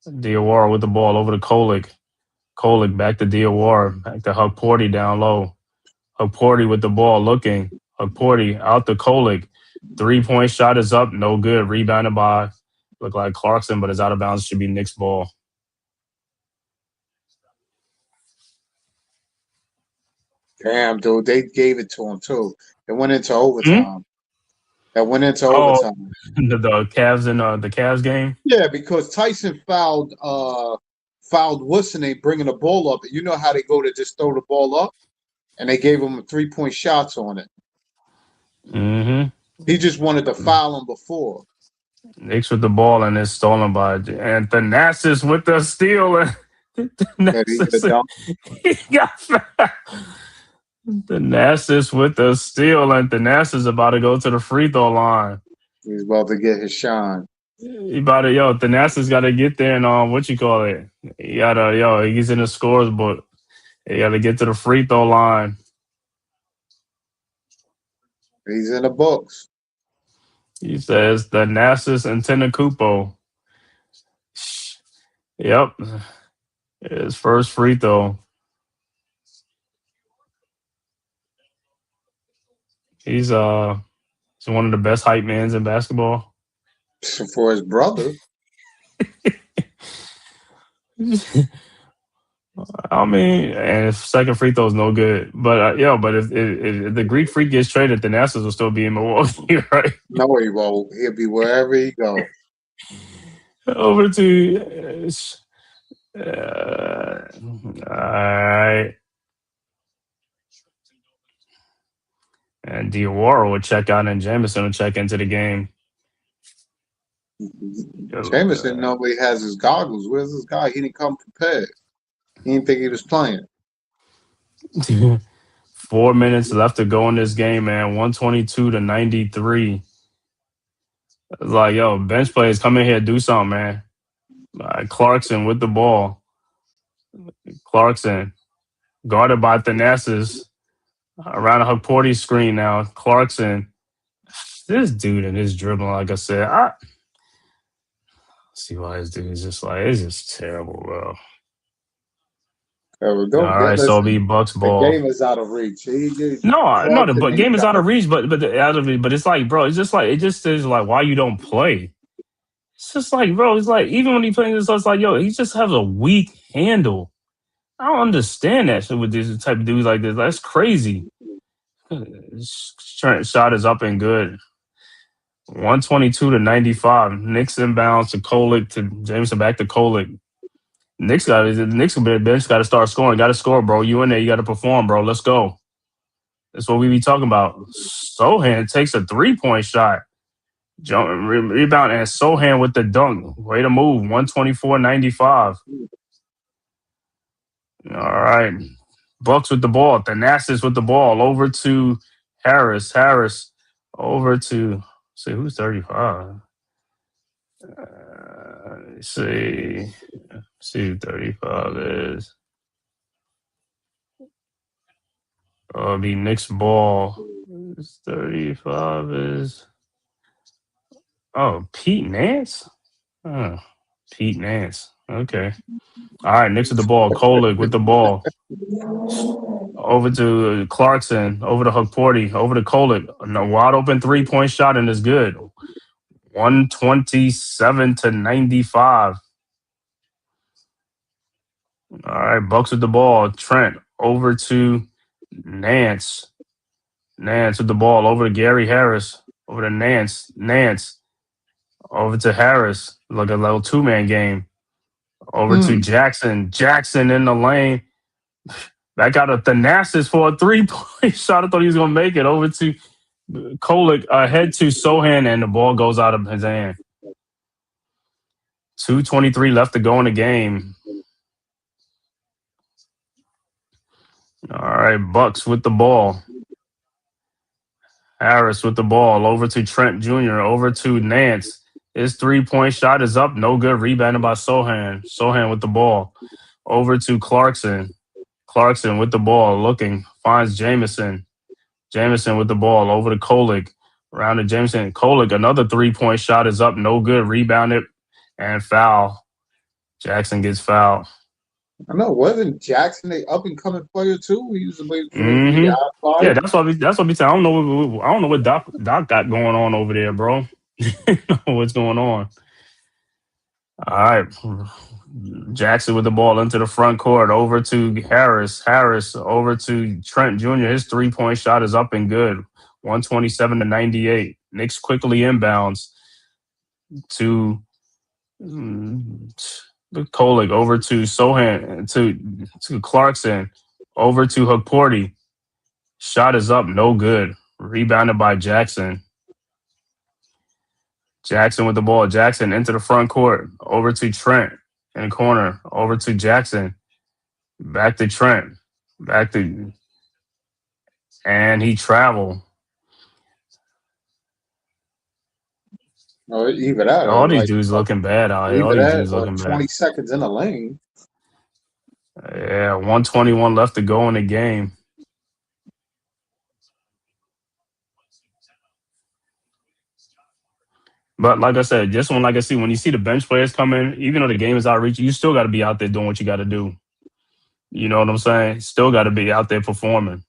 Diawara with the ball over to Kolick. Kolick back to Diawara. Back to Porte down low. Porte with the ball looking. Porte out to Kolick. 3-point shot is up. No good. Rebounded by, look like Clarkson, but it's out of bounds. Should be Knicks ball. Damn, dude, they gave it to him too. It went into overtime. That went into overtime. The Cavs in the Cavs game. Yeah, because Tyson fouled Woodson. They bringing the ball up. You know how they go to just throw the ball up, and they gave him 3-point shots on it. Mm-hmm. He just wanted to foul him before. Knicks with the ball and it's stolen by and Thanasis with the steal. He got fouled. Thanasis with the steal, and Thanasis about to go to the free throw line. He's about to get his shine. Thanasis got to get there and what you call it? He's in the scores book. He got to get to the free throw line. He's in the books. He says Thanasis and Tenacupo. Yep, his first free throw. He's one of the best hype mans in basketball. For his brother. I mean, and his second free throw is no good. But if the Greek Freak gets traded, the Nationals will still be in Milwaukee, right? No, he won't. He'll be wherever he goes. Over to all right. And Diawara will check out, and Jameson will check into the game. Jameson nobody has his goggles. Where's this guy? He didn't come prepared. He didn't think he was playing. 4 minutes left to go in this game, man. 122-93. It's like, bench players, come in here, do something, man. Clarkson with the ball. Clarkson guarded by Thanasis. Around a Porte screen now. Clarkson. This dude and his dribbling, like I said, see why this dude is just like, it's just terrible, bro. There we go. All right, so be Bucks ball. The game is out of reach. The game is out of reach, but it's like, bro, it just is like why you don't play. It's just like, bro, it's like even when he plays this, it's like, he just has a weak handle. I don't understand that shit with these type of dudes like this. That's crazy. Shot is up and good. 122 to 95. Knicks inbounds to Kolick to Jameson back to Kolick. Knicks bench got to start scoring. Got to score, bro. You in there? You got to perform, bro. Let's go. That's what we be talking about. Sohan takes a 3-point shot. Rebound and Sohan with the dunk. Way to move. 124-95. All right. Bucks with the ball. Thanasis with the ball. Over to Harris. Harris over to, see, who's 35? See who 35 is. It'll be Knicks ball. 35 is, Pete Nance? Oh, Pete Nance. Okay. All right, Knicks with the ball. Kolick with the ball. Over to Clarkson. Over to Hukporti. Over to Kolick. A wide open 3-point shot and it's good. 127 to 95. All right, Bucks with the ball. Trent over to Nance. Nance with the ball. Over to Gary Harris. Over to Nance. Nance. Over to Harris. Like a little 2-man game. Over to Jackson. Jackson in the lane. That got a Thanasis for a 3-point shot. I thought he was going to make it. Over to Kolick. Ahead to Sohan, and the ball goes out of his hand. 2:23 left to go in the game. All right, Bucks with the ball. Harris with the ball. Over to Trent Jr. Over to Nance. His 3-point shot is up. No good. Rebounded by Sohan. Sohan with the ball. Over to Clarkson. Clarkson with the ball. Looking. Finds Jameson. Jameson with the ball. Over to Kolick. Around to Jameson. Kolick. Another 3-point shot is up. No good. Rebounded. And foul. Jackson gets fouled. I know, wasn't Jackson a up and coming player too? He was yeah, that's what we saying. I don't know what Doc got going on over there, bro. What's going on? All right, Jackson with the ball into the front court. Over to Harris. Harris over to Trent Jr. His 3-point shot is up and good. 127 to 98. Knicks quickly inbounds to Kolick. Over to Sohan, to Clarkson. Over to Hukporti. Shot is up, no good. Rebounded by Jackson. Jackson with the ball. Jackson into the front court. Over to Trent in the corner. Over to Jackson. Back to Trent. And he traveled. No, even that. All these dudes looking bad out here. All these dudes looking 20 bad. seconds in the lane. Yeah, 121 left to go in the game. But like I said, just when when you see the bench players come in, even though the game is out of reach, you still got to be out there doing what you got to do. You know what I'm saying? Still got to be out there performing.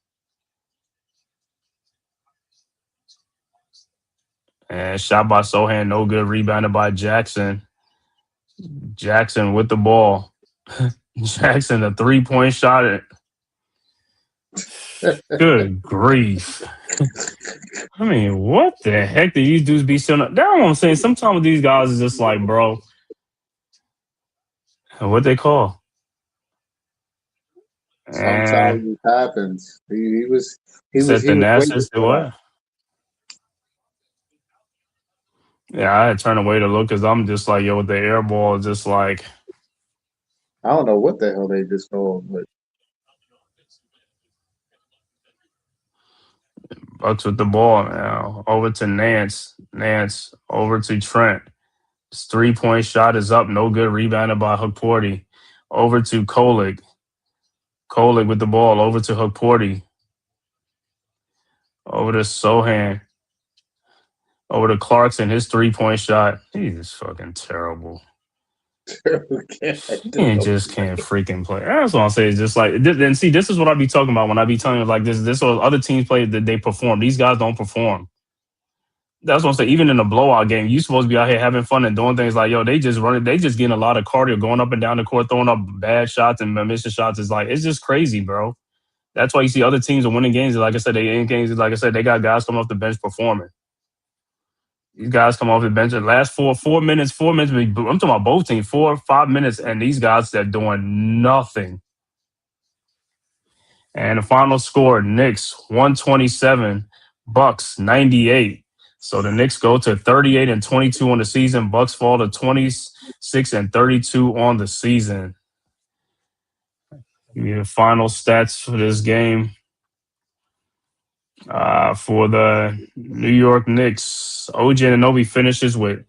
And shot by Sohan, no good. Rebounded by Jackson. Jackson with the ball. Jackson, a 3-point shot. Good grief. I mean, what the heck do these dudes be sitting up? That's what I'm saying. Sometimes these guys is just like, bro, what they call? Sometimes it happens. He was what? Yeah, I had to turn away to look because I'm just like, yo, with the air ball, just like, I don't know what the hell they just called, but Bucks with the ball now. Over to Nance. Nance over to Trent. His 3-point shot is up. No good. Rebounded by Hukporti. Over to Kolick. Kolick with the ball. Over to Hukporti. Over to Sohan. Over to Clarkson. His 3-point shot. He's fucking terrible. He just can't freaking play. That's what I'm saying. It's just like, and see, this is what I be talking about when I be telling you like this. This or other teams play that they perform. These guys don't perform. That's what I'm saying. Even in a blowout game, you supposed to be out here having fun and doing things like, yo, they just running, they just getting a lot of cardio, going up and down the court, throwing up bad shots and missing shots. Is like, it's just crazy, bro. That's why you see other teams are winning games. Like I said, they in games. Like I said, they got guys coming off the bench performing. These guys come off the bench and last 4 minutes. I'm talking about both teams, 4 or 5 minutes, and these guys that doing nothing. And the final score: Knicks 127, Bucks 98. So the Knicks go to 38-22 on the season. Bucks fall to 26-32 on the season. Give me the final stats for this game. For the New York Knicks, OG Anunoby finishes with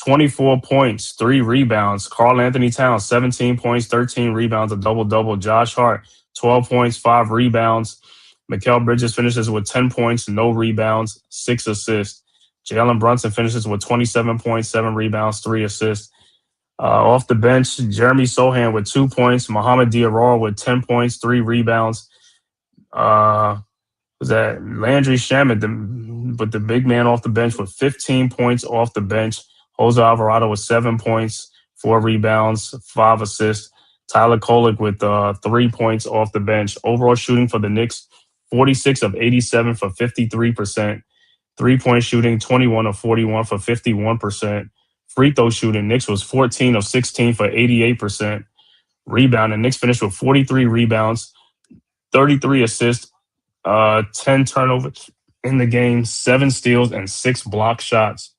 24 points, 3 rebounds. Karl Anthony Towns, 17 points, 13 rebounds, a double-double. Josh Hart, 12 points, 5 rebounds. Mikal Bridges finishes with 10 points, no rebounds, 6 assists. Jalen Brunson finishes with 27 points, 7 rebounds, 3 assists. Off the bench, Jeremy Sohan with 2 points. Mohamed Diarra with 10 points, 3 rebounds. Was that Landry Shamet, but the big man off the bench with 15 points off the bench. Jose Alvarado with 7 points, 4 rebounds, 5 assists. Tyler Kolek with 3 points off the bench. Overall shooting for the Knicks, 46 of 87 for 53%. 3-point shooting, 21 of 41 for 51%. Free throw shooting, Knicks was 14 of 16 for 88%. Rebounding, Knicks finished with 43 rebounds, 33 assists, 10 turnovers in the game, 7 steals, and 6 block shots.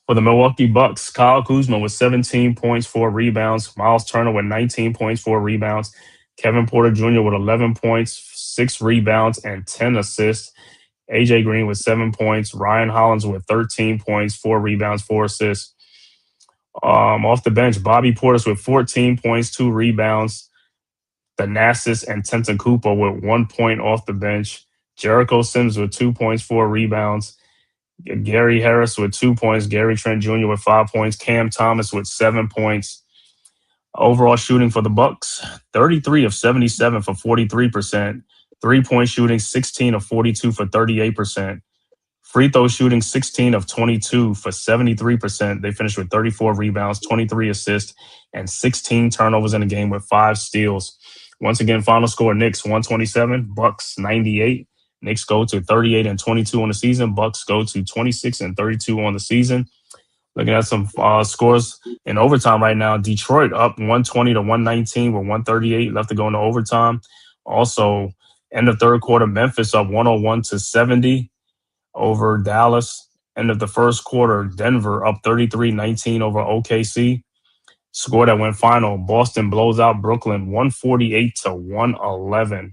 For the Milwaukee Bucks, Kyle Kuzma with 17 points, 4 rebounds. Miles Turner with 19 points, 4 rebounds. Kevin Porter Jr. with 11 points, 6 rebounds, and 10 assists. AJ Green with 7 points. Ryan Hollins with 13 points, 4 rebounds, 4 assists. Off the bench, Bobby Portis with 14 points, 2 rebounds. Thanasis and Tenton Cooper with 1 point off the bench. Jericho Sims with 2 points, 4 rebounds. Gary Harris with 2 points. Gary Trent Jr. with 5 points. Cam Thomas with 7 points. Overall shooting for the Bucks, 33 of 77 for 43%. 3-point shooting, 16 of 42 for 38%. Free throw shooting, 16 of 22 for 73%. They finished with 34 rebounds, 23 assists, and 16 turnovers in the game with 5 steals. Once again, final score: Knicks 127, Bucks 98. Knicks go to 38-22 on the season. Bucks go to 26-32 on the season. Looking at some scores in overtime right now. Detroit up 120-119 with 138 left to go into overtime. Also, end of third quarter, Memphis up 101-70 over Dallas. End of the first quarter, Denver up 33-19 over OKC. Score that went final, Boston blows out Brooklyn 148-111.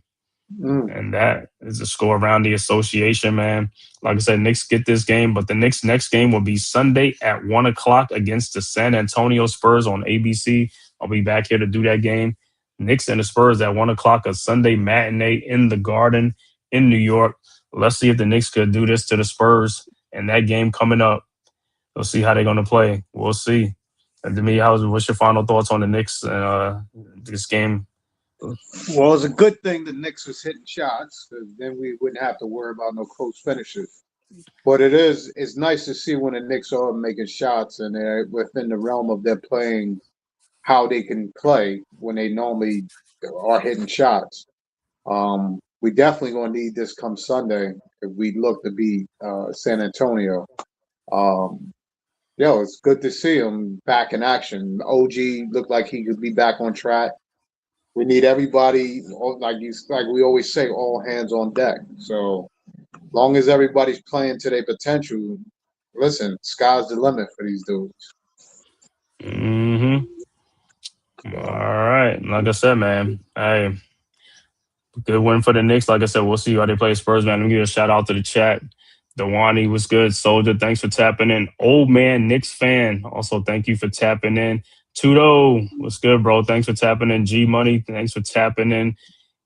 And that is a score around the association, man. Like I said, Knicks get this game, but the Knicks' next game will be Sunday at 1 o'clock against the San Antonio Spurs on ABC. I'll be back here to do that game. Knicks and the Spurs at 1 o'clock, a Sunday matinee in the Garden in New York. Let's see if the Knicks could do this to the Spurs in that game coming up. We'll see how they're going to play. We'll see. And to me, what's your final thoughts on the Knicks this game? Well, it's a good thing the Knicks was hitting shots, because then we wouldn't have to worry about no close finishes. But it's nice to see when the Knicks are making shots and they're within the realm of their playing, how they can play when they normally are hitting shots. We definitely going to need this come Sunday if we look to beat San Antonio. It's good to see him back in action. OG looked like he could be back on track. We need everybody, like we always say, all hands on deck. So long as everybody's playing to their potential, listen, sky's the limit for these dudes. Mm-hmm. All right. Like I said, man, hey, good win for the Knicks. Like I said, we'll see how they play Spurs, man. Let me give a shout out to the chat. Dewani was good. Soldier, thanks for tapping in. Old man Knicks fan, also thank you for tapping in. Tudo, what's good, bro? Thanks for tapping in. G Money, thanks for tapping in.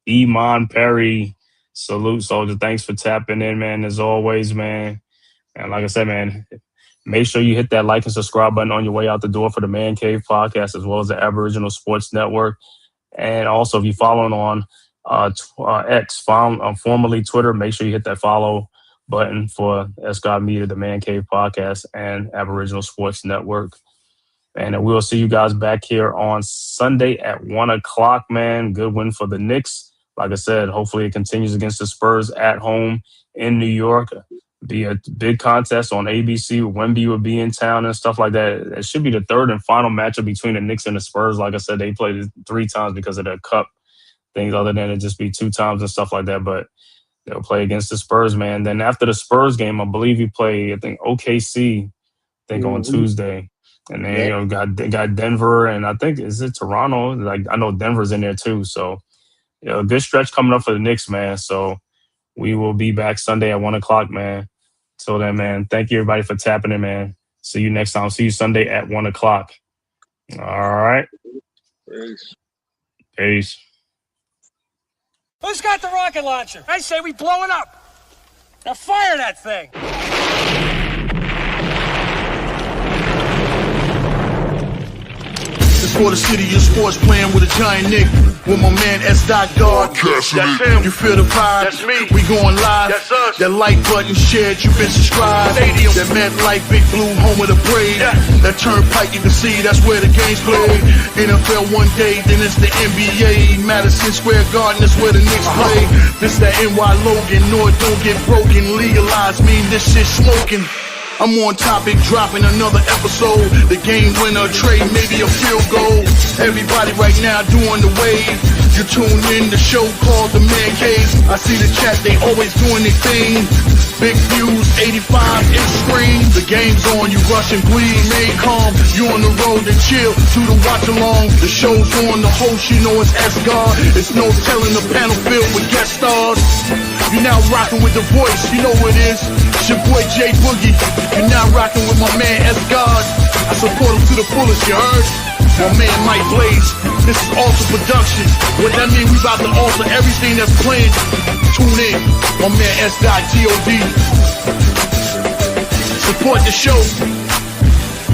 Iman Perry, salute, Soldier. Thanks for tapping in, man, as always, man. And like I said, man, make sure you hit that like and subscribe button on your way out the door for the Man-Cave podcast, as well as the Aboriginal Sports Network. And also, if you're following on X, formerly Twitter, make sure you hit that follow button for S God Media, the Man Cave podcast, and Aboriginal Sports Network. And we'll see you guys back here on Sunday at 1 o'clock, man. Good win for the Knicks. Like I said, hopefully it continues against the Spurs at home in New York. Be a big contest on ABC. Wemby will be in town and stuff like that. It should be the third and final matchup between the Knicks and the Spurs. Like I said, they played it 3 times because of their cup things, other than it just be 2 times and stuff like that. But they'll play against the Spurs, man. Then after the Spurs game, I believe you play, I think, OKC, on Tuesday. And then they got Denver, and I think, is it Toronto? Like, I know Denver's in there too. So, a good stretch coming up for the Knicks, man. So we will be back Sunday at 1 o'clock, man. Till then, man, thank you everybody for tapping in, man. See you next time. See you Sunday at 1 o'clock. All right. Peace. Who's got the rocket launcher? I say we blow it up. Now fire that thing. It's for the city of sports, playing with a giant Nick. With my man S. God. That's him. You feel the vibe? That's me. We going live. That's us. That like button shared, you been subscribed. Stadium. That MetLife, Big Blue, home of the parade. Yeah. That turnpike, you can see that's where the game's played. NFL one day, then it's the NBA. Madison Square Garden, that's where the Knicks play. This that NY Logan, North don't get broken. Legalized mean this shit smoking. I'm on topic, dropping another episode. The game winner, trade, maybe a field goal. Everybody right now doing the wave. You tune in the show called The-Man-Cave. I see the chat, they always doing their thing. Big views, 85 inch screen. The game's on, you rush and bleed. Remain calm, you on the road and chill. Do the watch along. The show's on, the host, you know it's S-God. It's no telling the panel filled with guest stars. You're now rocking with the voice, you know what it is. It's your boy J Boogie. You're now rocking with my man S-God. I support him to the fullest, you heard? My man Mike Blaze. This is Alter Productions. What that mean, we about to alter everything that's playing. Tune in. My man S.God. Support the show.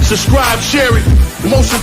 Subscribe, share it. Most